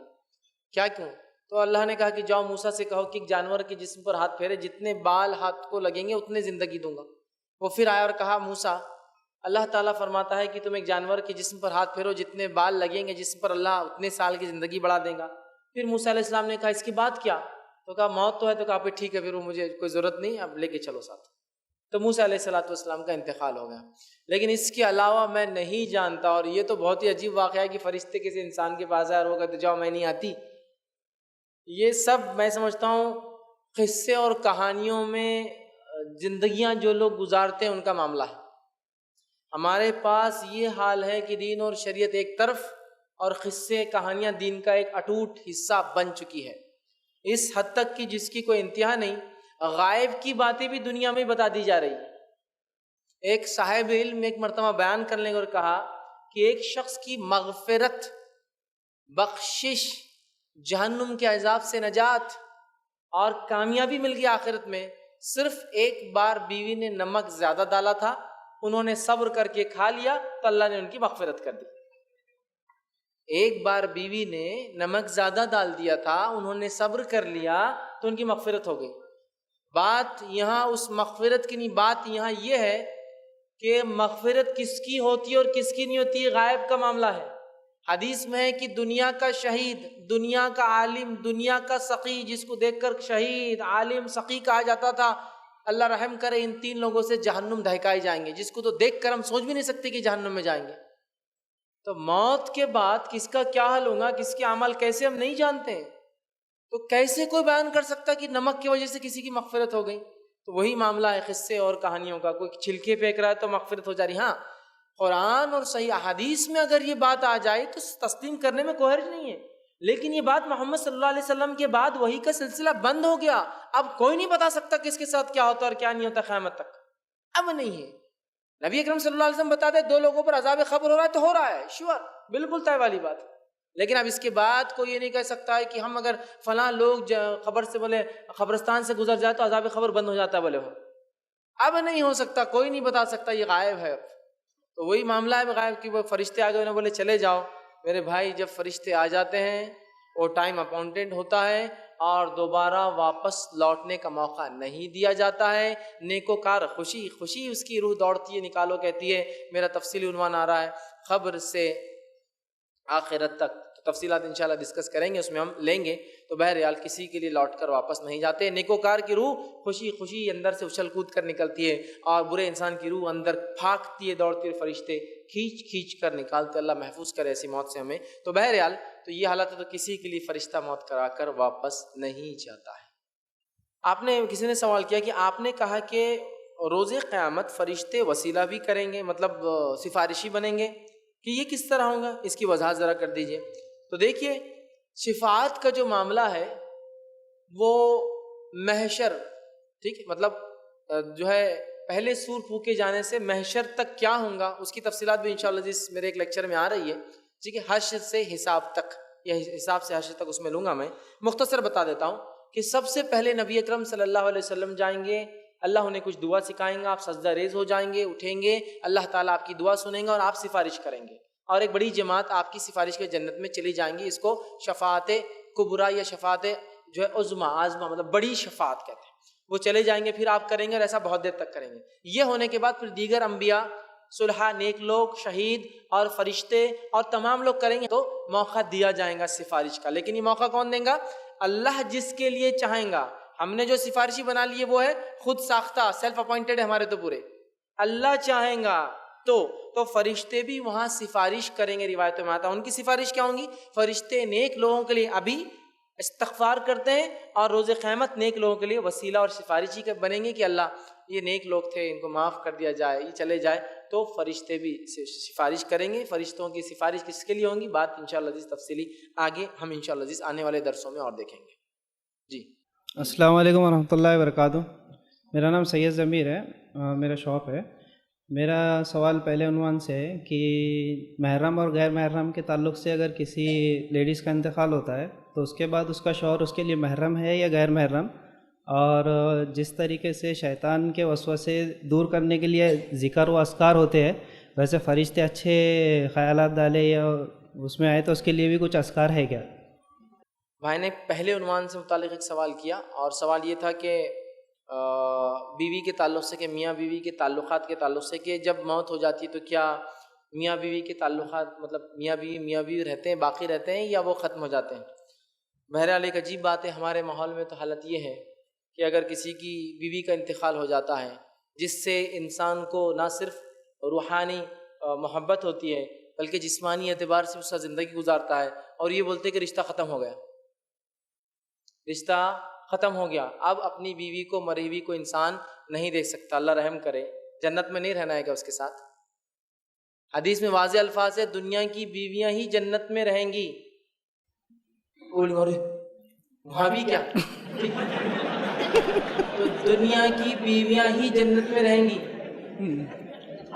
کیا کیوں؟ تو اللہ نے کہا کہ جاؤ موسیٰ سے کہو کہ ایک جانور کے جسم پر ہاتھ پھیرے، جتنے بال ہاتھ کو لگیں گے اتنے زندگی دوں گا۔ وہ پھر آیا اور کہا موسیٰ اللہ تعالیٰ فرماتا ہے کہ تم ایک جانور کے جسم پر ہاتھ پھیرو، جتنے بال لگیں گے جسم پر اللہ اتنے سال کی زندگی بڑھا دے گا۔ پھر موسیٰ علیہ السلام نے کہا اس کی بات کیا؟ تو کہا موت تو ہے۔ تو کہا پھر ٹھیک ہے، پھر وہ مجھے کوئی ضرورت نہیں، اب لے کے چلو ساتھ۔ تو موسیٰ علیہ السلام کا انتقال ہو گیا۔ لیکن اس کے علاوہ میں نہیں جانتا، اور یہ تو بہت ہی عجیب واقعہ ہے کہ فرشتے کسی انسان کے پاس آئے اور وہ کہتے جاؤ میں نہیں آتی۔ یہ سب میں سمجھتا ہوں قصے اور کہانیوں میں زندگیاں جو لوگ گزارتے ہیں ان کا معاملہ ہے۔ ہمارے پاس یہ حال ہے کہ دین اور شریعت ایک طرف اور قصے کہانیاں دین کا ایک اٹوٹ حصہ بن چکی ہے، اس حد تک کہ جس کی کوئی انتہا نہیں۔ غائب کی باتیں بھی دنیا میں بتا دی جا رہی ہیں۔ ایک صاحب علم ایک مرتبہ بیان کرنے اور کہا کہ ایک شخص کی مغفرت، بخشش، جہنم کے عذاب سے نجات اور کامیابی مل گئی آخرت میں، صرف ایک بار بیوی نے نمک زیادہ ڈالا تھا، انہوں نے صبر کر کے کھا لیا تو اللہ نے ان کی مغفرت کر دی۔ ایک بار بیوی نے نمک زیادہ ڈال دیا تھا، انہوں نے صبر کر لیا تو ان کی مغفرت ہو گئی۔ بات یہاں اس مغفرت کی نہیں، بات یہاں یہ ہے کہ مغفرت کس کی ہوتی ہے اور کس کی نہیں ہوتی ہے، غائب کا معاملہ ہے۔ حدیث میں ہے کہ دنیا کا شہید، دنیا کا عالم، دنیا کا سقی، جس کو دیکھ کر شہید، عالم، سقی کہا جاتا تھا، اللہ رحم کرے ان تین لوگوں سے جہنم دہکائے جائیں گے، جس کو تو دیکھ کر ہم سوچ بھی نہیں سکتے کہ جہنم میں جائیں گے۔ تو موت کے بعد کس کا کیا حال ہوگا، کس کے اعمال کیسے، ہم نہیں جانتے ہیں۔ تو کیسے کوئی بیان کر سکتا کہ نمک کی وجہ سے کسی کی مغفرت ہو گئی؟ تو وہی معاملہ ہے قصے اور کہانیوں کا، کوئی چھلکے پھینک رہا ہے تو مغفرت ہو جا رہی۔ ہاں قرآن اور صحیح احادیث میں اگر یہ بات آ جائے تو تسلیم کرنے میں کوئی حرج نہیں ہے، لیکن یہ بات محمد صلی اللہ علیہ وسلم کے بعد وحی کا سلسلہ بند ہو گیا، اب کوئی نہیں بتا سکتا کس کے ساتھ کیا ہوتا اور کیا نہیں ہوتا قیامت تک، اب نہیں ہے۔ نبی اکرم صلی اللہ علیہ وسلم بتاتے دو لوگوں پر عذاب قبر ہو رہا ہے تو ہو رہا ہے، شیور، بالکل طے والی بات۔ لیکن اب اس کے بعد کوئی یہ نہیں کہہ سکتا ہے کہ ہم اگر فلاں لوگ قبر سے بولے قبرستان سے گزر جائے تو عذاب قبر بند ہو جاتا ہے، بولے ہو، اب نہیں ہو سکتا، کوئی نہیں بتا سکتا، یہ غائب ہے۔ تو وہی معاملہ ہے غائب کی، وہ فرشتے آ گئے انہیں بولے چلے جاؤ۔ میرے بھائی جب فرشتے آ جاتے ہیں وہ ٹائم اپوائنٹڈ ہوتا ہے اور دوبارہ واپس لوٹنے کا موقع نہیں دیا جاتا ہے۔ نیکوکار خوشی خوشی اس کی روح دوڑتی ہے، نکالو کہتی ہے۔ میرا تفصیلی عنوان آ رہا ہے قبر سے آخرت تک، تفصیلات انشاءاللہ ڈسکس کریں گے، اس میں ہم لیں گے۔ تو بہرحال کسی کے لیے لوٹ کر واپس نہیں جاتے۔ نیکوکار کی روح خوشی خوشی اندر سے اچھل کود کر نکلتی ہے، اور برے انسان کی روح اندر پھاکتی ہے، دوڑتی ہے، فرشتے کھینچ کھینچ کر نکالتے۔ اللہ محفوظ کرے ایسی موت سے ہمیں۔ تو بہرحال تو یہ حالت ہے، تو کسی کے لیے فرشتہ موت کرا کر واپس نہیں جاتا ہے۔ آپ نے کسی نے سوال کیا کہ آپ نے کہا کہ روز قیامت فرشتے وسیلہ بھی کریں گے، مطلب سفارشی بنیں گے، کہ یہ کس طرح ہوگا، اس کی وضاحت ذرا کر دیجئے۔ تو دیکھیے شفاعت کا جو معاملہ ہے وہ محشر، ٹھیک ہے، مطلب جو ہے پہلے سور پھونکے جانے سے محشر تک کیا ہوں گا، اس کی تفصیلات بھی انشاءاللہ جس میرے ایک لیکچر میں آ رہی ہے، ٹھیک ہے، حشر سے حساب تک، یا حساب سے حشر تک اس میں لوں گا میں۔ مختصر بتا دیتا ہوں کہ سب سے پہلے نبی اکرم صلی اللہ علیہ وسلم جائیں گے، اللہ انہیں کچھ دعا سکھائیں گا، آپ سجدہ ریز ہو جائیں گے، اٹھیں گے، اللہ تعالیٰ آپ کی دعا سنیں گا اور آپ سفارش کریں گے، اور ایک بڑی جماعت آپ کی سفارش کے جنت میں چلی جائیں گی۔ اس کو شفاعت کبریٰ یا شفاعت جو ہے عظمیٰ، عظمیٰ مطلب بڑی شفاعت کہتے ہیں۔ وہ چلے جائیں گے، پھر آپ کریں گے، اور ایسا بہت دیر تک کریں گے۔ یہ ہونے کے بعد پھر دیگر انبیاء، صلحاء، نیک لوگ، شہید اور فرشتے اور تمام لوگ کریں گے، تو موقع دیا جائے گا سفارش کا۔ لیکن یہ موقع کون دیں گا؟ اللہ جس کے لیے چاہیں گا۔ ہم نے جو سفارشی بنا لیے وہ ہے خود ساختہ، سیلف اپوائنٹڈ ہے ہمارے، تو پورے اللہ چاہیں گا تو فرشتے بھی وہاں سفارش کریں گے۔ روایتوں میں آتا ہے ان کی سفارش کیا ہوں گی؟ فرشتے نیک لوگوں کے لیے ابھی استغفار کرتے ہیں، اور روز قیامت نیک لوگوں کے لیے وسیلہ اور سفارشی بنیں گے کہ اللہ یہ نیک لوگ تھے، ان کو معاف کر دیا جائے، یہ چلے جائے۔ تو فرشتے بھی سفارش کریں گے۔ فرشتوں کی سفارش کس کے لیے ہوں گی، بات انشاءاللہ عزیز تفصیلی آگے ہم انشاءاللہ عزیز آنے والے درسوں میں اور دیکھیں گے۔ جی السلام علیکم ورحمۃ اللہ وبرکاتہ۔ میرا نام سید ضمیر ہے، میرا شاپ ہے۔ میرا سوال پہلے عنوان سے ہے کہ محرم اور غیر محرم کے تعلق سے اگر کسی لیڈیز کا انتقال ہوتا ہے تو اس کے بعد اس کا شوہر اس کے لیے محرم ہے یا غیر محرم، اور جس طریقے سے شیطان کے وسوسے دور کرنے کے لیے ذکر و اذکار ہوتے ہیں، ویسے فرشتے اچھے خیالات ڈالے یا اس میں آئے تو اس کے لیے بھی کچھ اذکار ہے کیا؟ بھائی نے پہلے عنوان سے متعلق ایک سوال کیا، اور سوال یہ تھا کہ بیوی کے تعلق سے، کہ میاں بیوی کے تعلقات کے تعلق سے، کہ جب موت ہو جاتی ہے تو کیا میاں بیوی کے تعلقات، مطلب میاں بیوی رہتے ہیں، باقی رہتے ہیں، یا وہ ختم ہو جاتے ہیں؟ بہرحال ایک عجیب بات ہے، ہمارے ماحول میں تو حالت یہ ہے کہ اگر کسی کی بیوی کا انتقال ہو جاتا ہے، جس سے انسان کو نہ صرف روحانی محبت ہوتی ہے بلکہ جسمانی اعتبار سے اس کا زندگی گزارتا ہے، اور یہ بولتے کہ رشتہ ختم ہو گیا، رشتہ ختم ہو گیا، اب اپنی بیوی کو، مری ہوئی کو انسان نہیں دیکھ سکتا، اللہ رحم کرے، جنت میں نہیں رہنا ہے کیا اس کے ساتھ؟ حدیث میں واضح الفاظ ہے، دنیا کی بیویاں ہی جنت میں رہیں گی۔ وہاں بھی کیا؟ تو دنیا کی بیویاں ہی جنت میں رہیں گی،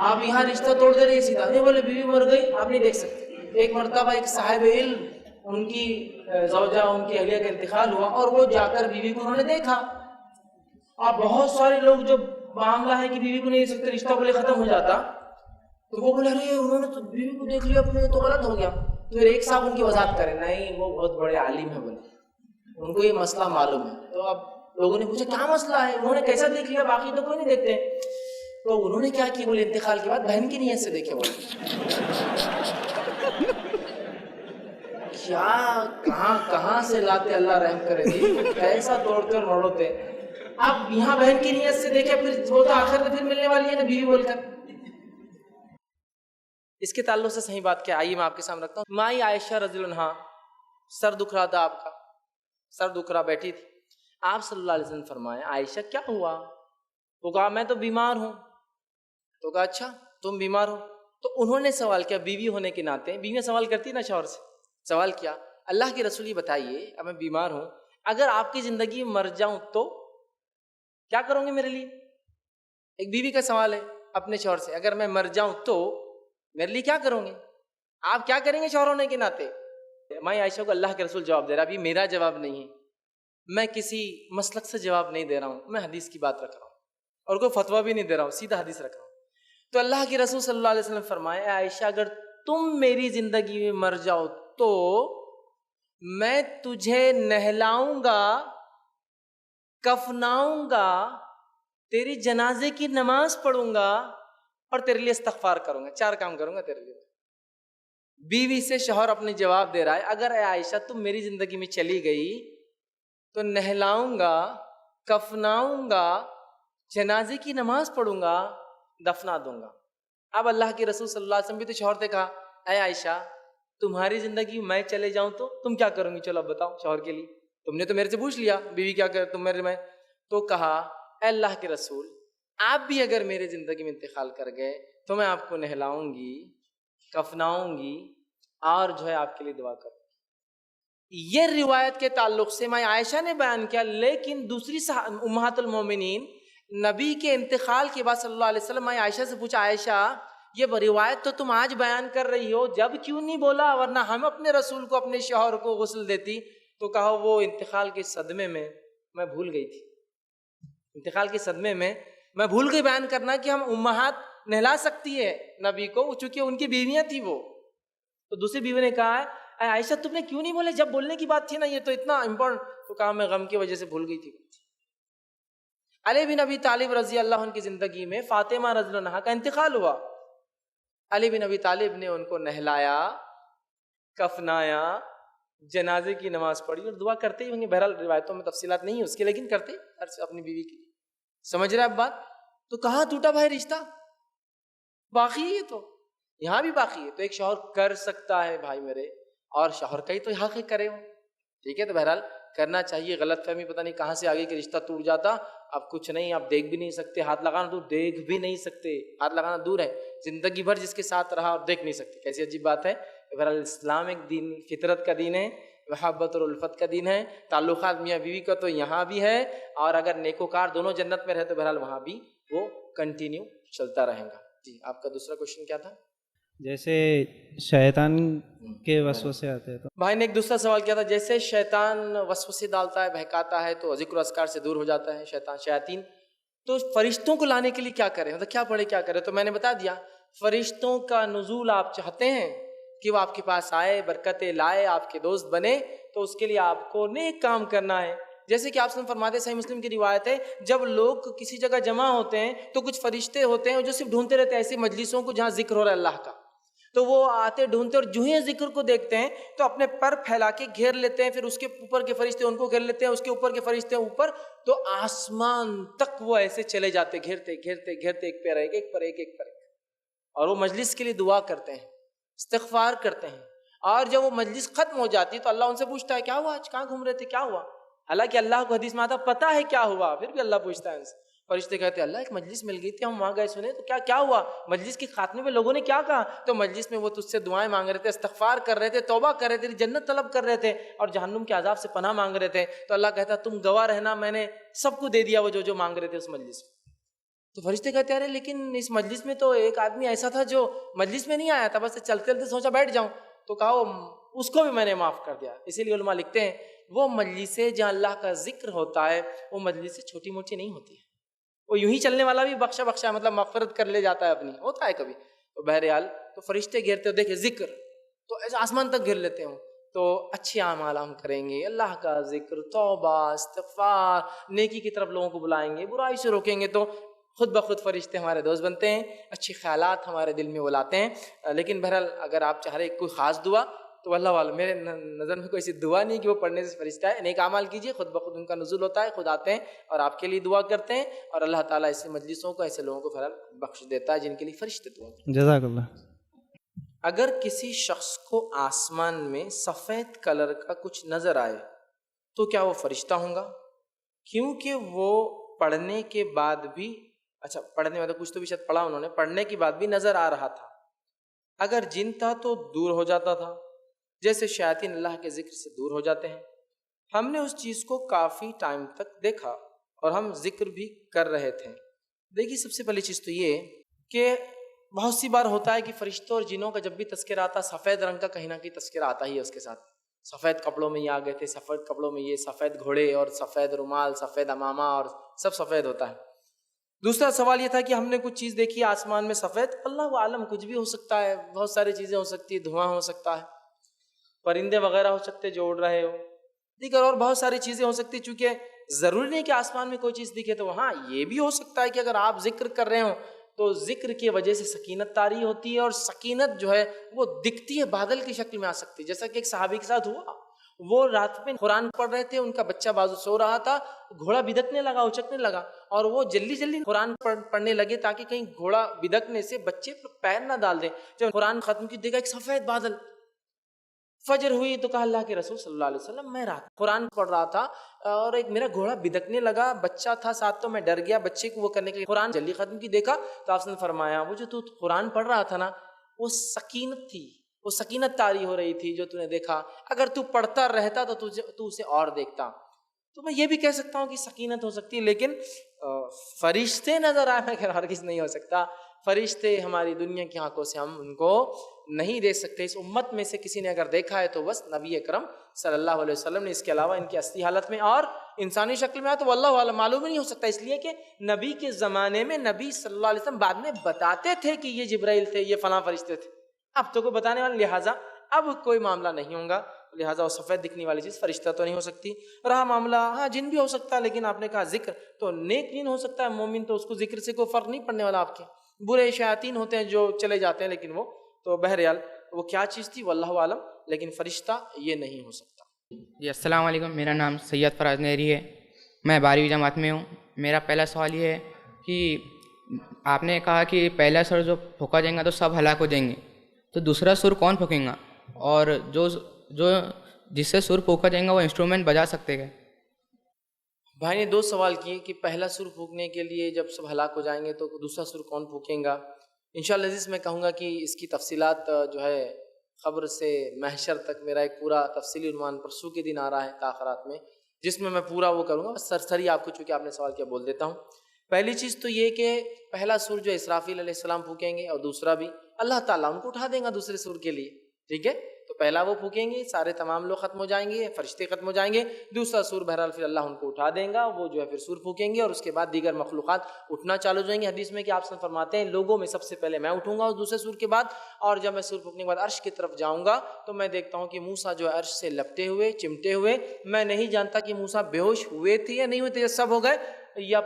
آپ یہاں رشتہ توڑ دے رہے، سیدھا نہیں بولے بیوی مر گئی آپ نہیں دیکھ سکتے۔ ایک مرتبہ ایک صاحب علم، ان کی زوجہ، ان کی اہلیہ کا انتقال ہوا، اور وہ جا کر بیوی کو انہوں نے دیکھا۔ اب بہت سارے لوگ جو معاملہ ہے کہ بیوی کو نہیں دیکھ سکتے، رشتہ بولے ختم ہو جاتا، تو وہ بولے ارے انہوں نے تو بیوی کو دیکھ لیا اپنے، تو غلط ہو گیا۔ تو پھر ایک صاحب ان کی وضاحت کرے، نہیں وہ بہت بڑے عالم ہیں، بولے ان کو یہ مسئلہ معلوم ہے۔ تو اب لوگوں نے پوچھا کیا مسئلہ ہے، انہوں نے کیسا دیکھ لیا، باقی تو کوئی نہیں دیکھتے؟ تو انہوں نے کیا کیا، بولے انتقال کے بعد بہن کی نیت سے دیکھے، بولے کیا کہاں سے لاتے، اللہ رحم کرے جی، کیسا توڑتے اور موڑتے۔ اب یہاں بہن کی نیت سے دیکھے، پھر وہ تو آخر میں پھر ملنے والی ہے نا بیوی بول کر۔ اس کے تعلق سے صحیح بات کیا، آئیے میں آپ کے سامنے رکھتا ہوں۔ مائی عائشہ رضی اللہ عنہا، سر دکھ رہا تھا آپ کا، سر دکھ رہا، بیٹھی تھی، آپ صلی اللہ علیہ وسلم فرمائے عائشہ کیا ہوا؟ وہ کہا میں تو بیمار ہوں۔ تو کہا اچھا تم بیمار ہو؟ تو انہوں نے سوال کیا، بیوی ہونے کے ناطے، بیویاں سوال کرتی نا شوہر سے، سوال کیا اللہ کے رسول یہ بتائیے، اب میں بیمار ہوں، اگر آپ کی زندگی میں مر جاؤں تو کیا کروں گے میرے لیے؟ ایک بیوی کا سوال ہے اپنے شوہر سے، اگر میں مر جاؤں تو میرے لیے کیا کروں گے؟ آپ کیا کریں گے شوہر ہونے کے ناطے؟ میں عائشہ کو اللہ کے رسول جواب دے رہا، ابھی میرا جواب نہیں ہے، میں کسی مسلک سے جواب نہیں دے رہا ہوں، میں حدیث کی بات رکھ رہا ہوں، اور کوئی فتویٰ بھی نہیں دے رہا ہوں، سیدھا حدیث رکھ رہا ہوں۔ تو اللہ کے رسول صلی اللہ علیہ وسلم فرمائے اے عائشہ اگر تم میری زندگی میں مر جاؤ تو میں تجھے نہلاؤں گا، کفناؤں گا، تیری جنازے کی نماز پڑھوں گا، اور تیرے لیے استغفار کروں گا، 4 کام کروں گا تیرے لیے۔ بیوی سے شوہر اپنے جواب دے رہا ہے، اگر اے عائشہ تم میری زندگی میں چلی گئی تو نہلاؤں گا، کفناؤں گا، جنازے کی نماز پڑھوں گا، دفنا دوں گا۔ اب اللہ کے رسول صلی اللہ علیہ وسلم بھی تو شوہر سے کہا اے عائشہ تمہاری زندگی میں چلے جاؤں تو تم کیا کروں گی؟ چلو اب بتاؤ شوہر کے لیے، تم نے تو میرے سے پوچھ لیا بیوی کیا کر تم میرے میں، تو کہا اے اللہ کے رسول آپ بھی اگر میرے زندگی میں انتقال کر گئے تو میں آپ کو نہلاؤں گی، کفناؤں گی، اور جو ہے آپ کے لیے دعا کروں گی۔ یہ روایت کے تعلق سے میں عائشہ نے بیان کیا، لیکن دوسری امہات المومنین نبی کے انتقال کے بعد صلی اللہ علیہ وسلم میں عائشہ سے پوچھا عائشہ یہ روایت تو تم آج بیان کر رہی ہو، جب کیوں نہیں بولا، ورنہ ہم اپنے رسول کو، اپنے شوہر کو غسل دیتی؟ تو کہا وہ انتقال کے صدمے میں میں بھول گئی تھی، انتقال کے صدمے میں میں بھول گئی بیان کرنا کہ ہم امہات نہلا سکتی ہے نبی کو، چونکہ ان کی بیویاں تھی وہ۔ تو دوسری بیوی نے کہا اے عائشہ تم نے کیوں نہیں بولے جب بولنے کی بات تھی نا، یہ تو اتنا امپورٹنٹ۔ تو کہا میں غم کی وجہ سے بھول گئی تھی۔ علی بن ابی طالب رضی اللہ عنہ کی زندگی میں فاطمہ رضی اللہ عنہا کا انتقال ہوا، علی بن ابی طالب نے ان کو نہلایا، کفنایا، جنازے کی نماز پڑھی، اور دعا کرتے ہی ہوں گے، بہرحال روایتوں میں تفصیلات نہیں ہے اس کے، لیکن کرتے اپنی بیوی کی۔ سمجھ رہے اب بات؟ تو کہاں ٹوٹا بھائی رشتہ؟ باقی ہے، تو یہاں بھی باقی ہے۔ تو ایک شوہر کر سکتا ہے بھائی میرے، اور شوہر کا ہی تو حق ہے کرے ہو، ٹھیک ہے؟ تو بہرحال کرنا چاہیے۔ غلط فہمی پتہ نہیں کہاں سے آگے کہ رشتہ ٹوٹ جاتا، اب کچھ نہیں، آپ دیکھ بھی نہیں سکتے، ہاتھ لگانا تو دیکھ بھی نہیں سکتے، ہاتھ لگانا دور ہے، زندگی بھر جس کے ساتھ رہا اور دیکھ نہیں سکتے، کیسی عجیب بات ہے۔ بہرحال اسلام ایک دین، فطرت کا دین ہے، محبت اور الفت کا دین ہے، تعلقات میاں بیوی کا تو یہاں بھی ہے، اور اگر نیکوکار دونوں جنت میں رہے تو بہرحال وہاں بھی وہ کنٹینیو چلتا رہے گا۔ جی آپ کا دوسرا کوشچن کیا تھا؟ جیسے شیطان کے وسوسے آتے ہیں تو بھائی نے ایک دوسرا سوال کیا تھا، جیسے شیطان وسوسے ڈالتا ہے، بہکاتا ہے تو ذکر و اذکار سے دور ہو جاتا ہے شیاطین، تو فرشتوں کو لانے کے لیے کیا کریں، مطلب کیا پڑھے کیا کرے؟ تو میں نے بتا دیا، فرشتوں کا نزول آپ چاہتے ہیں کہ وہ آپ کے پاس آئے، برکتیں لائے، آپ کے دوست بنے، تو اس کے لیے آپ کو نیک کام کرنا ہے. جیسے کہ آپ سے فرماتے، صحیح مسلم کی روایت ہے، جب لوگ کسی جگہ جمع ہوتے ہیں تو کچھ فرشتے ہوتے ہیں جو صرف ڈھونڈتے رہتے ہیں ایسی مجلسوں کو جہاں ذکر ہو رہا ہے اللہ کا. تو وہ آتے ڈھونڈتے، اور جو ہی ذکر کو دیکھتے ہیں تو اپنے پر پھیلا کے گھیر لیتے ہیں، پھر اس کے اوپر کے فرشتے ان کو گھیر لیتے ہیں، اس کے اوپر کے فرشتے اوپر، تو آسمان تک وہ ایسے چلے جاتے، گھیرتے گھیرتے گھیرتے، ایک پر ایک پر ایک، اور وہ مجلس کے لیے دعا کرتے ہیں، استغفار کرتے ہیں. اور جب وہ مجلس ختم ہو جاتی ہے تو اللہ ان سے پوچھتا ہے کیا ہوا آج، کہاں گھوم رہے تھے، کیا ہوا؟ حالانکہ اللہ کو حدیث میں آتا پتہ ہے کیا ہوا، پھر بھی اللہ پوچھتا ہے ان سے. فرشتے کہتے ہیں اللہ ایک مجلس مل گئی تھی، ہم وہاں گئے سنے تو کیا ہوا، مجلس کے خاتمے میں لوگوں نے کیا کہا؟ تو مجلس میں وہ تجھ سے دعائیں مانگ رہے تھے، استغفار کر رہے تھے، توبہ کر رہے تھے، جنت طلب کر رہے تھے، اور جہنم کے عذاب سے پناہ مانگ رہے تھے. تو اللہ کہتا تم گواہ رہنا، میں نے سب کو دے دیا وہ جو مانگ رہے تھے اس مجلس میں. تو فرشتے کہتے ہیں ارے لیکن اس مجلس میں تو ایک آدمی ایسا تھا جو مجلس میں نہیں آیا تھا، بس چلتے چلتے سوچا بیٹھ جاؤں. تو کہا اس کو بھی میں نے معاف کر دیا. اسی لیے علماء لکھتے ہیں وہ مجلسیں جہاں اللہ کا ذکر ہوتا ہے وہ مجلسیں چھوٹی موٹی نہیں ہوتی ہے. وہ یوں ہی چلنے والا بھی بخشا مطلب مغفرت کر لے جاتا ہے اپنی، ہوتا ہے کبھی. تو بہرحال تو فرشتے گھیرتے ہو، دیکھیں ذکر تو ایسے آسمان تک گھیر لیتے ہوں. تو اچھے اعمال ہم کریں گے، اللہ کا ذکر، توبہ، استغفار، نیکی کی طرف لوگوں کو بلائیں گے، برائی سے روکیں گے، تو خود بخود فرشتے ہمارے دوست بنتے ہیں، اچھے خیالات ہمارے دل میں وہ لاتے ہیں. لیکن بہرحال اگر آپ چاہ رہے کوئی خاص دعا تو اللہ والا، میرے نظر میں کوئی ایسی دعا نہیں کہ وہ پڑھنے سے فرشتہ ہے. نیک اعمال کیجیے، خود بخود ان کا نزول ہوتا ہے، خود آتے ہیں اور آپ کے لیے دعا کرتے ہیں، اور اللہ تعالیٰ ایسے مجلسوں کو، ایسے لوگوں کو بہرحال بخش دیتا ہے جن کے لیے فرشتے دعا کرتے ہیں. جزاک اللہ. اگر کسی شخص کو آسمان میں سفید کلر کا کچھ نظر آئے تو کیا وہ فرشتہ ہوں گا؟ کیونکہ وہ پڑھنے کے بعد بھی، اچھا پڑھنے میں تو کچھ تو بھی شاید پڑھا انہوں نے، پڑھنے کے بعد بھی نظر آ رہا تھا. اگر جن تھا تو دور ہو جاتا تھا، جیسے شیاطین اللہ کے ذکر سے دور ہو جاتے ہیں. ہم نے اس چیز کو کافی ٹائم تک دیکھا اور ہم ذکر بھی کر رہے تھے. دیکھیے سب سے پہلی چیز تو یہ کہ بہت سی بار ہوتا ہے کہ فرشتوں اور جنوں کا جب بھی تذکرہ آتا، سفید رنگ کا کہیں نہ کہیں تذکرہ آتا ہی ہے اس کے ساتھ. سفید کپڑوں میں یہ آ گئے تھے، سفید کپڑوں میں یہ، سفید گھوڑے اور سفید رومال، سفید امامہ اور سب سفید ہوتا ہے. دوسرا سوال یہ تھا کہ ہم نے کچھ چیز دیکھی آسمان میں سفید، اللہ عالم کچھ بھی ہو سکتا ہے، بہت ساری چیزیں ہو سکتی ہے، دھواں ہو سکتا ہے، پرندے وغیرہ ہو سکتے جو اڑ رہے ہو، دیگر اور بہت ساری چیزیں ہو سکتی. چونکہ ضروری نہیں کہ آسمان میں کوئی چیز دکھے، تو ہاں یہ بھی ہو سکتا ہے کہ اگر آپ ذکر کر رہے ہوں تو ذکر کی وجہ سے سکینت طاری ہوتی ہے، اور سکینت جو ہے وہ دکھتی ہے، بادل کی شکل میں آ سکتی ہے. جیسا کہ ایک صحابی کے ساتھ ہوا، وہ رات میں قرآن پڑھ رہے تھے، ان کا بچہ بازو سو رہا تھا، گھوڑا بدکنے لگا، اچکنے لگا، اور وہ جلدی قرآن پڑھنے لگے تاکہ کہیں گھوڑا بدکنے سے بچے پر پیر نہ ڈال دیں. جب قرآن ختم کی دیکھا ایک سفید بادل. فجر ہوئی تو کہا اللہ کے رسول صلی اللہ علیہ وسلم میں رات قرآن پڑھ رہا تھا اور ایک میرا گھوڑا بدکنے لگا، بچہ تھا ساتھ تو میں ڈر گیا، بچے کو وہ کرنے کے لیے قرآن جلدی ختم کی دیکھا تو آپ نے فرمایا وہ جو تو قرآن پڑھ رہا تھا نا وہ سکینت تھی، وہ سکینت طاری ہو رہی تھی جو تو نے دیکھا. اگر تو پڑھتا رہتا تو اسے اور دیکھتا. تو میں یہ بھی کہہ سکتا ہوں کہ سکینت ہو سکتی ہے، لیکن فرشتے نظر آنے کا ہرگز نہیں ہو سکتا. فرشتے ہماری دنیا کی آنکھوں سے ہم ان کو نہیں دیکھ سکتے. اس امت میں سے کسی نے اگر دیکھا ہے تو بس نبی اکرم صلی اللہ علیہ وسلم نے. اس کے علاوہ ان کی اصلی حالت میں اور انسانی شکل میں آیا تو واللہ اعلم، معلوم ہی نہیں ہو سکتا. اس لیے کہ نبی کے زمانے میں نبی صلی اللہ علیہ وسلم بعد میں بتاتے تھے کہ یہ جبرائیل تھے، یہ فلاں فرشتے تھے. اب تو کوئی بتانے والا، لہٰذا اب کوئی معاملہ نہیں ہوگا، لہٰذا وہ سفید دکھنے والی چیز فرشتہ تو نہیں ہو سکتی. رہا معاملہ ہاں جن بھی ہو سکتا ہے، لیکن آپ نے کہا ذکر تو نیک جن ہو سکتا ہے، مومن تو اس کو ذکر سے کوئی فرق نہیں پڑنے والا. آپ کے برے شیاطین ہوتے ہیں جو چلے جاتے ہیں، لیکن وہ تو بہرحال وہ کیا چیز تھی واللہ عالم، لیکن فرشتہ یہ نہیں ہو سکتا. جی السلام علیکم، میرا نام سید فراز نہری ہے، میں 12ویں جماعت میں ہوں. میرا پہلا سوال یہ ہے کہ آپ نے کہا کہ پہلا سر جو پھونکا جائے گا تو سب ہلاک ہو جائیں گے، تو دوسرا سر کون پھونکیں گا؟ اور جو جس سے سر پھونکا جائے گا وہ انسٹرومنٹ بجا سکتے گا؟ بھائی نے دو سوال کیے کہ پہلا سر پھونکنے کے لیے جب سب ہلاک ہو جائیں گے تو دوسرا سر کون پھونکیں گا. انشاءاللہ عزیز میں کہوں گا کہ اس کی تفصیلات جو ہے خبر سے محشر تک میرا ایک پورا تفصیلی عنوان پرسوں کے دن آ رہا ہے تاخرات میں، جس میں پورا وہ کروں گا. سرسری آپ کو چونکہ آپ نے سوال کیا بول دیتا ہوں. پہلی چیز تو یہ کہ پہلا سور جو اسرافیل علیہ السلام پھونکیں گے، اور دوسرا بھی اللہ تعالیٰ ان کو اٹھا دیں گا دوسرے سور کے لیے، ٹھیک ہے؟ تو پہلا وہ پھونکیں گے، سارے تمام لوگ ختم ہو جائیں گے، فرشتے ختم ہو جائیں گے، دوسرا سور بہرحال پھر اللہ ان کو اٹھا دیں گا، وہ جو ہے پھر سور پھونکیں گے، اور اس کے بعد دیگر مخلوقات اٹھنا چالو ہو جائیں گے۔ حدیث میں کہ آپ سے فرماتے ہیں لوگوں میں سب سے پہلے میں اٹھوں گا اس دوسرے سور کے بعد، اور جب میں سور پھونکنے کے بعد عرش کی طرف جاؤں گا تو میں دیکھتا ہوں کہ موسیٰ جو ہے عرش سے لپٹے ہوئے، چمٹے ہوئے، میں نہیں جانتا کہ موسیٰ بے ہوش ہوئے تھے یا نہیں ہوئے تھے، یا سب ہو گئے، یا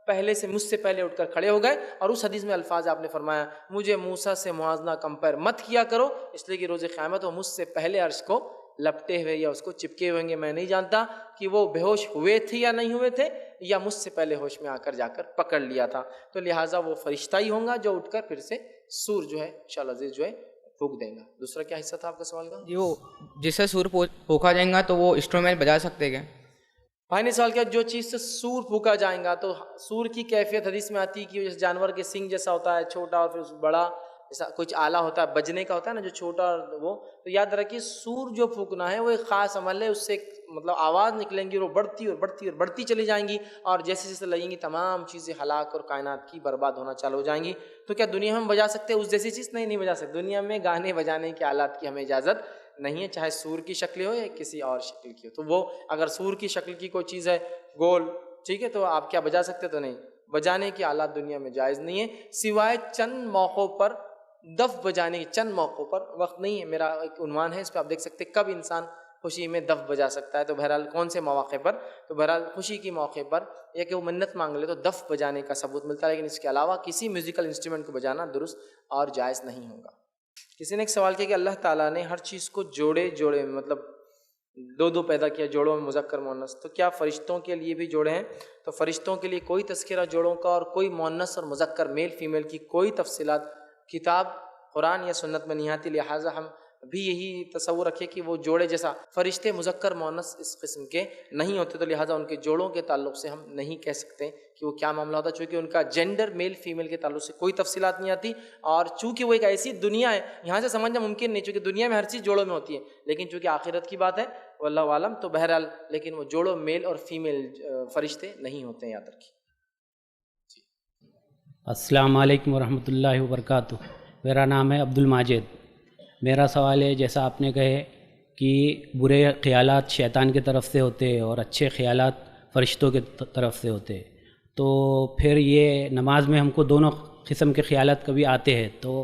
پہلے سے مجھ سے پہلے اٹھ کر کھڑے ہو گئے۔ اور اس حدیث میں الفاظ آپ نے فرمایا مجھے موسیٰ سے موازنہ کمپیئر مت کیا کرو، اس لیے کہ روز قیامت وہ مجھ سے پہلے عرش کو لپٹے ہوئے یا اس کو چپکے ہوئیں گے، میں نہیں جانتا کہ وہ بے ہوش ہوئے تھے یا نہیں ہوئے تھے، یا مجھ سے پہلے ہوش میں آ کر جا کر پکڑ لیا تھا۔ تو لہٰذا وہ فرشتہ ہی ہوں گا جو اٹھ کر پھر سے سور جو ہے انشاءاللہ عزیز جو ہے پھونک دیں گا۔ دوسرا کیا حصہ تھا آپ کا سوال کا؟ جو جس سے سور پھونکا جائے گا تو وہ انسٹرومنٹ بجا سکتے کیا؟ بھائی نے سوال کیا جو چیز سے سور پھونکا جائیں گا، تو سور کی کیفیت حدیث میں آتی ہے کہ جس جانور کے سنگ جیسا ہوتا ہے چھوٹا، اور پھر بڑا جیسا کچھ آلہ ہوتا ہے، بجنے کا ہوتا ہے نا جو چھوٹا، وہ تو یاد رکھیے سور جو پھونکنا ہے وہ ایک خاص عمل ہے، اس سے مطلب آواز نکلیں گی اور وہ بڑھتی اور بڑھتی اور بڑھتی چلی جائیں گی، اور جیسے جیسے لگیں گی تمام چیزیں ہلاک اور کائنات کی برباد ہونا چالو ہو جائیں گی۔ تو کیا دنیا میں ہم بجا سکتے ہیں اس جیسی چیز؟ نہیں بجا سکتے۔ دنیا میں گانے بجانے کے آلات کی ہمیں اجازت نہیں ہے، چاہے سور کی شکل ہو یا کسی اور شکل کی ہو۔ تو وہ اگر سور کی شکل کی کوئی چیز ہے گول، ٹھیک ہے، تو آپ کیا بجا سکتے؟ تو نہیں، بجانے کے آلات دنیا میں جائز نہیں ہے، سوائے چند موقعوں پر دف بجانے کے، چند موقعوں پر، وقت نہیں ہے، میرا ایک عنوان ہے اس پہ آپ دیکھ سکتے کب انسان خوشی میں دف بجا سکتا ہے، تو بہرحال کون سے مواقع پر، تو بہرحال خوشی کے موقع پر، یا کہ وہ منت مانگ لے تو دف بجانے کا ثبوت ملتا ہے، لیکن اس کے علاوہ کسی میوزیکل انسٹرومنٹ کو بجانا درست اور جائز نہیں ہوگا۔ کسی نے ایک سوال کیا کہ اللہ تعالیٰ نے ہر چیز کو جوڑے میں مطلب دو پیدا کیا، جوڑوں میں مذکر مؤنث، تو کیا فرشتوں کے لیے بھی جوڑے ہیں؟ تو فرشتوں کے لیے کوئی تذکرہ جوڑوں کا اور کوئی مؤنث اور مذکر میل فیمیل کی کوئی تفصیلات کتاب قرآن یا سنت میں نہیں آتی، لہٰذا ہم بھی یہی تصور رکھے کہ وہ جوڑے جیسا فرشتے مذکر مؤنث اس قسم کے نہیں ہوتے، تو لہٰذا ان کے جوڑوں کے تعلق سے ہم نہیں کہہ سکتے کہ وہ کیا معاملہ ہوتا ہے، چونکہ ان کا جینڈر میل فیمیل کے تعلق سے کوئی تفصیلات نہیں آتی، اور چونکہ وہ ایک ایسی دنیا ہے یہاں سے سمجھنا ممکن نہیں، چونکہ دنیا میں ہر چیز جوڑوں میں ہوتی ہے، لیکن چونکہ آخرت کی بات ہے واللہ عالم، تو بہرحال لیکن وہ جوڑوں میل اور فیمیل فرشتے نہیں ہوتے ہیں، یاد رکھیے۔ السلام علیکم ورحمۃ اللہ وبرکاتہ۔ میرا نام ہے عبد الماجد۔ میرا سوال ہے جیسا آپ نے کہے کہ برے خیالات شیطان کی طرف سے ہوتے اور اچھے خیالات فرشتوں کی طرف سے ہوتے، تو پھر یہ نماز میں ہم کو دونوں قسم کے خیالات کبھی آتے ہیں، تو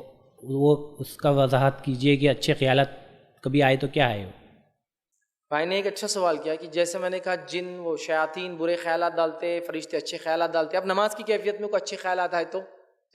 وہ اس کا وضاحت کیجئے کہ اچھے خیالات کبھی آئے تو کیا ہے؟ بھائی نے ایک اچھا سوال کیا کہ جیسے میں نے کہا جن وہ شیاطین برے خیالات ڈالتے، فرشتے اچھے خیالات ڈالتے، اب نماز کی کیفیت میں کوئی اچھے خیالات آئے تو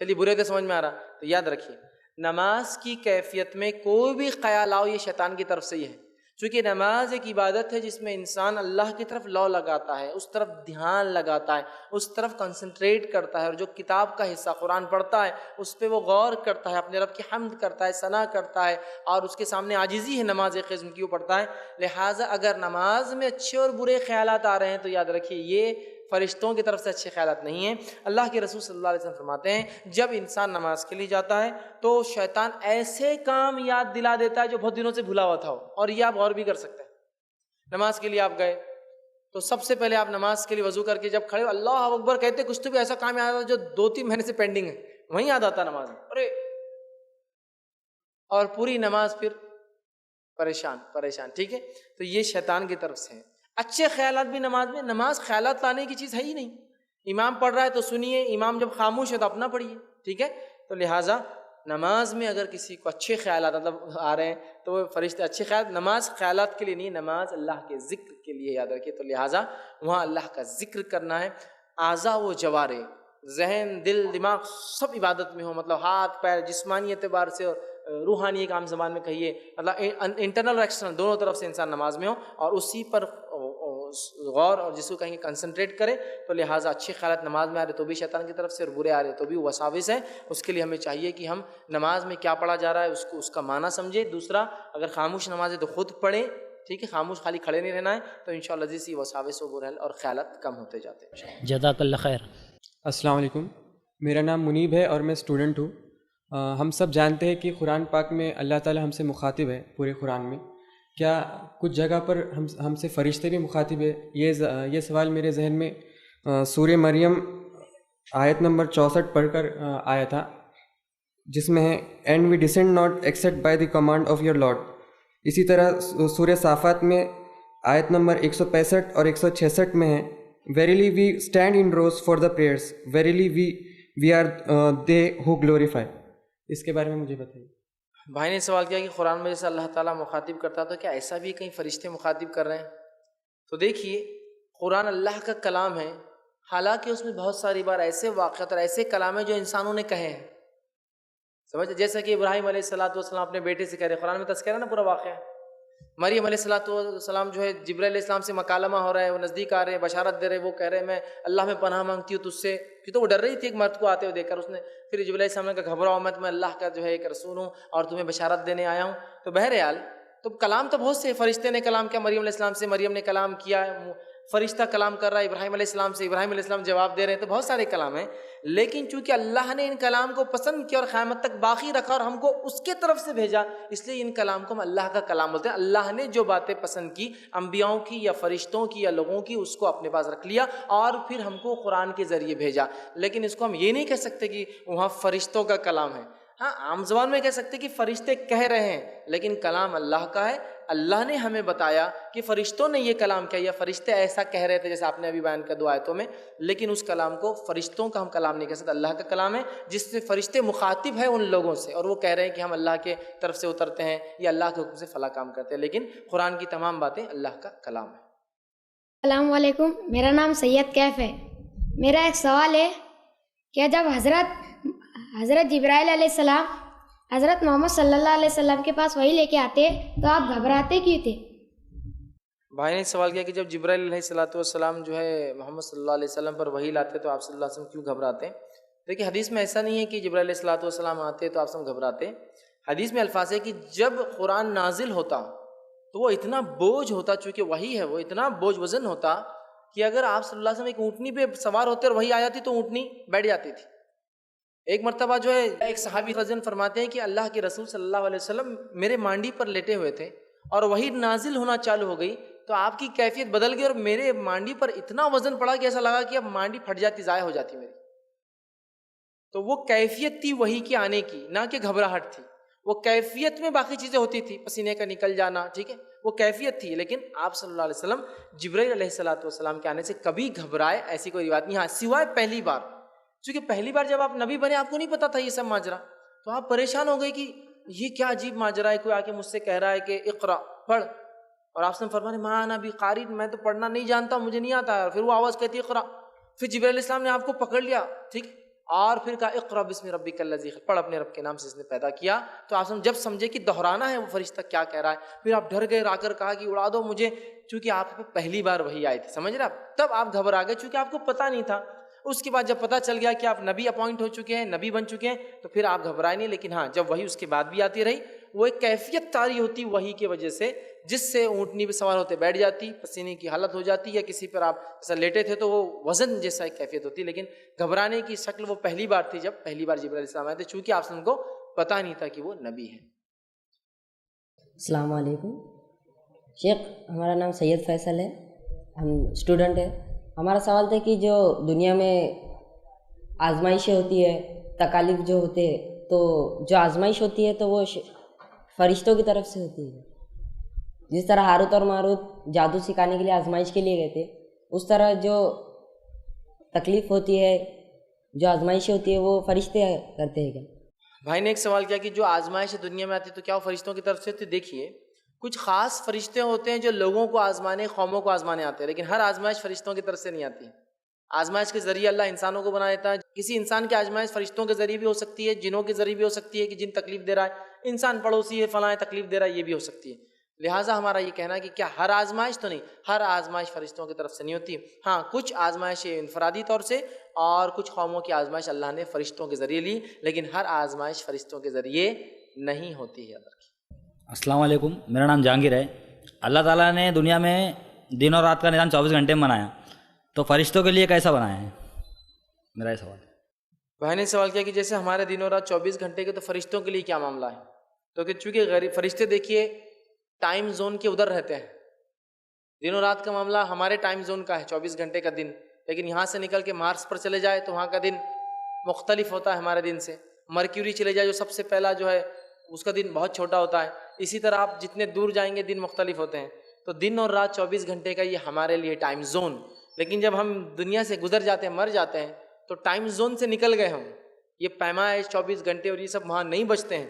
چلیے برے تو سمجھ میں آ رہا، تو یاد رکھیے نماز کی کیفیت میں کوئی بھی خیال آؤ یہ شیطان کی طرف سے ہی ہے، چونکہ نماز ایک عبادت ہے جس میں انسان اللہ کی طرف لو لگاتا ہے، اس طرف دھیان لگاتا ہے، اس طرف کنسنٹریٹ کرتا ہے، اور جو کتاب کا حصہ قرآن پڑھتا ہے اس پہ وہ غور کرتا ہے، اپنے رب کی حمد کرتا ہے، ثنا کرتا ہے، اور اس کے سامنے عاجزی ہے نماز ایک قسم کی وہ پڑھتا ہے۔ لہٰذا اگر نماز میں اچھے اور برے خیالات آ رہے ہیں تو یاد رکھیے یہ فرشتوں کی طرف سے اچھے خیالات نہیں ہیں۔ اللہ کے رسول صلی اللہ علیہ وسلم فرماتے ہیں جب انسان نماز کے لیے جاتا ہے تو شیطان ایسے کام یاد دلا دیتا ہے جو بہت دنوں سے بھولا ہوا تھا، اور یہ آپ غور بھی کر سکتے ہیں۔ نماز کے لیے آپ گئے تو سب سے پہلے آپ نماز کے لیے وضو کر کے جب کھڑے ہو اللہ اکبر کہتے کچھ تو بھی ایسا کام یاد آتا جو 2-3 مہینے سے پینڈنگ ہے، وہیں یاد آتا نماز میں، ارے، اور پوری نماز پھر پریشان، ٹھیک ہے، تو یہ شیطان کی طرف سے ہے۔ اچھے خیالات بھی نماز خیالات لانے کی چیز ہے ہی نہیں، امام پڑھ رہا ہے تو سنیے، امام جب خاموش ہے تو اپنا پڑھیے، ٹھیک ہے، تو لہٰذا نماز میں اگر کسی کو اچھے خیالات آ رہے ہیں تو وہ فرشتے اچھے خیالات، نماز خیالات کے لیے نہیں، نماز اللہ کے ذکر کے لیے، یاد رکھیے، تو لہٰذا وہاں اللہ کا ذکر کرنا ہے، اعضاء و جوارح، ذہن، دل، دماغ سب عبادت میں ہو، مطلب ہاتھ پیر جسمانی اعتبار سے اور روحانی ایک عام زبان میں کہیے، مطلب انٹرنل اور ایکسٹرنل دونوں طرف سے انسان نماز میں ہو اور اسی پر غور اور جس کو کہیں گے کنسنٹریٹ کرے، تو لہٰذا اچھے خیالات نماز میں آ رہے تو بھی شیطان کی طرف سے اور برے آ رہے تو بھی وساوس ہیں۔ اس کے لیے ہمیں چاہیے کہ ہم نماز میں کیا پڑھا جا رہا ہے اس کا معنی سمجھے۔ دوسرا، اگر خاموش نماز ہے تو خود پڑھیں، ٹھیک ہے، خاموش خالی کھڑے نہیں رہنا ہے، تو انشاءاللہ جیسی وساوس و برے اور خیالات کم ہوتے جاتے ہیں۔ جزاک اللہ خیر۔ السلام علیکم، میرا نام منیب ہے اور میں اسٹوڈنٹ ہوں۔ ہم سب جانتے ہیں کہ قرآن پاک میں اللہ تعالی ہم سے مخاطب ہے، پورے قرآن میں کیا کچھ جگہ پر ہم سے فرشتے بھی مخاطب ہے؟ یہ سوال میرے ذہن میں سورہ مریم آیت نمبر 64 پڑھ کر آیا تھا، جس میں ہے and we descend not except by the command of your Lord. اسی طرح سورہ صافات میں آیت نمبر 165 اور 166 میں ہے verily we stand in rows for the prayers verily we are they who glorify. اس کے بارے میں مجھے بتائیے. بھائی نے سوال کیا کہ قرآن میں جیسے اللہ تعالیٰ مخاطب کرتا تو کیا ایسا بھی کہیں فرشتے مخاطب کر رہے ہیں؟ تو دیکھیے قرآن اللہ کا کلام ہے، حالانکہ اس میں بہت ساری بار ایسے واقعات اور ایسے کلام ہیں جو انسانوں نے کہے ہیں. سمجھتے جیسا کہ ابراہیم علیہ السلام اپنے بیٹے سے کہہ رہے، قرآن میں تذکرہ نا پورا واقعہ. مریم علیہ السلام جو ہے جبرائیل علیہ السلام سے مکالمہ ہو رہا ہے، وہ نزدیک آ رہے ہیں، بشارت دے رہے، وہ کہہ رہے میں اللہ میں پناہ مانگتی ہوں تجھ سے. کہ تو وہ ڈر رہی تھی ایک مرد کو آتے ہوئے دیکھ کر. اس نے پھر جبرائیل علیہ السلام نے کہا گھبراؤ مت، میں اللہ کا جو ہے ایک رسول ہوں اور تمہیں بشارت دینے آیا ہوں. تو بہرحال تو کلام تو بہت سے، فرشتے نے کلام کیا مریم علیہ السلام سے، مریم نے کلام کیا، فرشتہ کلام کر رہا ہے ابراہیم علیہ السلام سے، ابراہیم علیہ السلام جواب دے رہے ہیں. تو بہت سارے کلام ہیں، لیکن چونکہ اللہ نے ان کلام کو پسند کیا اور قیامت تک باقی رکھا اور ہم کو اس کے طرف سے بھیجا، اس لیے ان کلام کو ہم اللہ کا کلام بولتے ہیں. اللہ نے جو باتیں پسند کی انبیاؤں کی یا فرشتوں کی یا لوگوں کی، اس کو اپنے پاس رکھ لیا اور پھر ہم کو قرآن کے ذریعے بھیجا. لیکن اس کو ہم یہ نہیں کہہ سکتے کہ وہاں فرشتوں کا کلام ہے. ہاں عام زبان میں کہہ سکتے کہ فرشتے کہہ رہے ہیں، لیکن کلام اللہ کا ہے. اللہ نے ہمیں بتایا کہ فرشتوں نے یہ کلام کیا یا فرشتے ایسا کہہ رہے تھے جیسے آپ نے ابھی بیان کیا 2 آیتوں میں، لیکن اس کلام کو فرشتوں کا ہم کلام نہیں کہہ سکتے، اللہ کا کلام ہے جس سے فرشتے مخاطب ہیں ان لوگوں سے، اور وہ کہہ رہے ہیں کہ ہم اللہ کے طرف سے اترتے ہیں یا اللہ کے حکم سے فلاں کام کرتے ہیں. لیکن قرآن کی تمام باتیں اللہ کا کلام ہے. السلام علیکم، میرا نام سید کیف ہے. میرا ایک سوال ہے کہ جب حضرت جبرائیل علیہ السلام حضرت محمد صلی اللہ علیہ وسلم کے پاس وہی لے کے آتے تو آپ گھبراتے کیوں تھے؟ بھائی نے سوال کیا کہ جب جبرائیل علیہ السلام جو ہے محمد صلی اللہ علیہ وسلم پر وحی لاتے تو آپ صلی اللہ علیہ وسلم کیوں گھبراتے ہیں؟ دیکھیے حدیث میں ایسا نہیں ہے کہ جبرائیل علیہ السلام آتے تو آپ سب گھبراتے. حدیث میں الفاظ ہے کہ جب قرآن نازل ہوتا تو وہ اتنا بوجھ ہوتا، چونکہ وحی ہے وہ اتنا بوجھ وزن ہوتا کہ اگر آپ صلی اللہ علیہ وسلم ایک اونٹنی پہ سوار ہوتے اور وحی آ جاتی تو اونٹنی بیٹھ جاتی تھی. ایک مرتبہ جو ہے ایک صحابی رضی فرماتے ہیں کہ اللہ کے رسول صلی اللہ علیہ وسلم میرے مانڈی پر لیٹے ہوئے تھے اور وحی نازل ہونا چالو ہو گئی تو آپ کی کیفیت بدل گئی اور میرے مانڈی پر اتنا وزن پڑا کہ ایسا لگا کہ اب مانڈی پھٹ جاتی، ضائع ہو جاتی میری. تو وہ کیفیت تھی وحی کے آنے کی، نہ کہ گھبراہٹ تھی. وہ کیفیت میں باقی چیزیں ہوتی تھی، پسینے کا نکل جانا، ٹھیک ہے، وہ کیفیت تھی. لیکن آپ صلی اللہ علیہ وسلم جبرائیل علیہ السلام کے آنے سے کبھی گھبرائے ایسی کوئی روایت نہیں. ہاں سوائے پہلی بار، چونکہ پہلی بار جب آپ نبی بنے آپ کو نہیں پتا تھا یہ سب ماجرا، تو آپ پریشان ہو گئے کہ یہ کیا عجیب ماجرا ہے، کوئی آ کے مجھ سے کہہ رہا ہے کہ اقرا پڑھ، اور آپ سے فرمانے ماں انا بقاری، میں تو پڑھنا نہیں جانتا، مجھے نہیں آتا ہے. پھر وہ آواز کہتی اقرا، پھر جبرائیل علیہ السلام نے آپ کو پکڑ لیا، ٹھیک، اور پھر کہا اقرا بسم ربک الذی خلق، پڑھ اپنے رب کے نام سے اس نے پیدا کیا. تو آپ جب سمجھے کہ دہرانا ہے وہ فرشتہ کیا کہہ رہا ہے، پھر آپ ڈر گئے، آ کر کہا کہ اڑا دو مجھے، چونکہ آپ کو پہلی بار وحی آئی تھی، سمجھ رہے آپ، تب آپ گھبرا گئے چونکہ آپ کو پتہ نہیں تھا. اس کے بعد جب پتہ چل گیا کہ آپ نبی اپوائنٹ ہو چکے ہیں، نبی بن چکے ہیں، تو پھر آپ گھبرائے نہیں. لیکن ہاں جب وحی اس کے بعد بھی آتی رہی، وہ ایک کیفیت طاری ہوتی وحی کی وجہ سے، جس سے اونٹنی پہ سوار ہوتے بیٹھ جاتی، پسینے کی حالت ہو جاتی، یا کسی پر آپ جیسا لیٹے تھے تو وہ وزن جیسا ایک کیفیت ہوتی. لیکن گھبرانے کی شکل وہ پہلی بار تھی جب پہلی بار جبرائیل علیہ السلام آئے تھے، چونکہ آپ سب کو پتہ نہیں تھا کہ وہ نبی ہے. السلام علیکم شیخ، ہمارا نام سید فیصل ہے، ہم اسٹوڈنٹ ہیں. ہمارا سوال تھا کہ جو دنیا میں آزمائشیں ہوتی ہے، تکالیف جو ہوتے ہیں، تو جو آزمائش ہوتی ہے تو وہ فرشتوں کی طرف سے ہوتی ہے. جس طرح ہاروت اور ماروت جادو سکھانے کے لیے آزمائش کے لیے گئے تھے، اس طرح جو تکلیف ہوتی ہے، جو آزمائشیں ہوتی ہے، وہ فرشتے کرتے ہیں کیا؟ بھائی نے ایک سوال کیا کہ جو آزمائش دنیا میں آتی ہے تو کیا وہ فرشتوں کی طرف سے ہوتی ہے؟ دیکھیے کچھ خاص فرشتے ہوتے ہیں جو لوگوں کو آزمانے، قوموں کو آزمانے آتے ہیں، لیکن ہر آزمائش فرشتوں کی طرف سے نہیں آتی. آزمائش کے ذریعے اللہ انسانوں کو بنا دیتا ہے. کسی انسان کی آزمائش فرشتوں کے ذریعے بھی ہو سکتی ہے، جنوں کے ذریعے بھی ہو سکتی ہے کہ جن تکلیف دے رہا ہے، انسان پڑوسی ہے فلاں تکلیف دے رہا ہے، یہ بھی ہو سکتی ہے. لہٰذا ہمارا یہ کہنا ہے کہ کیا ہر آزمائش تو نہیں، ہر آزمائش فرشتوں کی طرف سے نہیں ہوتی. ہاں کچھ آزمائش انفرادی طور سے اور کچھ قوموں کی آزمائش اللہ نے فرشتوں کے ذریعے لی، لیکن ہر آزمائش فرشتوں کے ذریعے نہیں ہوتی ہے. السلام علیکم، میرا نام جہانگیر ہے. اللہ تعالیٰ نے دنیا میں دن اور رات کا نظام 24 گھنٹے میں بنایا، تو فرشتوں کے لیے کیسا بنایا ہے؟ میرا یہ سوال ہے. بھائی نے سوال کیا کہ جیسے ہمارے دن اور رات 24 گھنٹے کے، تو فرشتوں کے لیے کیا معاملہ ہے؟ تو کہ چونکہ فرشتے دیکھیے ٹائم زون کے ادھر رہتے ہیں، دن و رات کا معاملہ ہمارے ٹائم زون کا ہے، 24 گھنٹے کا دن لیکن یہاں سے نکل کے مارس پر چلے جائے تو وہاں کا دن مختلف ہوتا ہے ہمارے دن سے. مرکیوری چلے جائے جو سب سے پہلا جو ہے اس کا دن بہت چھوٹا ہوتا ہے. اسی طرح آپ جتنے دور جائیں گے دن مختلف ہوتے ہیں. تو دن اور رات 24 گھنٹے کا یہ ہمارے لیے ٹائم زون. لیکن جب ہم دنیا سے گزر جاتے ہیں, مر جاتے ہیں, تو ٹائم زون سے نکل گئے ہم. یہ پیمائش 24 گھنٹے اور یہ سب وہاں نہیں بچتے ہیں.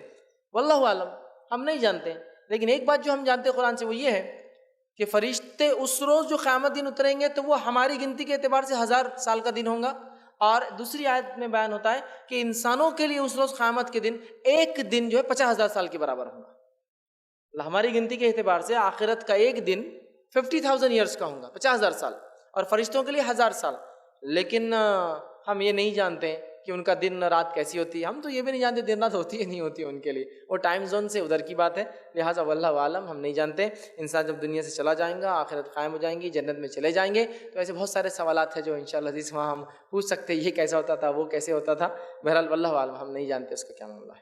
واللہ عالم, ہم نہیں جانتے. لیکن ایک بات جو ہم جانتے ہیں قرآن سے وہ یہ ہے کہ فرشتے اس روز جو قیامت دن اتریں گے تو وہ ہماری گنتی کے اعتبار سے 1000 سال کا دن ہوگا. اور دوسری آیت میں بیان ہوتا ہے کہ انسانوں کے لیے اس روز قیامت کے دن ایک دن جو ہے 50,000 سال کے برابر ہوگا. ہماری گنتی کے اعتبار سے آخرت کا ایک دن 50,000 ایئرس کا ہوگا, 50,000 سال, اور فرشتوں کے لیے 1000 سال. لیکن ہم یہ نہیں جانتے کہ ان کا دن رات کیسی ہوتی ہے. ہم تو یہ بھی نہیں جانتے دن رات ہوتی ہے نہیں ہوتی ان کے لیے. وہ ٹائم زون سے ادھر کی بات ہے. لہٰذا واللہ عالم ہم نہیں جانتے. انسان جب دنیا سے چلا جائیں گا, آخرت قائم ہو جائیں گی, جنت میں چلے جائیں گے, تو ایسے بہت سارے سوالات ہیں جو انشاءاللہ حدیث وہاں ہم پوچھ سکتے ہیں, یہ کیسا ہوتا تھا, وہ کیسے ہوتا تھا. بہرحال واللہ عالم ہم نہیں جانتے اس کا کیا معاملہ ہے.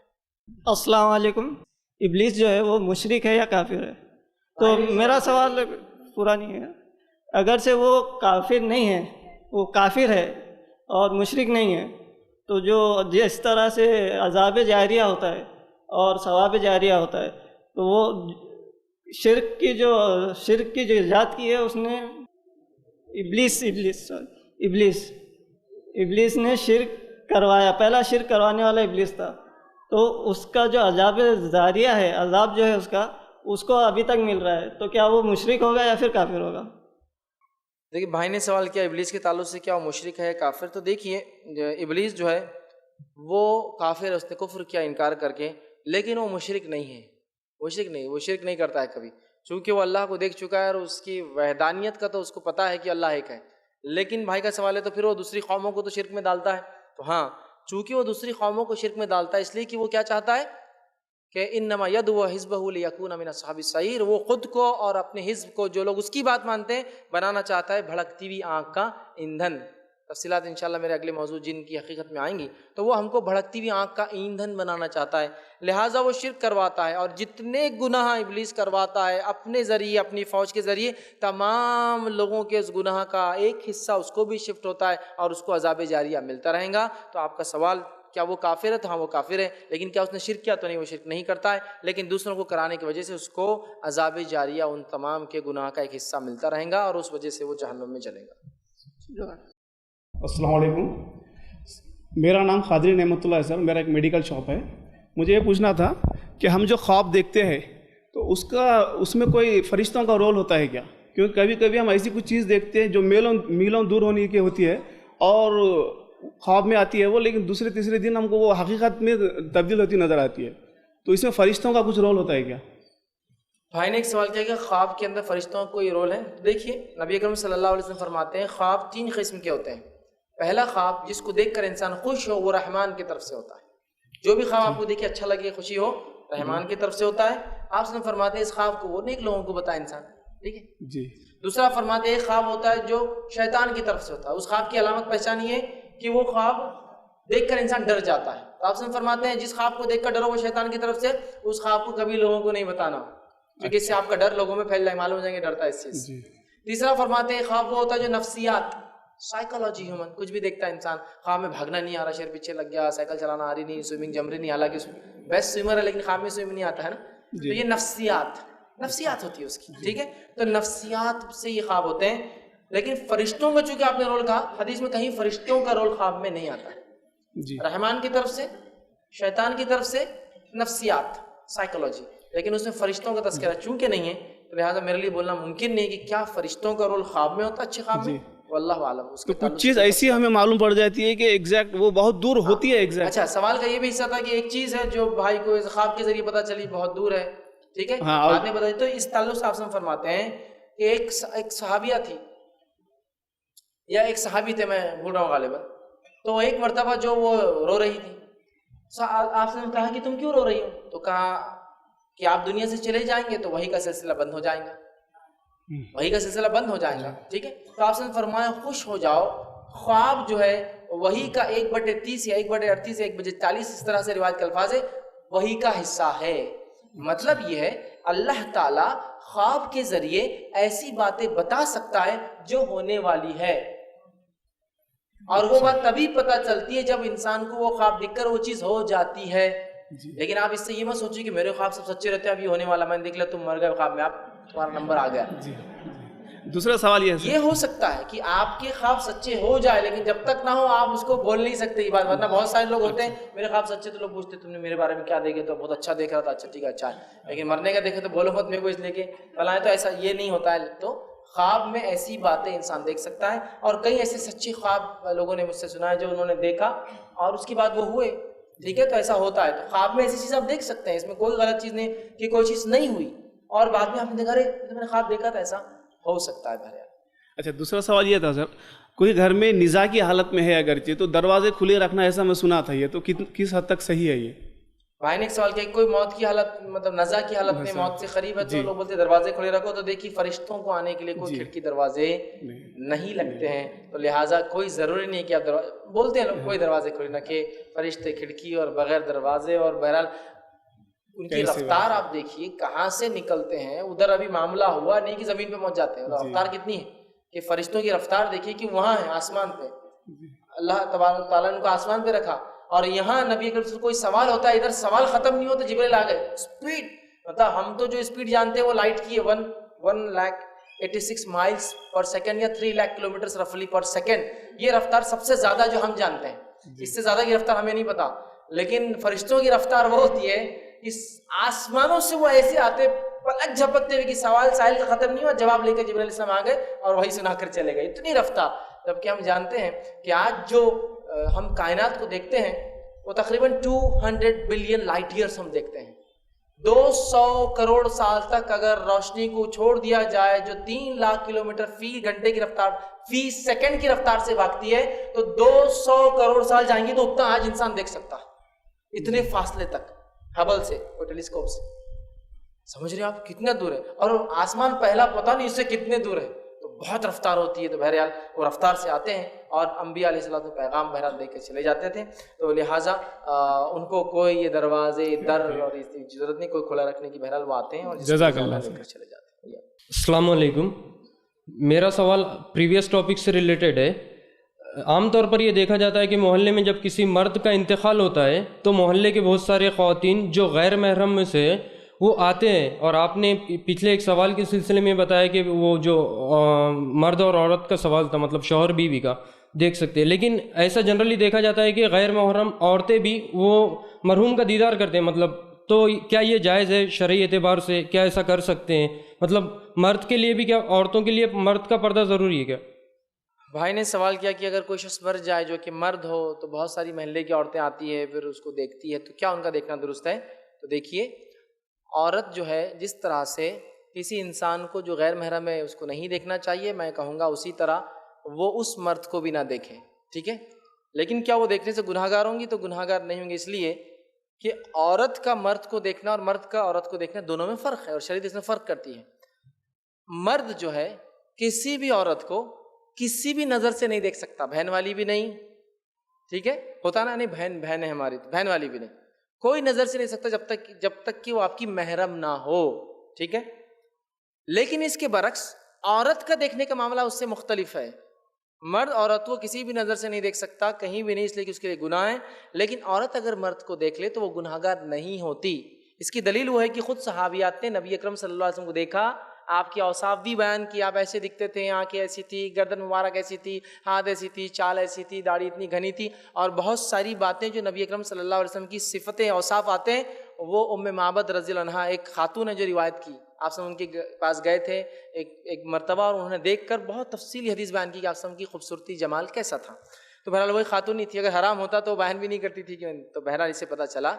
السلام علیکم. ابلیس جو ہے وہ مشرک ہے یا کافر ہے؟ تو میرا سوال پورا نہیں ہے. اگر سے وہ کافر نہیں ہے, وہ کافر ہے اور مشرک نہیں ہے, تو جو جس طرح سے عذاب جاریہ ہوتا ہے اور ثواب جاریہ ہوتا ہے, تو وہ شرک کی جو ایجاد کی ہے اس نے ابلیس نے شرک کروایا. پہلا شرک کروانے والا ابلیس تھا. تو اس کا جو عذاب جاریہ ہے, عذاب جو ہے اس کو ابھی تک مل رہا ہے. تو کیا وہ مشرک ہوگا یا پھر کافر ہوگا؟ دیکھیے بھائی نے سوال کیا ابلیس کے تعلق سے کیا وہ مشرک ہے کافر. تو دیکھیے ابلیس جو ہے وہ کافر ہے, اس نے کفر کیا انکار کر کے, لیکن وہ مشرک نہیں ہے. وہ شرک نہیں کرتا ہے کبھی, چونکہ وہ اللہ کو دیکھ چکا ہے اور اس کی وحدانیت کا تو اس کو پتہ ہے کہ اللہ ایک ہے. لیکن بھائی کا سوال ہے تو پھر وہ دوسری قوموں کو تو شرک میں ڈالتا ہے. تو ہاں, چونکہ وہ دوسری قوموں کو شرک میں ڈالتا ہے اس لیے کہ وہ کیا چاہتا ہے کہ انما یدعو حزبہ لیکون من اصحاب السعیر, وہ خود کو اور اپنے حزب کو, جو لوگ اس کی بات مانتے ہیں, بنانا چاہتا ہے بھڑکتی ہوئی آنکھ کا ایندھن. تفصیلات انشاءاللہ میرے اگلے موضوع جن کی حقیقت میں آئیں گی. تو وہ ہم کو بھڑکتی ہوئی آنکھ کا ایندھن بنانا چاہتا ہے, لہٰذا وہ شرک کرواتا ہے. اور جتنے گناہ ابلیس کرواتا ہے اپنے ذریعے, اپنی فوج کے ذریعے, تمام لوگوں کے اس گناہ کا ایک حصہ اس کو بھی شفٹ ہوتا ہے اور اس کو عذاب جاریہ ملتا رہے گا. تو آپ کا سوال کیا وہ کافر ہے؟ تو ہاں وہ کافر ہے. لیکن کیا اس نے شرک کیا؟ تو نہیں, وہ شرک نہیں کرتا ہے. لیکن دوسروں کو کرانے کی وجہ سے اس کو عذاب جاریہ ان تمام کے گناہ کا ایک حصہ ملتا رہے گا اور اس وجہ سے وہ جہنم میں جلے گا. السلام علیکم. میرا نام خادری نعمت اللہ ہے سر. میرا ایک میڈیکل شاپ ہے. مجھے یہ پوچھنا تھا کہ ہم جو خواب دیکھتے ہیں تو اس میں کوئی فرشتوں کا رول ہوتا ہے کیا؟ کیونکہ کبھی کبھی ہم ایسی کچھ چیز دیکھتے ہیں جو میلوں دور ہونے کی ہوتی ہے اور خواب میں آتی ہے وہ, لیکن دوسرے تیسرے دن ہم کو وہ حقیقت میں تبدیل ہوتی نظر آتی ہے. تو اس میں فرشتوں کا کچھ رول ہوتا ہے کیا؟ بھائی نے ایک سوال کیا کہ خواب کے اندر فرشتوں کا کوئی رول ہے. دیکھیے نبی اکرم صلی اللہ علیہ وسلم فرماتے ہیں خواب 3 قسم کے ہوتے ہیں. پہلا خواب جس کو دیکھ کر انسان خوش ہو وہ رحمان کی طرف سے ہوتا ہے. جو بھی خواب آپ کو دیکھے اچھا لگے, خوشی ہو, رحمان کی طرف سے ہوتا ہے. آپ سے فرماتے ہیں اس خواب کو وہ نیک لوگوں کو بتائے انسان, ٹھیک ہے جی. دوسرا فرماتے ہیں ایک خواب ہوتا ہے جو شیطان کی طرف سے ہوتا ہے. اس خواب کی علامت پہچان یہ ہے کہ وہ خواب دیکھ کر انسان ڈر جاتا ہے. تو آپ سے فرماتے ہیں جس خواب کو دیکھ کر ڈرو وہ شیطان کی طرف سے, اس خواب کو کبھی لوگوں کو نہیں بتانا, کیونکہ اس سے آپ کا ڈر لوگوں میں پھیل جائے, معلوم ہو جائیں گے ڈرتا ہے اس چیز سے. تیسرا فرماتے ہیں خواب وہ ہوتا ہے جو نفسیات, سائیکالوجی, ہیومن, کچھ بھی دیکھتا ہے انسان. خواب میں بھاگنا نہیں آ رہا, شیر پیچھے لگ گیا, سائیکل چلانا آ رہی نہیں, سوئمنگ جم رہی نہیں, حالانکہ بیسٹ سوئمر ہے لیکن خواب میں سوئم نہیں آتا ہے نا. تو یہ نفسیات ہوتی ہے اس کی, ٹھیک ہے. تو نفسیات سے یہ خواب ہوتے ہیں. لیکن فرشتوں کا چونکہ آپ نے رول کہا, حدیث میں کہیں فرشتوں کا رول خواب میں نہیں آتا ہے. رحمان کی طرف سے, شیطان کی طرف سے, نفسیات, سائیکالوجی, لیکن اس میں فرشتوں کا تذکرہ چونکہ نہیں ہے تو لہٰذا میرے لیے بولنا ممکن نہیں کہ کیا فرشتوں کا رول خواب میں ہوتا ہے, اچھے خواب میں. واللہ عالم. اس تو کچھ چیز ایسی ہمیں معلوم پڑ جاتی ہے کہ ایگزیکٹ وہ بہت دور ہوتی ہے. ایگزیکٹ اچھا, سوال کا یہ بھی حصہ تھا کہ ایک چیز ہے جو بھائی کو خواب کے ذریعے پتہ چلی بہت دور ہے, ٹھیک ہے, بعد میں بتائی. تو اس تعلق سے آپ سے فرماتے ہیں کہ ایک صحابیہ تھی یا ایک صحابی تھے, میں بھول رہا ہوں غالباً. تو ایک مرتبہ جو وہ رو رہی تھی, آپ سے کہا کہ تم کیوں رو رہی ہو؟ تو کہا کہ آپ دنیا سے چلے جائیں گے تو وہی کا سلسلہ بند ہو جائے گا, وہی کا سلسلہ بند ہو جائے گا, ٹھیک ہے. تو آپ سے فرمایا خوش ہو جاؤ, خواب جو ہے وہی کا 1/30 یا 1/38 یا 1/40 اس طرح سے روایت کے الفاظ ہے, وہی کا حصہ ہے. مطلب یہ ہے اللہ تعالیٰ خواب کے ذریعے ایسی باتیں بتا سکتا ہے جو ہونے والی ہے. اور وہ بات تبھی پتہ چلتی ہے جب انسان کو وہ خواب دیکھ کر وہ چیز ہو جاتی ہے. لیکن آپ اس سے یہ مت سوچیے کہ میرے خواب سب سچے رہتے ہیں, اب یہ ہونے والا, میں نے دیکھ لیا تم مر گئے خواب میں, آپ تمہارا نمبر آ گیا. دوسرا سوال یہ ہے یہ ہو سکتا ہے کہ آپ کے خواب سچے ہو جائے, لیکن جب تک نہ ہو آپ اس کو بول نہیں سکتے یہ بات. ورنہ بہت سارے لوگ ہوتے ہیں میرے خواب سچے, تو لوگ پوچھتے تم نے میرے بارے میں کیا دیکھے, تو بہت اچھا دیکھ رہا تھا, اچھا ٹھیک ہے اچھا ہے, لیکن مرنے کا دیکھے تو بولو مت میرے کو اس لے کے فلاں. تو ایسا یہ نہیں ہوتا ہے. تو خواب میں ایسی باتیں انسان دیکھ سکتا ہے, اور کئی ایسے سچے خواب لوگوں نے مجھ سے سنا ہے جو انہوں نے دیکھا اور اس کے بعد وہ ہوئے. ٹھیک ہے, تو ایسا ہوتا ہے. تو خواب میں ایسی چیز آپ دیکھ سکتے ہیں, اس میں کوئی غلط چیز نہیں کہ کوئی چیز نہیں ہوئی اور بعد میں آپ نے دیکھا ارے میں نے خواب دیکھا تھا, ایسا ہو سکتا ہے بھائی. اچھا, دوسرا سوال یہ تھا سر, کوئی گھر میں نزاع کی حالت میں ہے اگرچہ, تو دروازے کھلے رکھنا ایسا میں سنا تھا, یہ تو کس حد تک صحیح ہے یہ؟ بھائی نے ایک سوال کیا کہ کوئی موت کی حالت مطلب نزا کی حالت میں موت سے قریب ہے تو لوگ بولتے دروازے کھلے رکھو. تو دیکھیے فرشتوں کو آنے کے لیے کوئی کھڑکی دروازے نہیں لگتے ہیں, تو لہٰذا کوئی ضروری نہیں کہ آپ بولتے ہیں لوگ کوئی دروازے کھلے رکھے, فرشتے کھڑکی اور بغیر دروازے. اور بہرحال ان کی رفتار آپ دیکھیے کہاں سے نکلتے ہیں. ادھر ابھی معاملہ ہوا نہیں کہ زمین پہ پہنچ جاتے ہیں. رفتار کتنی ہے کہ فرشتوں کی رفتار دیکھیے کہ وہاں ہے آسمان پہ, اللہ تبارک و تعالیٰ نے ان کو آسمان پہ رکھا, اور یہاں نبی اکرم سے کوئی سوال ہوتا ہے ادھر سوال ختم نہیں ہوتا جبریل آ گئے. اسپیڈ مطلب ہم تو جو اسپیڈ جانتے ہیں وہ لائٹ کی ہے 1,86 مائلز پر سیکنڈ یا 3 لاکھ کلومیٹر رفلی پر سیکنڈ. یہ رفتار سب سے زیادہ جو ہم جانتے ہیں, اس سے زیادہ کی رفتار ہمیں نہیں پتا. لیکن فرشتوں کی رفتار وہ ہوتی ہے اس آسمانوں سے وہ ایسے آتے پلک جھپکتے ہوئے کہ سوال سائل کا ختم نہیں ہوا, جواب لے کر جبریل علیہ السلام آ گئے اور وہی سنا کر چلے گئے. اتنی رفتار. جبکہ ہم جانتے ہیں کہ آج جو ہم کائنات کو دیکھتے ہیں وہ تقریباً 200 بلین لائٹ ایئرس ہم دیکھتے ہیں. 200 کروڑ سال تک اگر روشنی کو چھوڑ دیا جائے جو 3 لاکھ کلومیٹر فی گھنٹے کی رفتار فی سیکنڈ کی رفتار سے بھاگتی ہے, تو 200 کروڑ سال جائیں گے تو اتنا آج انسان دیکھ سکتا ہے اتنے فاصلے تک ہبل سے, کوئی ٹیلیسکوپ سے. سمجھ رہے آپ کتنا دور ہے, اور آسمان پہلا پتہ نہیں اس سے کتنے دور ہے. تو بہت رفتار ہوتی ہے. تو بہرحال وہ رفتار سے آتے ہیں اور انبیاء علیہ السلام پیغام بہرحال دے کے چلے جاتے تھے. تو لہٰذا ان کو کوئی یہ دروازے در اور اس کی ضرورت نہیں, کوئی کھلا رکھنے کی. بہرحال وہ آتے ہیں اور جزاک اللہ لے کر چلے جاتے ہیں. السلام علیکم. میرا سوال پریویس ٹاپک سے ریلیٹڈ ہے. عام طور پر یہ دیکھا جاتا ہے کہ محلے میں جب کسی مرد کا انتقال ہوتا ہے تو محلے کے بہت سارے خواتین جو غیر محرم میں سے وہ آتے ہیں, اور آپ نے پچھلے ایک سوال کے سلسلے میں بتایا کہ وہ جو مرد اور عورت کا سوال تھا, مطلب شوہر بیوی کا دیکھ سکتے ہیں. لیکن ایسا جنرلی دیکھا جاتا ہے کہ غیر محرم عورتیں بھی وہ مرحوم کا دیدار کرتے ہیں, مطلب تو کیا یہ جائز ہے شرعی اعتبار سے؟ کیا ایسا کر سکتے ہیں؟ مطلب مرد کے لیے بھی, کیا عورتوں کے لیے مرد کا پردہ ضروری ہے کیا؟ بھائی نے سوال کیا کہ اگر کوئی شخص مر جائے جو کہ مرد ہو تو بہت ساری محلے کی عورتیں آتی ہیں پھر اس کو دیکھتی ہے, تو کیا ان کا دیکھنا درست ہے؟ تو دیکھیے عورت جو ہے جس طرح سے کسی انسان کو جو غیر محرم ہے اس کو نہیں دیکھنا چاہیے, میں کہوں گا اسی طرح وہ اس مرد کو بھی نہ دیکھیں. ٹھیک ہے, لیکن کیا وہ دیکھنے سے گناہ گار ہوں گی؟ تو گناہ گار نہیں ہوں گے, اس لیے کہ عورت کا مرد کو دیکھنا اور مرد کا عورت کو دیکھنا دونوں میں فرق ہے, اور شریعت اس میں فرق کرتی ہے. مرد جو ہے کسی بھی عورت کو کسی بھی نظر سے نہیں دیکھ سکتا, بہن والی بھی نہیں. ٹھیک ہے, ہوتا نا نہیں بہن ہے ہماری, تو بہن والی بھی نہیں, کوئی نظر سے نہیں سکتا جب تک کہ وہ آپ کی محرم نہ ہو. ٹھیک ہے, لیکن اس کے برعکس عورت کا دیکھنے کا معاملہ اس سے مختلف ہے. مرد عورت کو کسی بھی نظر سے نہیں دیکھ سکتا, کہیں بھی نہیں, اس لیے کہ اس کے لیے گناہ ہے. لیکن عورت اگر مرد کو دیکھ لے تو وہ گناہ گار نہیں ہوتی. اس کی دلیل وہ ہے کہ خود صحابیات نے نبی اکرم صلی اللہ علیہ وسلم کو دیکھا, آپ کے اوصاف بھی بیان کیے, آپ ایسے دکھتے تھے, آنکھیں ایسی تھی, گردن مبارک ایسی تھی, ہاتھ ایسی تھی, چال ایسی تھی, داڑھی اتنی گھنی تھی, اور بہت ساری باتیں جو نبی اکرم صلی اللہ علیہ وسلم کی صفتیں اوصاف آتے ہیں. وہ ام معبد رضی اللہ عنہا ایک خاتون ہے جو روایت کی, آپ سب ان کے پاس گئے تھے ایک مرتبہ, اور انہوں نے دیکھ کر بہت تفصیلی حدیث بیان کی کہ آپ سب کی خوبصورتی جمال کیسا تھا. تو بہرحال وہی خاتون نہیں تھی, اگر حرام ہوتا تو بیان بھی نہیں کرتی تھی کہ, تو بہرحال اس سے پتہ چلا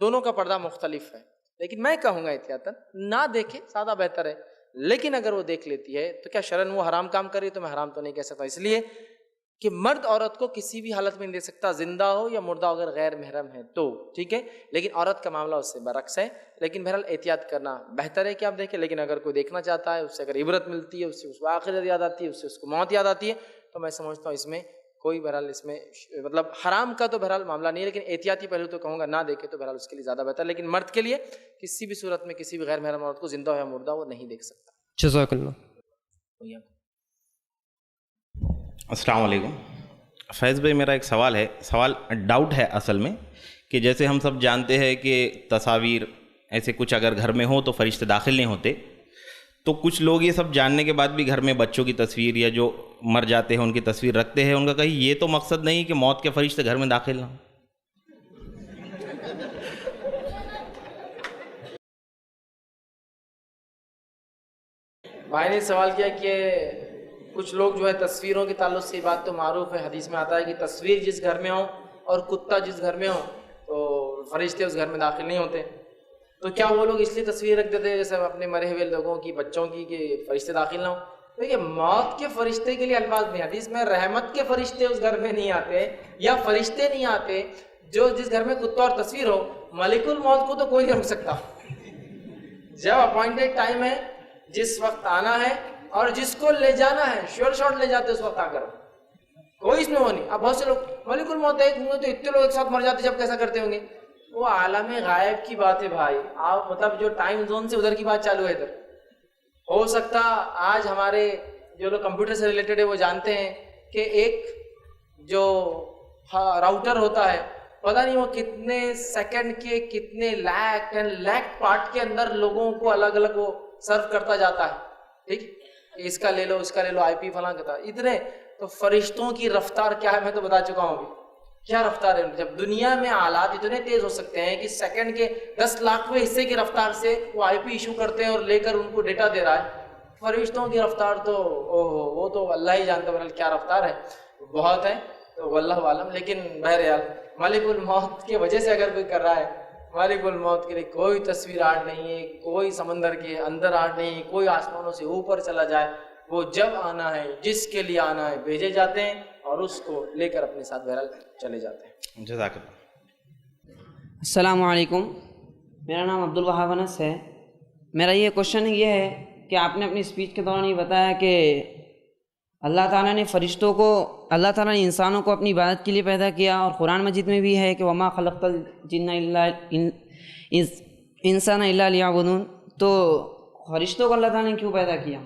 دونوں کا پردہ مختلف ہے. لیکن میں کہوں گا احتیاطاً نہ دیکھے, سادہ بہتر ہے. لیکن اگر وہ دیکھ لیتی ہے تو کیا شرعاً وہ حرام کام کر رہی ہے؟ تو میں حرام تو نہیں کہہ سکتا, اس لیے کہ مرد عورت کو کسی بھی حالت میں نہیں دیکھ سکتا, زندہ ہو یا مردہ ہو, اگر غیر محرم ہے تو. ٹھیک ہے, لیکن عورت کا معاملہ اس سے برعکس ہے. لیکن بہرحال احتیاط کرنا بہتر ہے کہ آپ دیکھیں. لیکن اگر کوئی دیکھنا چاہتا ہے, اس سے اگر عبرت ملتی ہے, اس سے اس کو آخرت یاد آتی ہے, اس سے اس کو موت یاد آتی ہے, تو میں سمجھتا ہوں اس میں کوئی بہرحال اس میں مطلب حرام کا تو بہرحال معاملہ نہیں ہے. لیکن احتیاطی پہلو تو کہوں گا نہ دیکھے تو بہرحال اس کے لیے زیادہ بہتر. لیکن مرد کے لیے کسی بھی صورت میں کسی بھی غیر محرم عورت کو زندہ ہو یا مردہ وہ نہیں دیکھ سکتا. جزاک اللہ. السلام علیکم. فیض بھائی میرا ایک سوال ڈاؤٹ ہے اصل میں، کہ جیسے ہم سب جانتے ہیں کہ تصاویر ایسے کچھ اگر گھر میں ہو تو فرشتے داخل نہیں ہوتے، تو کچھ لوگ یہ سب جاننے کے بعد بھی گھر میں بچوں کی تصویر یا جو مر جاتے ہیں ان کی تصویر رکھتے ہیں، ان کا کہیں یہ تو مقصد نہیں کہ موت کے فرشتے گھر میں داخل نہ ہوں؟ بھائی نے سوال کیا کہ کچھ لوگ جو ہے تصویروں کے تعلق سے یہ بات تو معروف ہے، حدیث میں آتا ہے کہ تصویر جس گھر میں ہو اور کتا جس گھر میں ہو تو فرشتے اس گھر میں داخل نہیں ہوتے، تو کیا وہ لوگ اس لیے تصویر رکھ دیتے ہیں جیسے اپنے مرے ہوئے لوگوں کی، بچوں کی، کہ فرشتے داخل نہ ہوں؟ دیکھیے موت کے فرشتے کے لیے الفاظ نہیں، حدیث میں رحمت کے فرشتے اس گھر میں نہیں آتے یا فرشتے نہیں آتے، جو جس گھر میں کتا اور تصویر ہو ملک الموت کو تو کوئی نہیں روک سکتا، جب اپوائنٹڈ ٹائم ہے، جس وقت آنا ہے اور جس کو لے جانا ہے شور شاٹ لے جاتے اس وقت آ کر، کوئی اس میں وہ نہیں۔ اب بہت سے لوگ ملک الموت ایک ہوں تو اتنے لوگ ایک ساتھ مر جاتے جب کیسا کرتے ہوں گے، وہ عالم غائب کی بات ہے بھائی، آپ مطلب جو ٹائم زون سے ادھر کی بات چالو ہے ادھر۔ ہو سکتا آج ہمارے جو لوگ کمپیوٹر سے ریلیٹڈ ہے وہ جانتے ہیں کہ ایک جو راؤٹر ہوتا ہے پتہ نہیں وہ کتنے سیکنڈ کے کتنے لاکھ پارٹ کے اندر لوگوں کو الگ الگ وہ سرو کرتا جاتا ہے، ٹھیک، اس کا لے لو اس کا لے لو، آئی پی فلاں کا، اتنے تو فرشتوں کی رفتار کیا ہے میں تو بتا چکا ہوں ابھی، کیا رفتار ہے۔ جب دنیا میں آلات اتنے تیز ہو سکتے ہیں کہ سیکنڈ کے 10 لاکھویں حصے کی رفتار سے وہ آئی پی ایشو کرتے ہیں اور لے کر ان کو ڈیٹا دے رہا ہے، فرشتوں کی رفتار تو وہ تو اللہ ہی جانتا ہے کیا رفتار ہے، بہت ہے، تو واللہ عالم۔ لیکن بہرحال ملک الموت کی وجہ سے اگر کوئی کر رہا ہے، ملک الموت کے لیے کوئی تصویر آرٹ نہیں ہے، کوئی سمندر کے اندر آرٹ نہیں ہے، کوئی آسمانوں سے اوپر چلا جائے، وہ جب آنا ہے جس کے لیے آنا ہے بھیجے جاتے ہیں اور اس کو لے کر اپنے ساتھ بہرحال چلے جاتے ہیں۔ جزاک اللہ۔ السلام علیکم، میرا نام عبدالوہاب انس ہے۔ میرا یہ کوشچن یہ ہے کہ آپ نے اپنی اسپیچ کے دوران یہ بتایا کہ اللہ تعالیٰ نے فرشتوں کو، اللہ تعالیٰ نے انسانوں کو اپنی عبادت کے لیے پیدا کیا، اور قرآن مجید میں بھی ہے کہ وما خلقت الجن الا انسان الا لیعبدون، تو فرشتوں کو اللہ تعالیٰ نے کیوں پیدا کیا؟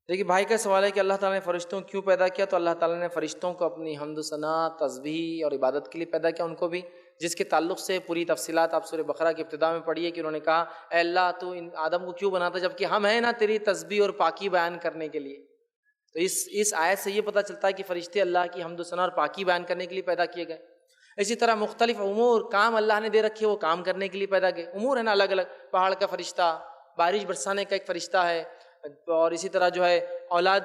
دیکھیے بھائی کا سوال ہے کہ اللہ تعالیٰ نے فرشتوں کیوں پیدا کیا، تو اللہ تعالیٰ نے فرشتوں کو اپنی حمد و ثنا، تسبیح اور عبادت کے لیے پیدا کیا، ان کو بھی، جس کے تعلق سے پوری تفصیلات آپ سورہ بقرہ کی ابتدا میں پڑھیے کہ انہوں نے کہا اے اللہ تو ان آدم کو کیوں بناتا جب کہ ہم ہیں نا تیری تسبیح اور پاکی بیان کرنے کے لیے۔ تو اس آیت سے یہ پتہ چلتا ہے کہ فرشتے اللہ کی حمد و ثنا اور پاکی بیان کرنے کے لیے پیدا کیے گئے۔ اسی طرح مختلف امور کام اللہ نے دے رکھے، وہ کام کرنے کے لیے پیدا کیے، امور ہے نا الگ الگ، پہاڑ کا فرشتہ، بارش برسانے کا ایک فرشتہ ہے، اور اسی طرح جو ہے اولاد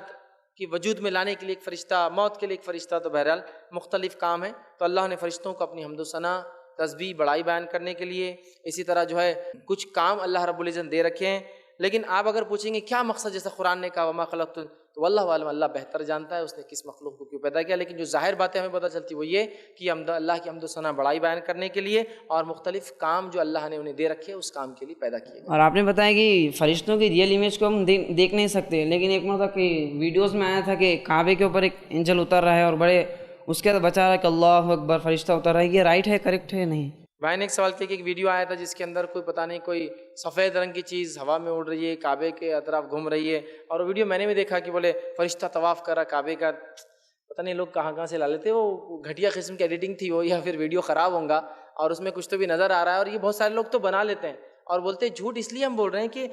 کی وجود میں لانے کے لیے ایک فرشتہ، موت کے لیے ایک فرشتہ، تو بہرحال مختلف کام ہیں۔ تو اللہ نے فرشتوں کو اپنی حمد و ثنا، تسبیح، بڑائی بیان کرنے کے لیے، اسی طرح جو ہے کچھ کام اللہ رب العزت نے دے رکھے ہیں۔ لیکن آپ اگر پوچھیں گے کیا مقصد، جیسے قرآن نے کہا وما خلقت، تو واللہ عالم، اللہ بہتر جانتا ہے اس نے کس مخلوق کو کیوں پیدا کیا، لیکن جو ظاہر باتیں ہمیں پتہ چلتی وہ یہ کہ اللہ کی حمد و ثنا، بڑائی بیان کرنے کے لیے، اور مختلف کام جو اللہ نے انہیں دے رکھے اس کام کے لیے پیدا کیے۔ اور آپ نے بتایا کہ فرشتوں کی ریئل امیج کو ہم دیکھ نہیں سکتے، لیکن ایک مرتبہ کہ ویڈیوز میں آیا تھا کہ کعبے کے اوپر ایک اینجل اتر رہا ہے اور بڑے اس کے بعد بچا رہا ہے کہ اللہ اکبر، فرشتہ اتر رہا ہے، یہ رائٹ ہے، کریکٹ ہے نہیں؟ بھائی نے ایک سوال کیا کہ ایک ویڈیو آیا تھا جس کے اندر کوئی پتہ نہیں کوئی سفید رنگ کی چیز ہوا میں اڑ رہی ہے، کعبے کے اطراف گھوم رہی ہے، اور ویڈیو میں نے بھی دیکھا کہ بولے فرشتہ طواف کر رہا کعبے کا، پتہ نہیں لوگ کہاں سے لا لیتے، وہ گھٹیا قسم کی ایڈیٹنگ تھی وہ، یا پھر ویڈیو خراب ہوں گا اور اس میں کچھ تو بھی نظر آ رہا ہے، اور یہ بہت سارے لوگ تو بنا لیتے ہیں اور بولتے ہیں جھوٹ اس لیے ہم بول رہے ہیں کہ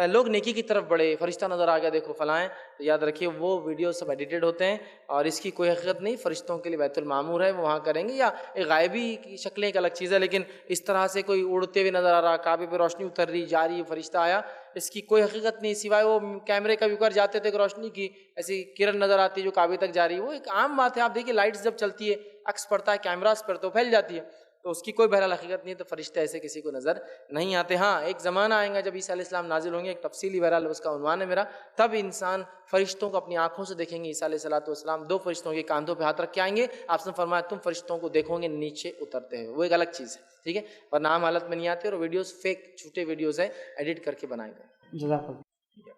لوگ نیکی کی طرف بڑھے، فرشتہ نظر آ گیا دیکھو فلاں، تو یاد رکھیے وہ ویڈیو سب ایڈیٹڈ ہوتے ہیں اور اس کی کوئی حقیقت نہیں۔ فرشتوں کے لیے بیت المعمور ہے، وہ وہاں کریں گے، یا ایک غائبی کی شکلیں ایک الگ چیز ہے، لیکن اس طرح سے کوئی اڑتے ہوئے نظر آ رہا، کعبے پہ روشنی اتر رہی جا رہی، فرشتہ آیا، اس کی کوئی حقیقت نہیں، سوائے وہ کیمرے کا اوپر جاتے تھے کہ روشنی کی ایسی کرن نظر آتی ہے جو کعبے تک جا رہی ہے، وہ ایک عام بات ہے۔ آپ دیکھیے لائٹس جب چلتی ہے، عکس پڑتا ہے کیمراز پر تو پھیل جاتی ہے، تو اس کی کوئی بہرحال حقیقت نہیں ہے، تو فرشتے ایسے کسی کو نظر نہیں آتے۔ ہاں ایک زمانہ آئے گا جب عیسیٰ علیہ السلام نازل ہوں گے، ایک تفصیلی بہرحال اس کا عنوان ہے میرا، تب انسان فرشتوں کو اپنی آنکھوں سے دیکھیں گے۔ عیسیٰ علیہ السلام 2 فرشتوں کے کاندھوں پہ ہاتھ رکھ کے آئیں گے، آپ نے فرمایا تم فرشتوں کو دیکھو گے نیچے اترتے ہوئے، وہ ایک الگ چیز ہے، ٹھیک ہے، ورنہ عام حالت میں نہیں آتے، اور ویڈیوز فیک جھوٹے ویڈیوز ہیں، ایڈٹ کر کے بنائے گئے۔ جزاک اللہ۔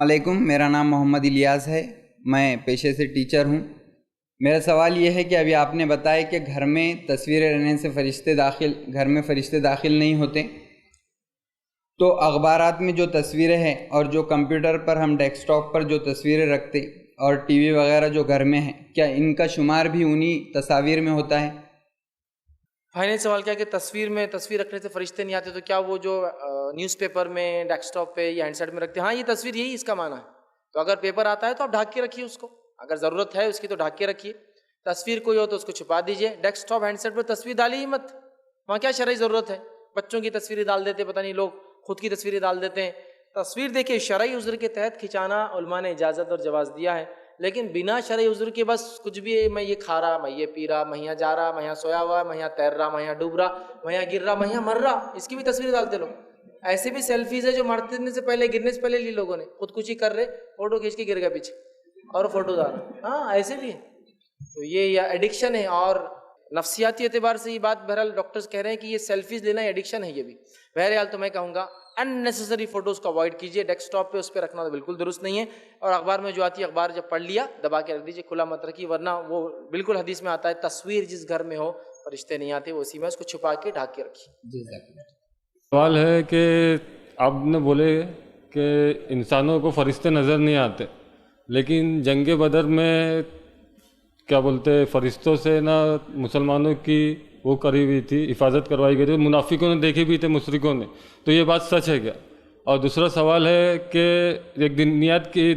علیکم، میرا نام محمد الیاس ہے، میں پیشے سے ٹیچر ہوں۔ میرا سوال یہ ہے کہ ابھی آپ نے بتایا کہ گھر میں تصویریں رہنے سے گھر میں فرشتے داخل نہیں ہوتے، تو اخبارات میں جو تصویریں ہیں اور جو کمپیوٹر پر ہم ڈیسک ٹاپ پر جو تصویریں رکھتے، اور ٹی وی وغیرہ جو گھر میں ہیں، کیا ان کا شمار بھی انہی تصاویر میں ہوتا ہے؟ بھائی نے سوال کیا کہ تصویر رکھنے سے فرشتے نہیں آتے، تو کیا وہ جو نیوز پیپر میں، ڈیسک ٹاپ پہ یا ہینڈ سیٹ میں رکھتے ہیں؟ ہاں، یہ تصویر یہی اس کا معنی ہے. تو اگر پیپر آتا ہے تو آپ ڈھک کے رکھیے اس کو، اگر ضرورت ہے اس کی تو ڈھک کے رکھیے. تصویر کوئی ہو تو اس کو چھپا دیجیے. ڈیسک ٹاپ ہینڈ سیٹ پر تصویر ڈالی ہی مت، وہاں کیا شرعی ضرورت ہے؟ بچوں کی تصویریں ڈال دیتے، پتہ نہیں لوگ خود کی تصویریں ڈال دیتے ہیں. تصویر دیکھیے شرعی عذر کے تحت کھنچانا علماء نے اجازت اور جواز دیا ہے، لیکن بنا شرعی عذر کے بس کچھ بھی، میں یہ کھا رہا، میں یہ پی رہا، میں یہاں جا رہا، میں یہاں سویا ہوا، میں یہاں تیر رہا، میں یہاں ڈوب رہا، میں یہاں گر رہا، میں یہاں مر رہا، اس کی بھی تصویر ڈالتے لوگ. ایسے بھی سیلفیز ہے جو مرنے سے پہلے، گرنے سے پہلے لی لوگوں نے، خودکشی کر رہے، فوٹو کھینچ کے گر گئے پیچھے اور فوٹو ڈال رہے. ہاں ایسے بھی ہے. تو یہ ایڈکشن ہے، اور نفسیاتی اعتبار سے یہ بات بہرحال ڈاکٹرز کہہ رہے ہیں کہ یہ سیلفیز لینا ایڈکشن ہے. یہ بھی بہرحال تو میں کہوں گا اننیسیسری فوٹوز کو اوائڈ کیجیے. ڈیسک ٹاپ پہ اس پہ رکھنا تو بالکل درست نہیں ہے. اور اخبار میں جو آتی ہے، اخبار جب پڑھ لیا دبا کے رکھ دیجیے، کھلا مت رکھیے، ورنہ وہ بالکل حدیث میں آتا ہے تصویر جس گھر میں ہو فرشتے نہیں آتے، وہ اسی میں اس کو چھپا کے ڈھک کے رکھیے. سوال ہے کہ آپ نے بولے کہ انسانوں کو فرشتے نظر نہیں آتے، لیکن جنگ بدر میں کیا بولتے فرشتوں سے نا مسلمانوں کی وہ کری ہوئی تھی، حفاظت کروائی گئی تھی، منافقوں نے دیکھی بھی تھے، مشرکوں نے، تو یہ بات سچ ہے کیا؟ اور دوسرا سوال ہے کہ ایک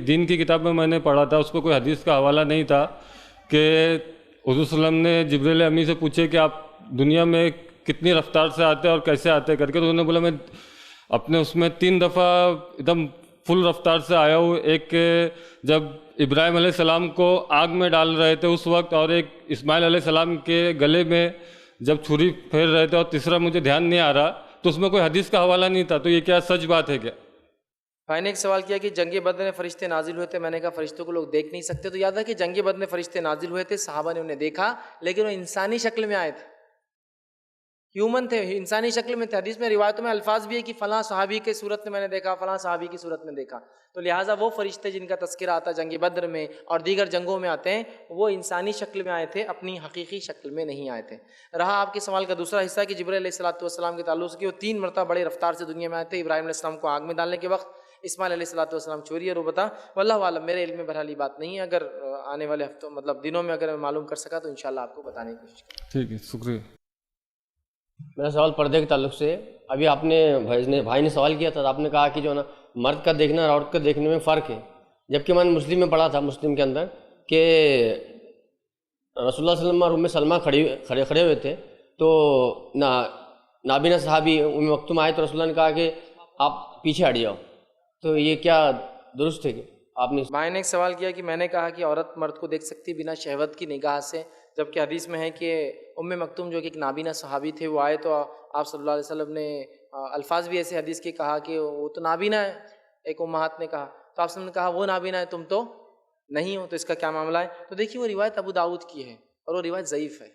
دین کی کتاب میں نے پڑھا تھا، اس پہ کوئی حدیث کا حوالہ نہیں تھا، کہ حضور صلی اللہ علیہ وسلم نے جبریل امی سے پوچھے کہ آپ دنیا میں کتنی رفتار سے آتے اور کیسے آتے کر کے، تو انہوں نے بولا میں اپنے اس میں 3 دفعہ ایک دم فل رفتار سے آیا ہوں. ایک جب ابراہیم علیہ السلام کو آگ میں ڈال رہے تھے اس وقت، اور ایک اسماعیل علیہ السلام کے گلے میں جب چھری پھیر رہے تھے، اور تیسرا مجھے دھیان نہیں آ رہا، تو اس میں کوئی حدیث کا حوالہ نہیں تھا. تو یہ کیا سچ بات ہے کیا؟ بھائی نے ایک سوال کیا کہ جنگ بدر میں فرشتے نازل ہوئے تھے، میں نے کہا فرشتوں کو لوگ دیکھ نہیں سکتے. تو یاد ہے کہ جنگ بدر میں فرشتے نازل ہوئے تھے، صحابہ نے انہیں دیکھا، لیکن وہ انسانی شکل میں آئے تھے، ہیومن تھے، انسانی شکل میں تھے. حدیث میں روایتوں میں الفاظ بھی ہے کہ فلاں صحابی کی صورت میں نے دیکھا، فلاں صحابی کی صورت میں دیکھا. تو لہٰذا وہ فرشتے جن کا تذکرہ آتا جنگ بدر میں اور دیگر جنگوں میں آتے ہیں، وہ انسانی شکل میں آئے تھے، اپنی حقیقی شکل میں نہیں آئے تھے. رہا آپ کے سوال کا دوسرا حصہ کہ جبرائیل علیہ السلام کے تعلق سے کہ وہ 3 مرتبہ بڑے رفتار سے دنیا میں آئے تھے. ابراہیم علیہ السلام کو آگ میں ڈالنے کے وقت، اسماعیل علیہ السلام چوری اور ربطہ. واللہ عالم، میرے علم میں بہرحال یہ بات نہیں ہے. اگر آنے والے ہفتوں دنوں میں اگر میں معلوم کر سکا تو انشاءاللہ آپ کو بتانے کی کوشش کروں. ٹھیک ہے، شکریہ. میرا سوال پردے کے تعلق سے. ابھی آپ نے بھائی نے سوال کیا تھا، آپ نے کہا کہ جو نا مرد کا دیکھنا اور عورت کا دیکھنے میں فرق ہے، جبکہ میں نے مسلم میں پڑھا تھا، مسلم کے اندر، کہ رسول اللہ صلی اللہ علیہ وسلم اور ام سلمہ کھڑے ہوئے تھے، تو نابینا صحابی ام مکتوم آئے تو رسول اللہ نے کہا کہ آپ پیچھے ہٹ جاؤ. تو یہ کیا درست ہے کہ آپ نے؟ بھائی نے ایک سوال کیا کہ میں نے کہا کہ عورت مرد کو دیکھ سکتی بنا شہوت کی نگاہ سے، جبکہ حدیث میں ہے کہ ام مکتوم جو کہ ایک نابینا صحابی تھے، وہ آئے تو آپ صلی اللہ علیہ وسلم نے الفاظ بھی ایسے حدیث کے کہا کہ وہ تو نابینا ہے، ایک امہات نے کہا، تو آپ صلی اللہ علیہ وسلم نے کہا وہ نابینا ہے، تم تو نہیں ہو، تو اس کا کیا معاملہ ہے؟ تو دیکھیے وہ روایت ابو داؤد کی ہے اور وہ روایت ضعیف ہے،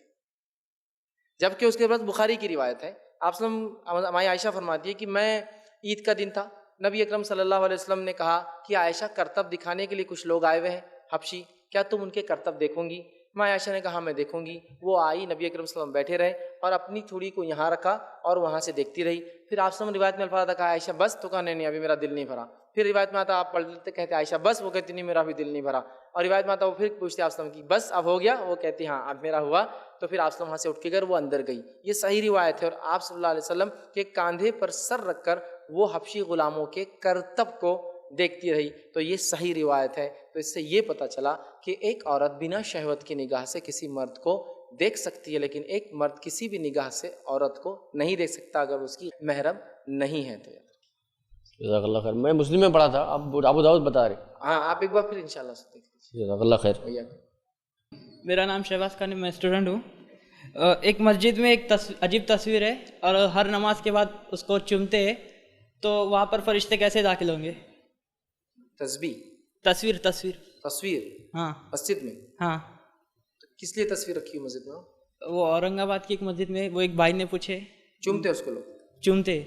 جبکہ اس کے بعد بخاری کی روایت ہے. آپ صلی اللہ علیہ وسلم، ہماری عائشہ فرماتی ہے کہ میں عید کا دن تھا، نبی اکرم صلی اللہ علیہ وسلم نے کہا کہ عائشہ کرتب دکھانے کے لیے کچھ لوگ آئے ہوئے ہیں حبشی، کیا تم ان کے کرتب دیکھوں گی؟ میں عائشہ نے کہا ہاں میں دیکھوں گی. وہ آئی، نبی اکرم صلی اللہ علیہ وسلم بیٹھے رہے اور اپنی تھوڑی کو یہاں رکھا اور وہاں سے دیکھتی رہی. پھر آپ صلی اللہ علیہ وسلم روایت میں الفاظ آتا، کہا عائشہ بس، تو کہا نہیں ابھی میرا دل نہیں بھرا. پھر روایت میں آتا آپ پڑھتے کہتے عائشہ بس، وہ کہتی نہیں میرا بھی دل نہیں بھرا. اور روایت میں آتا وہ پھر پوچھتے آپ صلی اللہ علیہ وسلم کی بس اب ہو گیا، وہ کہتی ہاں اب میرا ہوا. تو پھر آپ صلی اللہ علیہ وسلم وہاں سے اٹھ کے گئے، وہ اندر گئی. یہ صحیح روایت ہے. اور آپ صلی اللہ علیہ وسلم کے کاندھے پر سر رکھ کر وہ حبشی غلاموں کے کرتب کو دیکھتی رہی. تو یہ صحیح روایت ہے. تو اس سے یہ پتہ چلا کہ ایک عورت بنا شہوت کی نگاہ سے کسی مرد کو دیکھ سکتی ہے، لیکن ایک مرد کسی بھی نگاہ سے عورت کو نہیں دیکھ سکتا اگر اس کی محرم نہیں ہے. تو جزاک اللہ خیر. میں مسلم میں پڑھا تھا، ابو داؤد بتا رہے. ہاں آپ ایک بار پھر انشاءاللہ سے دیکھ لیجیے. جزاک اللہ خیر. میرا نام شہباز خان ہے، میں اسٹوڈنٹ ہوں. ایک مسجد میں ایک عجیب تصویر ہے اور ہر نماز کے بعد اس کو چومتے ہیں، تو وہاں پر فرشتے کیسے داخل ہوں گے؟ تصویر ہاں مسجد میں. ہاں تو کس لیے تصویر رکھی ہو مسجد میں؟ وہ اورنگ آباد کی ایک مسجد میں، وہ ایک بھائی نے پوچھے. چومتے اس کو لوگ؟ چومتے.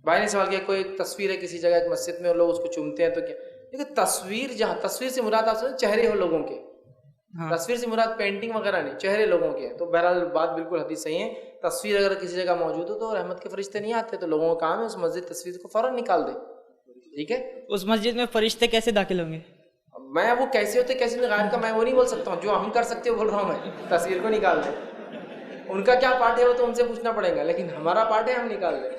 بھائی نے سوال کیا کوئی تصویر ہے کسی جگہ ایک مسجد میں اور لوگ اس کو چومتے ہیں، تو کیا دیکھیں تصویر، جہاں تصویر سے مراد آپ چہرے ہو لوگوں کے، تصویر سے مراد پینٹنگ وغیرہ نہیں، چہرے لوگوں کے. تو بہرحال بات بالکل حدیث صحیح ہے. تصویر اگر کسی جگہ موجود ہو تو رحمت کے فرشتے نہیں آتے، تو لوگوں کا کام ہے اس مسجد تصویر کو فوراً نکال دے. ٹھیک ہے. اس مسجد میں فرشتے کیسے داخل ہوں گے؟ میں وہ کیسے ہوتے کیسے نہیں غائب کا میں وہ نہیں بول سکتا ہوں، جو ہم کر سکتے ہو بول رہا ہوں میں، تصویر کو نکال دیں. ان کا کیا پارٹ ہے وہ تو ان سے پوچھنا پڑے گا، لیکن ہمارا پارٹ ہے ہم نکال دیں.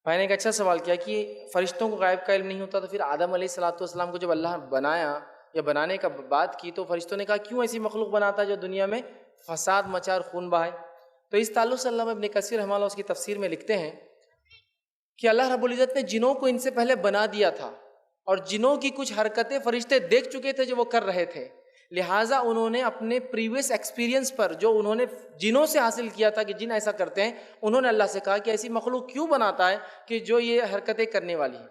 میں نے ایک اچھا سوال کیا کہ فرشتوں کو غائب کا علم نہیں ہوتا، تو پھر آدم علیہ الصلوۃ والسلام کو جب اللہ بنایا یا بنانے کا بات کی تو فرشتوں نے کہا کیوں ایسی مخلوق بناتا ہے جو دنیا میں فساد مچا اور خون بہائے؟ تو اس تعلق سے علامہ ابن کثیر رحمہ اللہ اس کی تفسیر میں لکھتے ہیں کہ اللہ رب العزت نے جنوں کو ان سے پہلے بنا دیا تھا، اور جنوں کی کچھ حرکتیں فرشتے دیکھ چکے تھے جو وہ کر رہے تھے، لہٰذا انہوں نے اپنے پریویس ایکسپیرینس پر جو انہوں نے جنوں سے حاصل کیا تھا کہ جن ایسا کرتے ہیں، انہوں نے اللہ سے کہا کہ ایسی مخلوق کیوں بناتا ہے کہ جو یہ حرکتیں کرنے والی ہیں.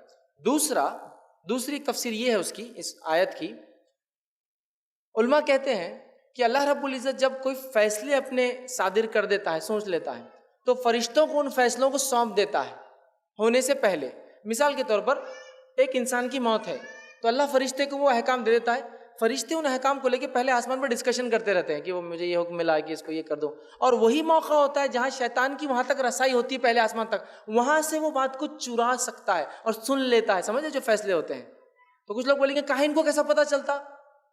دوسری تفسیر یہ ہے اس کی، اس آیت کی، علماء کہتے ہیں کہ اللہ رب العزت جب کوئی فیصلے اپنے صادر کر دیتا ہے، سوچ لیتا ہے، تو فرشتوں کو ان فیصلوں کو سونپ دیتا ہے ہونے سے پہلے. مثال کے طور پر ایک انسان کی موت ہے تو اللہ فرشتے کو وہ احکام دے دیتا ہے، فرشتے ان احکام کو لے کے پہلے آسمان پر ڈسکشن کرتے رہتے ہیں کہ وہ مجھے یہ حکم ملا کہ اس کو یہ کر دو، اور وہی موقع ہوتا ہے جہاں شیطان کی وہاں تک رسائی ہوتی ہے پہلے آسمان تک، وہاں سے وہ بات کو چرا سکتا ہے اور سن لیتا ہے، سمجھے جو فیصلے ہوتے ہیں. تو کچھ لوگ بولیں گے کاہن کو کیسا پتہ چلتا،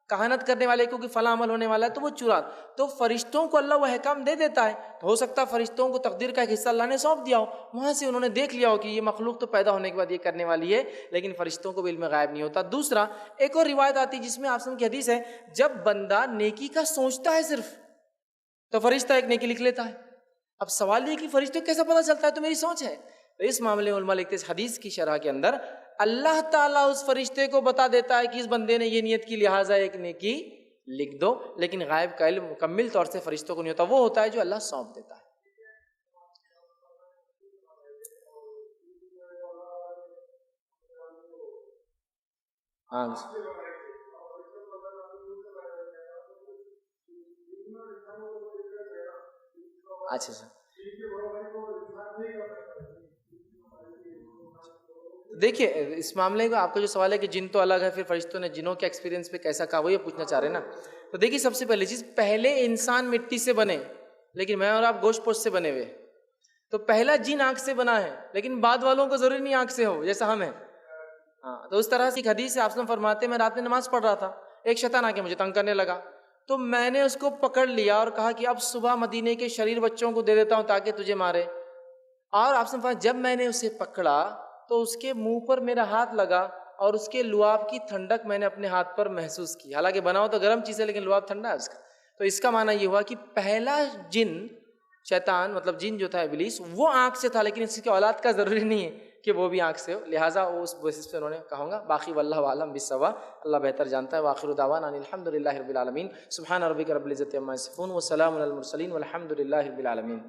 کہانت کرنے والے کو کہ فلاں عمل ہونے والا ہے تو وہ چرا، تو فرشتوں کو اللہ وہ احکام دے دیتا ہے. تو ہو سکتا ہے فرشتوں کو تقدیر کا ایک حصہ اللہ نے سونپ دیا ہو، وہاں سے انہوں نے دیکھ لیا ہو کہ یہ مخلوق تو پیدا ہونے کے بعد یہ کرنے والی ہے، لیکن فرشتوں کو بھی علم غائب نہیں ہوتا. دوسرا ایک اور روایت آتی جس میں آپ کی حدیث ہے، جب بندہ نیکی کا سوچتا ہے صرف تو فرشتہ ایک نیکی لکھ لیتا ہے. اب سوال یہ کہ فرشتوں کو کیسا پتہ چلتا ہے، تو میری سوچ ہے. تو اس معاملے میں علماء لکھتے ہیں اس حدیث کی شرح کے اندر اللہ تعالیٰ اس فرشتے کو بتا دیتا ہے کہ اس بندے نے یہ نیت کی لہٰذا ایک نیکی لکھ دو، لیکن غائب کا علم مکمل طور سے فرشتوں کو نہیں ہوتا، وہ ہوتا ہے جو اللہ سونپ دیتا ہے. ہاں اچھا سر، دیکھیے اس معاملے کا آپ کا جو سوال ہے کہ جن تو الگ ہے، پھر فرشتوں نے جنوں کے ایکسپیرینس پہ کیسا کہا وہ یہ پوچھنا چاہ رہے ہیں نا. تو دیکھیے سب سے پہلی چیز، پہلے انسان مٹی سے بنے لیکن میں اور آپ گوشت پوشت سے بنے ہوئے. تو پہلا جن آنکھ سے بنا ہے لیکن بعد والوں کو ضروری نہیں آنکھ سے ہو جیسا ہم ہیں. ہاں تو اس طرح سے ایک حدیث سے آپ فرماتے ہیں میں رات میں نماز پڑھ رہا تھا، ایک شیطان آ کے مجھے تنگ کرنے لگا، تو میں نے اس کو پکڑ لیا اور کہا کہ اب صبح مدینے کے شریر بچوں کو دے دیتا ہوں تاکہ تجھے مارے. اور آپ سے جب میں نے اسے پکڑا تو اس کے منہ پر میرا ہاتھ لگا اور اس کے لعاب کی ٹھنڈک میں نے اپنے ہاتھ پر محسوس کی، حالانکہ بنا ہو تو گرم چیز ہے لیکن لعاب ٹھنڈا ہے اس کا. تو اس کا معنی یہ ہوا کہ پہلا جن شیطان مطلب جن جو تھا ابلیس وہ آنکھ سے تھا، لیکن اس کی اولاد کا ضروری نہیں ہے کہ وہ بھی آنکھ سے ہو، لہٰذا وہ اس بیسس پہ انہوں نے کہوں گا. باقی واللہ اعلم بالصواب، اللہ بہتر جانتا ہے. وآخر دعوانا ان الحمد للہ رب العالمین. سبحان ربک رب العزۃ عما یصفون وسلام علی المرسلین والحمد للہ رب العالمین.